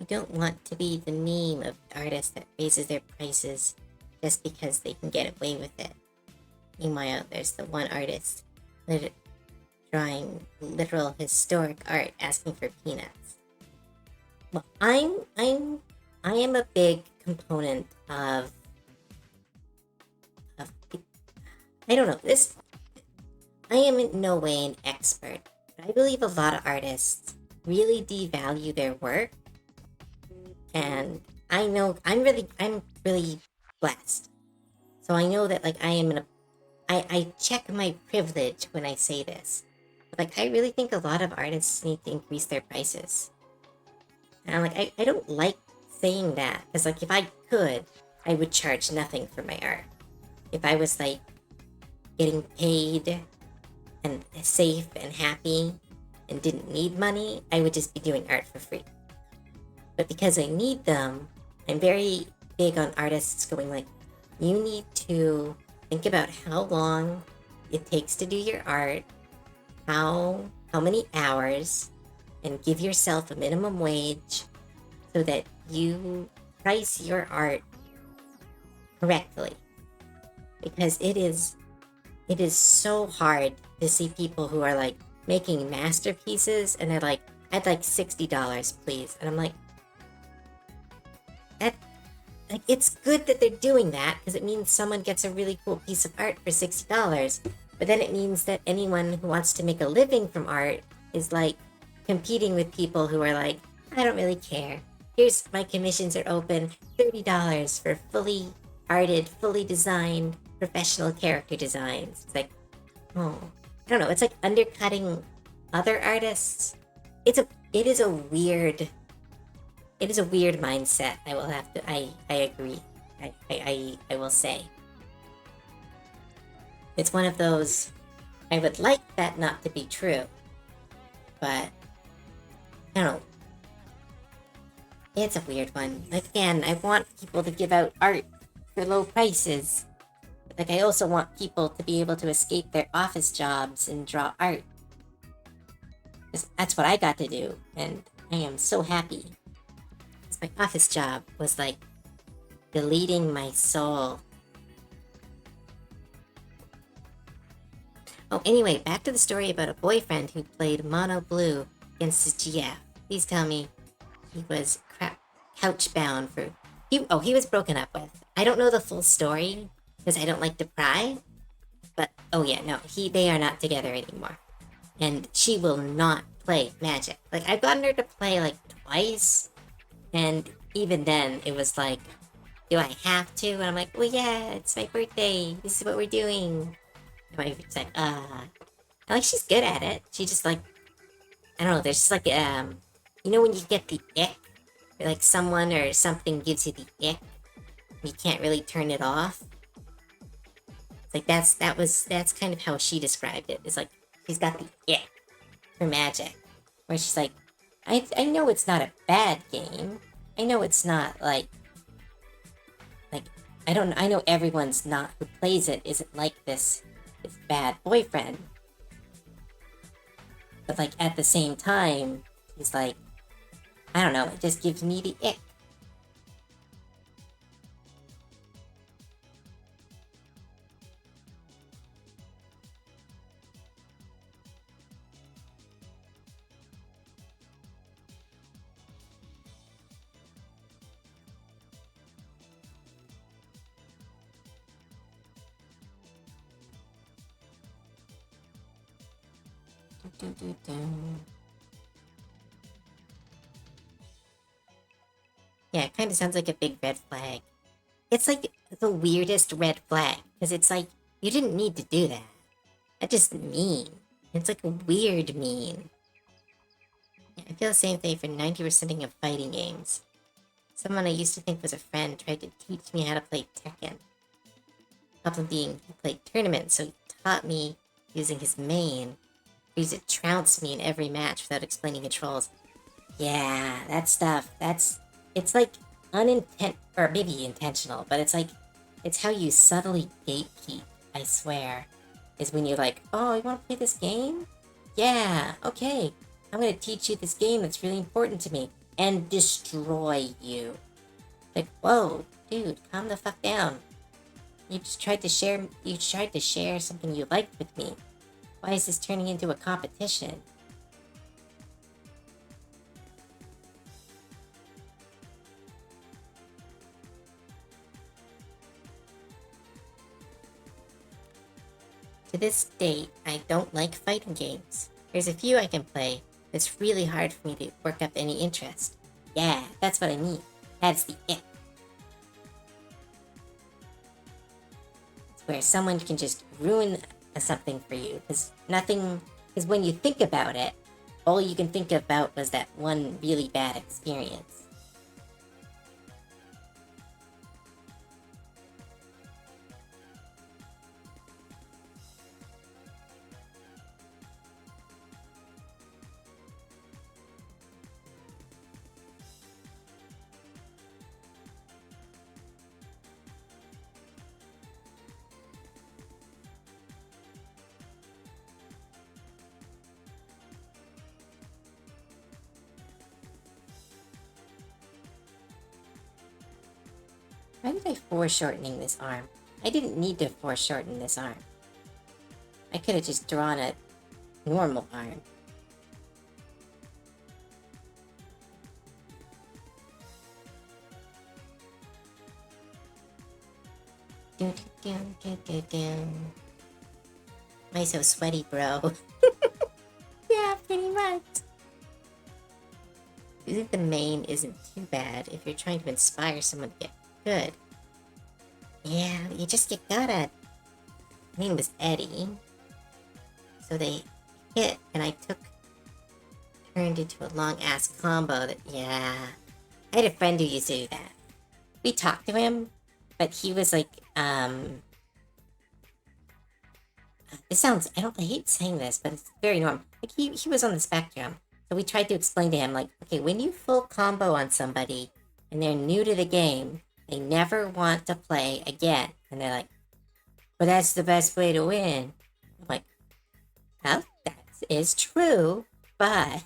You don't want to be the meme of artist that raises their prices just because they can get away with it. Meanwhile, there's the one artist drawing literal historic art asking for peanuts. Well, I am a big component of I don't know, this I am in no way an expert, but I believe a lot of artists really devalue their work. And I know I'm really blessed. So I know that like I check my privilege when I say this. But like I really think a lot of artists need to increase their prices. And I'm like, I don't like saying that. Because like if I could, I would charge nothing for my art. If I was like getting paid and safe and happy and didn't need money, I would just be doing art for free. But because I need them, I'm very big on artists going like, you need to think about how long it takes to do your art, how many hours, and give yourself a minimum wage so that you price your art correctly. Because it is so hard to see people who are like making masterpieces and they're like, I'd like $60, please. And I'm like, that, like, it's good that they're doing that because it means someone gets a really cool piece of art for $60. But then it means that anyone who wants to make a living from art is like competing with people who are like, I don't really care. Here's my commissions are open, $30 for fully arted, fully designed, professional character designs. It's like, oh, I don't know. It's like undercutting other artists. It is a weird mindset. I will have to. I agree. I will say. It's one of those. I would like that not to be true, but I don't know. It's a weird one. Like, again, I want people to give out art for low prices. But, like, I also want people to be able to escape their office jobs and draw art. 'Cause that's what I got to do, and I am so happy. 'Cause my office job was like deleting my soul. Oh, anyway, back to the story about a boyfriend who played Mono Blue against his GF. Please tell me he was couch bound for... He was broken up with. I don't know the full story because I don't like to pry. But, oh yeah, no, they are not together anymore. And she will not play Magic. Like, I've gotten her to play like twice. And even then, it was like, do I have to? And I'm like, well, yeah, it's my birthday. This is what we're doing. And my it's like, like, she's good at it. She just like, I don't know, there's just like, you know when you get the ick? Like someone or something gives you the ick, you can't really turn it off. It's like that's kind of how she described it. It's like she's got the ick for Magic, where she's like, I know it's not a bad game. I know it's not like I know everyone's not who plays it isn't like this bad boyfriend. But like at the same time, he's like, I don't know, it just gives me the ick. Yeah, it kind of sounds like a big red flag. It's like the weirdest red flag, because it's like, you didn't need to do that. That's just mean. It's like a weird mean. Yeah, I feel the same thing for 90% of fighting games. Someone I used to think was a friend tried to teach me how to play Tekken. Problem being, he played tournaments, so he taught me using his main. He used to trounce me in every match without explaining controls. Yeah, that stuff, it's like or maybe intentional, but it's how you subtly gatekeep, I swear. Is when you're like, oh, you want to play this game? Yeah, okay. I'm going to teach you this game that's really important to me. And destroy you. Like, whoa, dude, calm the fuck down. You tried to share something you liked with me. Why is this turning into a competition? To this date, I don't like fighting games. There's a few I can play, but it's really hard for me to work up any interest. Yeah, that's what I mean. That's the it. It's where someone can just ruin something for you, because when you think about it, all you can think about was that one really bad experience. Why did I foreshortening this arm? I didn't need to foreshorten this arm. I could have just drawn a normal arm. Do, do, do, do, do. Why so sweaty, bro? Yeah, pretty much. I think the main isn't too bad if you're trying to inspire someone to get good. Yeah, you gotta... His name was Eddie. So they hit, and I turned into a long-ass combo that, yeah. I had a friend who used to do that. We talked to him, but he was like, it sounds, I hate saying this, but it's very normal. Like, he was on the spectrum. So we tried to explain to him, like, okay, when you full combo on somebody, and they're new to the game, they never want to play again. And they're like, but that's the best way to win. I'm like, well, that is true, but...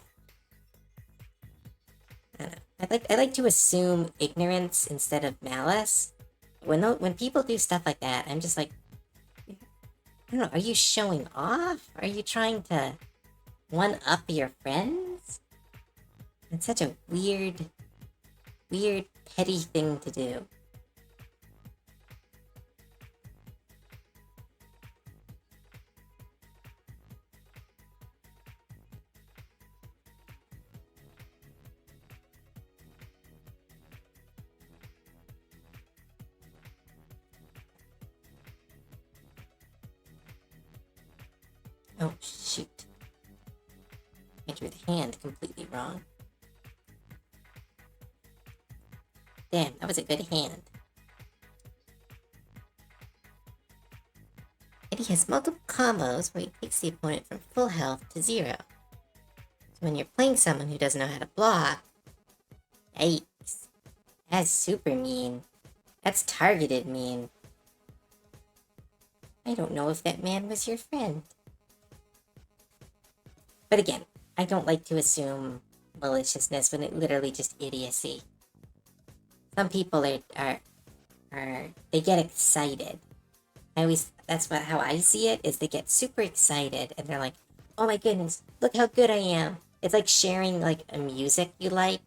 I don't know. I like to assume ignorance instead of malice. When people do stuff like that, I'm just like, I don't know, are you showing off? Are you trying to one-up your friends? It's such a weird, petty thing to do. Oh, shoot. I drew the hand completely wrong. Damn, that was a good hand. And he has multiple combos where he takes the opponent from full health to 0. So when you're playing someone who doesn't know how to block, yikes. That's super mean. That's targeted mean. I don't know if that man was your friend. But again, I don't like to assume maliciousness when it literally just idiocy. Some people are they get excited. How I see it, is they get super excited and they're like, oh my goodness, look how good I am. It's like sharing like a music you like.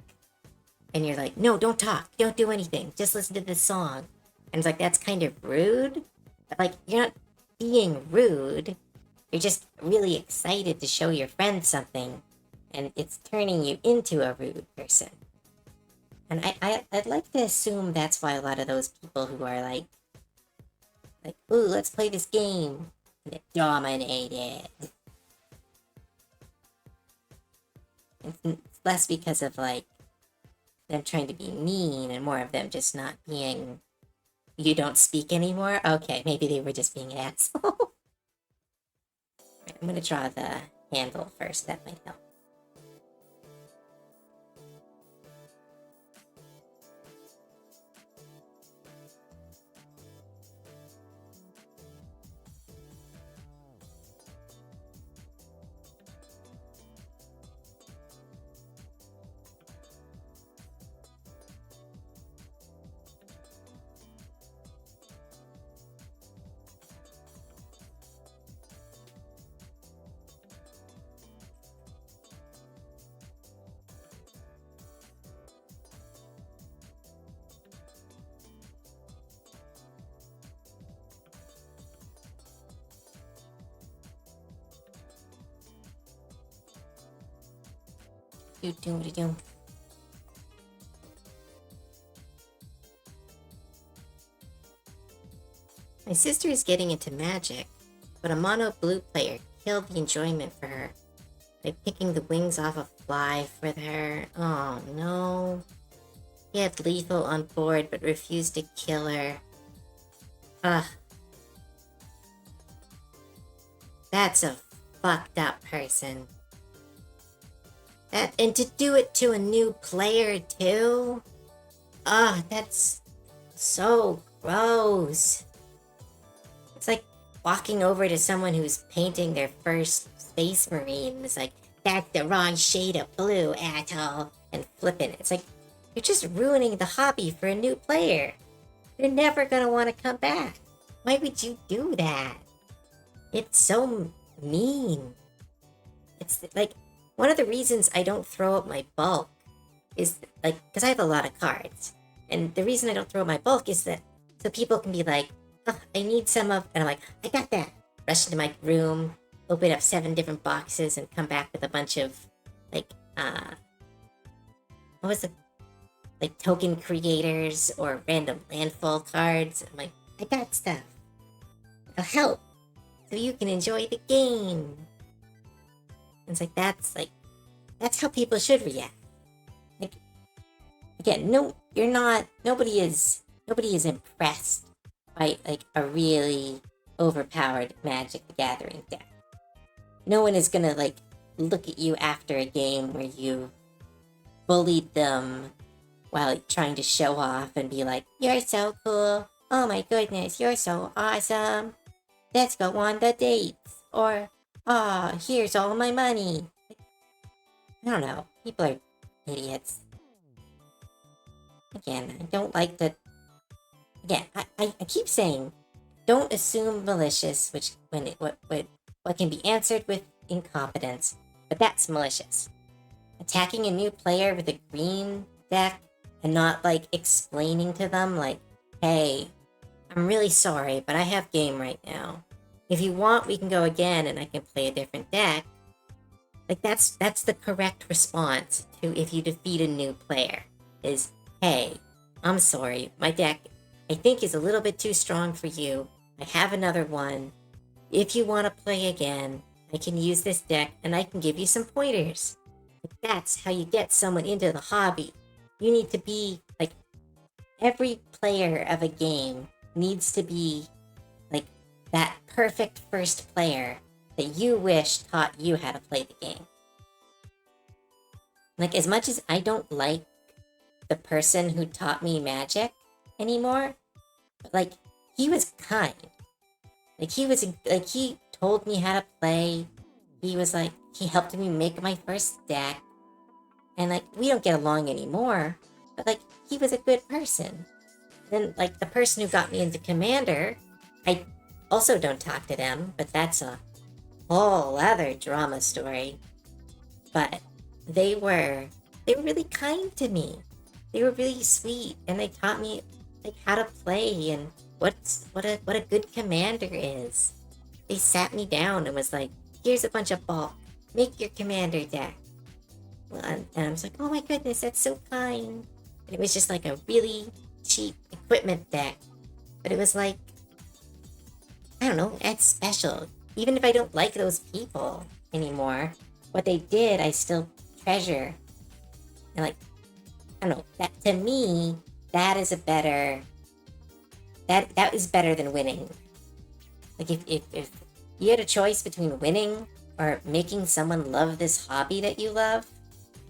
And you're like, no, don't talk, don't do anything, just listen to this song. And it's like, that's kind of rude. But like, you're not being rude. You're just really excited to show your friend something, and it's turning you into a rude person. And I'd like to assume that's why a lot of those people who are like, ooh, let's play this game, and they dominate it. It's less because of like them trying to be mean, and more of them just not being, you don't speak anymore? Okay, maybe they were just being an asshole. I'm going to draw the handle first, that might help. Do. My sister is getting into magic, but a mono blue player killed the enjoyment for her by picking the wings off a fly for her. Oh no. He had lethal on board but refused to kill her. Ugh. That's a fucked up person. And to do it to a new player too? Ugh, that's so gross. It's like walking over to someone who's painting their first Space Marine. It's like, that's the wrong shade of blue, atoll. And flipping it. It's like, you're just ruining the hobby for a new player. They're never gonna want to come back. Why would you do that? It's so mean. It's like, one of the reasons I don't throw up my bulk is like, because I have a lot of cards. And the reason I don't throw up my bulk is that so people can be like, "Ugh, I need some of," and I'm like, "I got that." Rush into my room, open up 7 different boxes, and come back with a bunch of, like, what was it? Like token creators or random landfall cards. I'm like, I got stuff. I'll help so you can enjoy the game. And it's that's how people should react. Like, again, no, you're not. Nobody is impressed by like a really overpowered Magic the Gathering deck. No one is gonna like look at you after a game where you bullied them while trying to show off and be like, "You're so cool. Oh my goodness, you're so awesome. Let's go on the dates." Or, "Oh, here's all my money." I don't know. People are idiots. Again, I don't like that. Again, I keep saying, don't assume malicious, which what can be answered with incompetence, but that's malicious. Attacking a new player with a green deck and not like explaining to them like, "Hey, I'm really sorry, but I have game right now. If you want, we can go again and I can play a different deck." Like that's the correct response to if you defeat a new player is, "Hey, I'm sorry, my deck I think is a little bit too strong for you. I have another one. If you want to play again, I can use this deck and I can give you some pointers." That's how you get someone into the hobby. You need to be like, every player of a game needs to be like that perfect first player that you wish taught you how to play the game. Like, as much as I don't like the person who taught me Magic anymore, but like, he was kind. Like, he told me how to play. He was like, he helped me make my first deck. And like, we don't get along anymore, but like, he was a good person. Then like, the person who got me into Commander, I also don't talk to them, but that's a whole other drama story. But they were really kind to me. They were really sweet, and they taught me like how to play and what a good commander is. They sat me down and was like, "Here's a bunch of bulk. Make your commander deck." Well, and I was like, "Oh my goodness, that's so kind." And it was just like a really cheap equipment deck, but it was like, I don't know, it's special. Even if I don't like those people anymore, what they did, I still treasure. And like, I don't know, that to me, that is a better, that is better than winning. Like, if you had a choice between winning or making someone love this hobby that you love,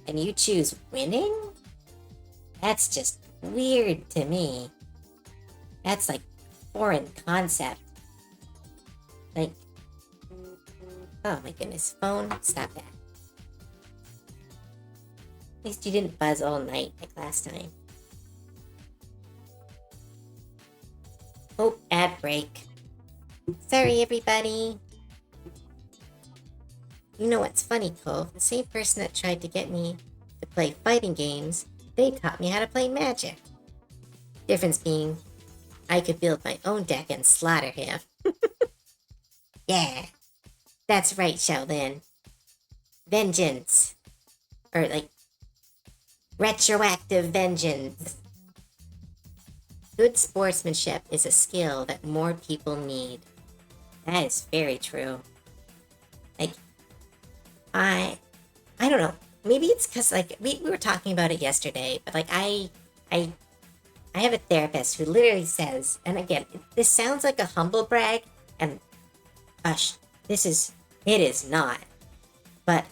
and you choose winning, that's just weird to me. That's like foreign concept. Like, oh my goodness, phone, stop that. At least you didn't buzz all night like last time. Oh, ad break. Sorry, everybody. You know what's funny, Cole? The same person that tried to get me to play fighting games, they taught me how to play Magic. Difference being, I could build my own deck and slaughter him. Yeah, that's right, Shaolin. Vengeance. Or like, retroactive vengeance. Good sportsmanship is a skill that more people need. That is very true. Like, I don't know. Maybe it's because like we were talking about it yesterday, but like I have a therapist who literally says, and again, this sounds like a humble brag, and gosh, it is not. But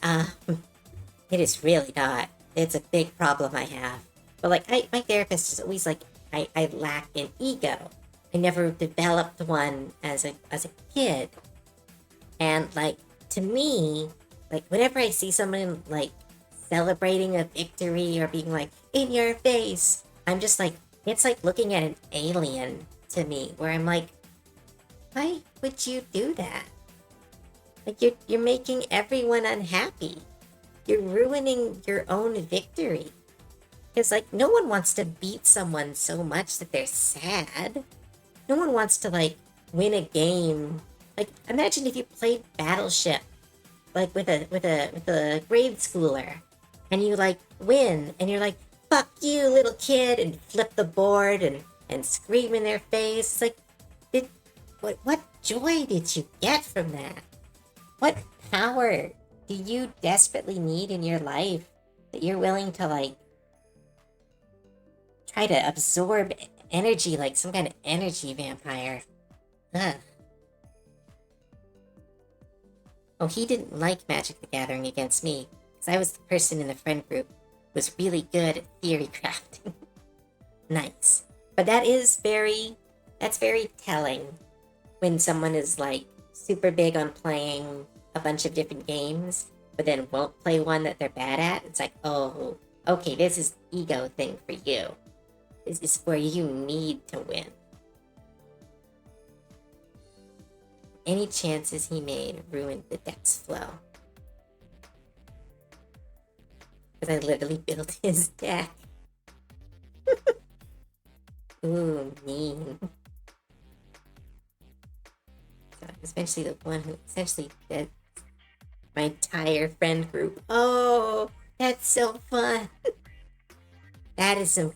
it is really not. It's a big problem I have. But like my therapist is always like, I lack an ego. I never developed one as a kid. And like, to me, like whenever I see someone like celebrating a victory or being like, "In your face," I'm just like, it's like looking at an alien to me, where I'm like, why would you do that? Like, you're making everyone unhappy. You're ruining your own victory. Because like, no one wants to beat someone so much that they're sad. no one wants to like win a game. Like imagine if you played Battleship like with a grade schooler and you like win and you're like, fuck you, little kid, and flip the board and scream in their face. It's like, what joy did you get from that? What power do you desperately need in your life that you're willing to like try to absorb energy like some kind of energy vampire? Ugh. Oh, he didn't like Magic the Gathering against me, because I was the person in the friend group who was really good at theory crafting. Nice. But that's very telling when someone is like super big on playing a bunch of different games, but then won't play one that they're bad at. It's like, oh, okay, this is ego thing for you. This is where you need to win. Any chances he made ruined the deck's flow. Because I literally built his deck. Ooh, mean. So especially the one who essentially did my entire friend group. Oh, that's so fun. That is some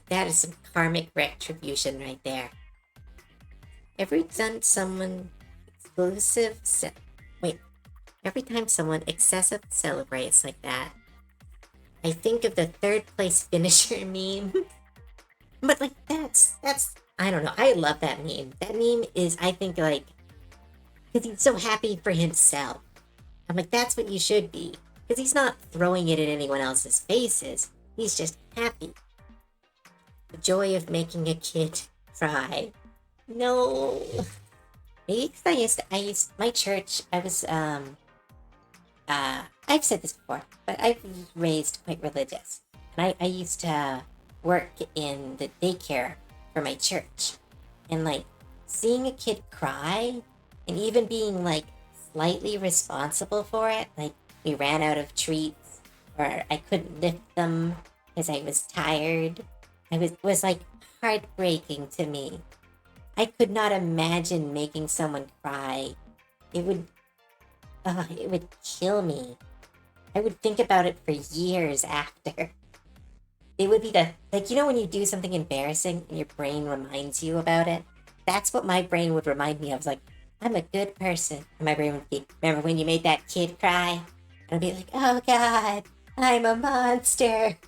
karmic retribution right there. Every time someone excessive celebrates like that, I think of the third place finisher meme. But like that's I don't know. I love that meme. That meme is, I think, like, because he's so happy for himself. I'm like, that's what you should be. Because he's not throwing it in anyone else's faces. He's just happy. The joy of making a kid cry. No. Maybe because my church, I've said this before, but I was raised quite religious. And I used to work in the daycare for my church. And like, seeing a kid cry, and even being like slightly responsible for it, like we ran out of treats, or I couldn't lift them because I was tired. Was like heartbreaking to me. I could not imagine making someone cry. It would kill me. I would think about it for years after. It would be like, you know when you do something embarrassing and your brain reminds you about it? That's what my brain would remind me of. I was like, I'm a good person. And my brain would be, remember when you made that kid cry? And I'd be like, oh God, I'm a monster.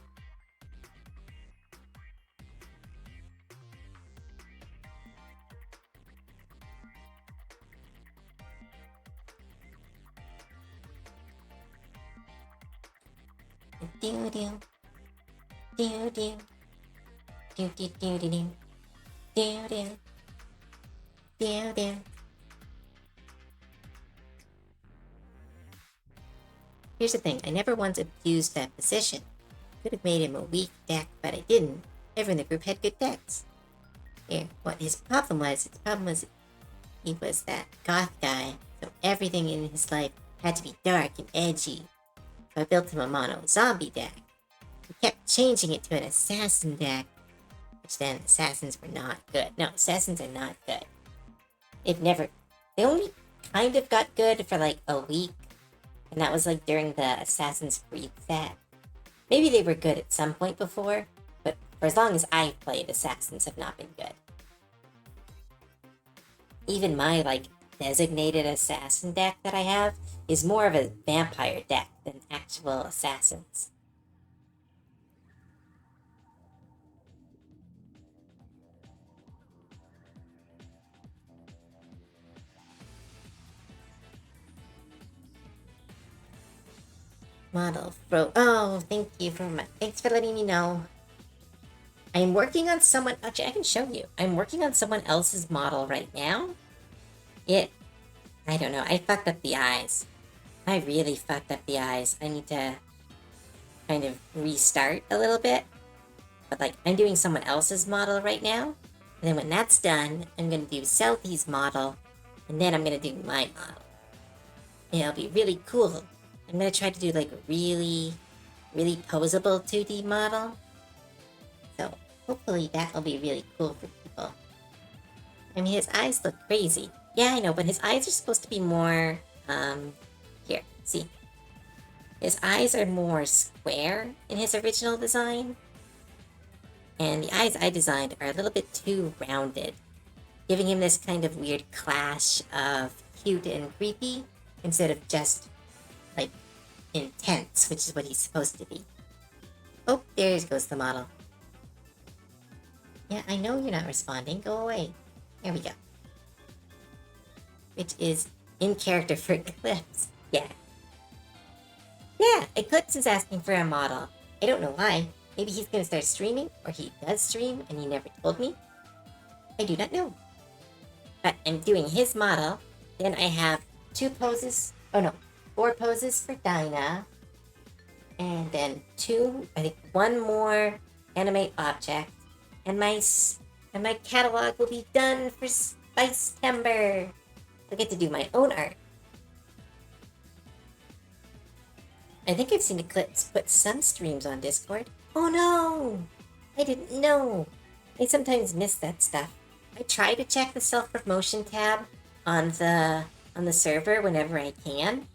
Do do do do do do do do do do do do. Here's the thing, I never once abused that position. Could have made him a weak deck, but I didn't. Everyone in the group had good decks. Yeah, what his problem was he was that goth guy, so everything in his life had to be dark and edgy. So I built him a mono zombie deck. He kept changing it to an assassin deck, which then assassins were not good. No, assassins are not good. They only kind of got good for like a week, and that was like during the Assassin's Creed set. Maybe they were good at some point before, but for as long as I've played, assassins have not been good. Even my like designated assassin deck that I have is more of a vampire deck than actual assassins. Model Fro. Oh, thanks for letting me know. I'm working on someone. Actually, I can show you. I'm working on someone else's model right now. I don't know. I fucked up the eyes. I really fucked up the eyes. I need to kind of restart a little bit. But like, I'm doing someone else's model right now. And then when that's done, I'm going to do Selfie's model. And then I'm going to do my model. And it'll be really cool. I'm going to try to do like a really, really posable 2D model. So hopefully that will be really cool for people. I mean, his eyes look crazy. Yeah, I know, but his eyes are supposed to be more, here, see. His eyes are more square in his original design. And the eyes I designed are a little bit too rounded, giving him this kind of weird clash of cute and creepy instead of just, like, intense, which is what he's supposed to be. Oh, there goes the model. Yeah, I know you're not responding. Go away. There we go. Which is in character for Eclipse. Yeah. Yeah, Eclipse is asking for a model. I don't know why. Maybe he's going to start streaming, or he does stream and he never told me. I do not know. But I'm doing his model. Then I have 2 poses. Oh no, 4 poses for Dinah. And then 2, I think 1 more Animate Object. And my catalog will be done by September. I'll get to do my own art. I think I've seen Eclipse put some streams on Discord. Oh no! I didn't know. I sometimes miss that stuff. I try to check the self-promotion tab on the server whenever I can.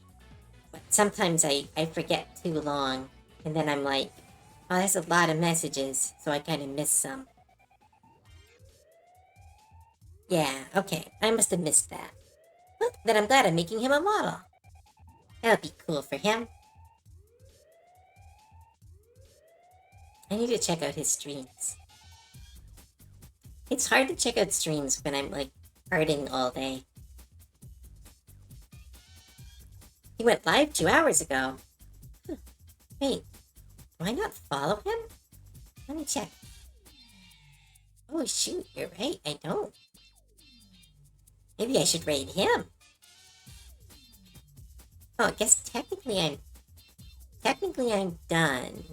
But sometimes I forget too long. And then I'm like, oh, that's a lot of messages. So I kind of miss some. Yeah, okay. I must have missed that. Well, then I'm glad I'm making him a model. That'll be cool for him. I need to check out his streams. It's hard to check out streams when I'm, like, arting all day. He went live 2 hours ago. Wait, do I not follow him? Let me check. Oh, shoot, you're right, I don't. Maybe I should raid him. Oh, I guess technically I'm done.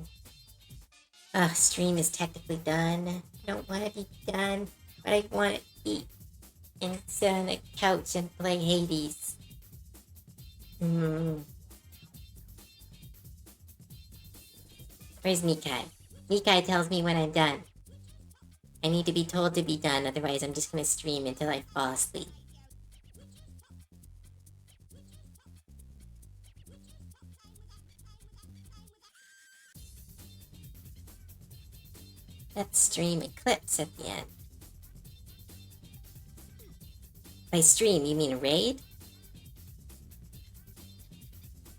Stream is technically done. I don't want to be done, but I want to eat and sit on the couch and play Hades. Where's Mikai? Mikai tells me when I'm done. I need to be told to be done, otherwise I'm just going to stream until I fall asleep. Let's stream Eclipse at the end. By stream, you mean a raid?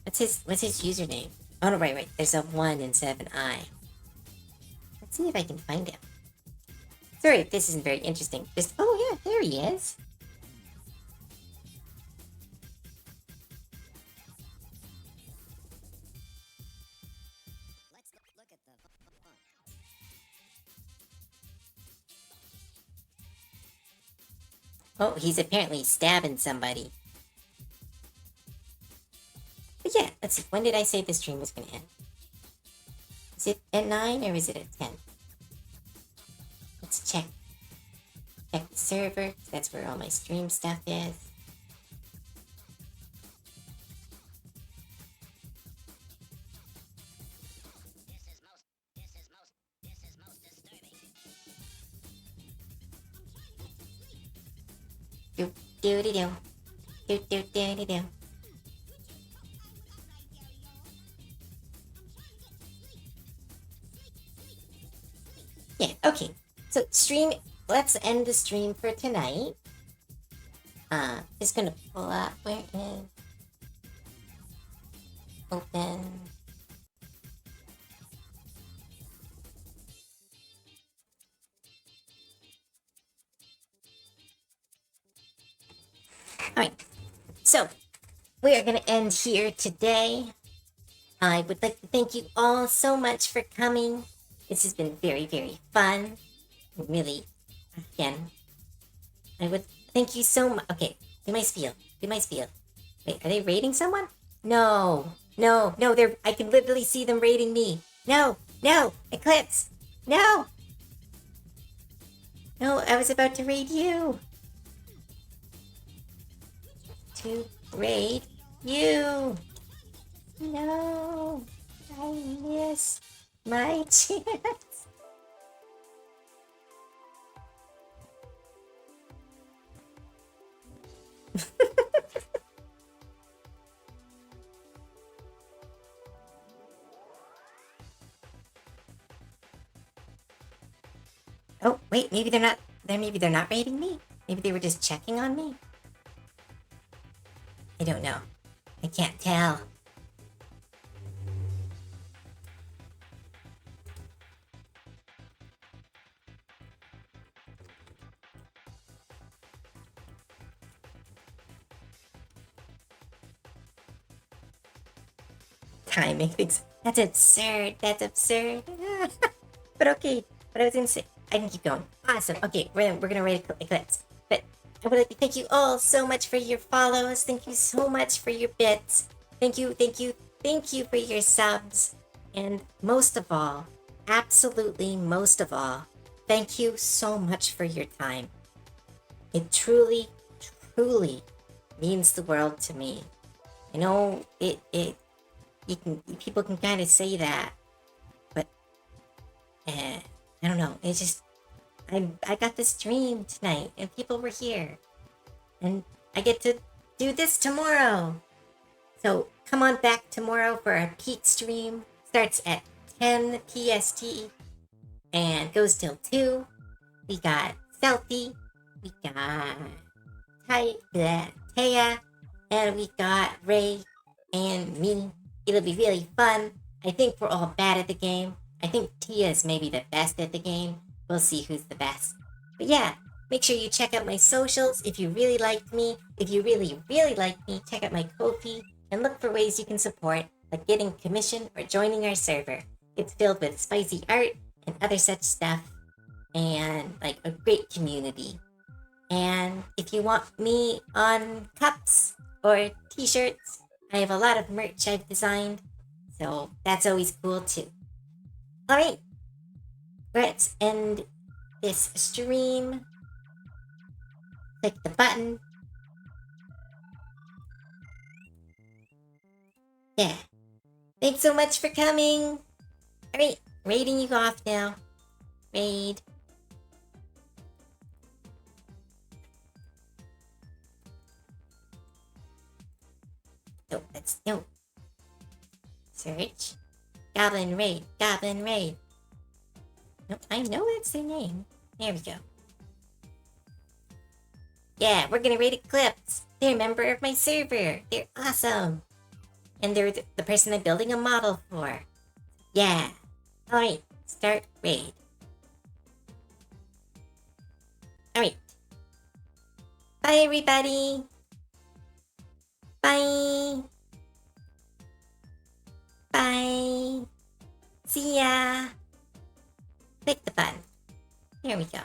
What's his username? Oh, no, right. There's a 1 instead of an I. Let's see if I can find him. Sorry if this isn't very interesting. Just, oh yeah, there he is. Oh, he's apparently stabbing somebody. But yeah, let's see. When did I say the stream was going to end? Is it at 9 or is it at 10? Let's check. Check the server. That's where all my stream stuff is. Do do do do do do do do do. Yeah, okay. So stream, let's end the stream for tonight. Just gonna pull up where it is. Open. Alright, so we are gonna end here today. I would like to thank you all so much for coming. This has been very, very fun. Really, again, I would thank you so much. Okay, do my spiel. Wait, are they raiding someone? No, I can literally see them raiding me. No, Eclipse, no, I was about to raid you. To raid you. No, I missed my chance. Wait, maybe they're not. Maybe they're not raiding me. Maybe they were just checking on me. I don't know. I can't tell. Timing things. That's absurd. That's absurd. But okay. But I was gonna say, I can keep going. Awesome. Okay, we're gonna rate Eclipse. But I would like to thank you all so much for your follows. Thank you so much for your bits. Thank you, thank you, thank you for your subs. And most of all, absolutely most of all, thank you so much for your time. It truly, truly means the world to me. I know people can kind of say that, but I don't know. It's just I got this dream tonight, and people were here, and I get to do this tomorrow. So come on back tomorrow for our peak stream. Starts at 10 PST and goes till 2. We got Selfie, we got Taya, and we got Ray and me. It'll be really fun. I think we're all bad at the game. I think Tia is maybe the best at the game. We'll see who's the best. But yeah, make sure you check out my socials if you really liked me. If you really, really like me, check out my Ko-fi and look for ways you can support, like getting commission or joining our server. It's filled with spicy art and other such stuff, and like a great community. And if you want me on cups or t-shirts, I have a lot of merch I've designed, so that's always cool too. Alright, let's end this stream. Click the button. Yeah. Thanks so much for coming. Alright, raiding you off now. Raid. No. Search. Goblin Raid. Goblin Raid. Nope, I know that's their name. There we go. Yeah, we're gonna raid Eclipse. They're a member of my server. They're awesome. And they're the person I'm building a model for. Yeah. Alright, start raid. Alright. Bye, everybody. Bye. Bye. See ya. Click the button. There we go.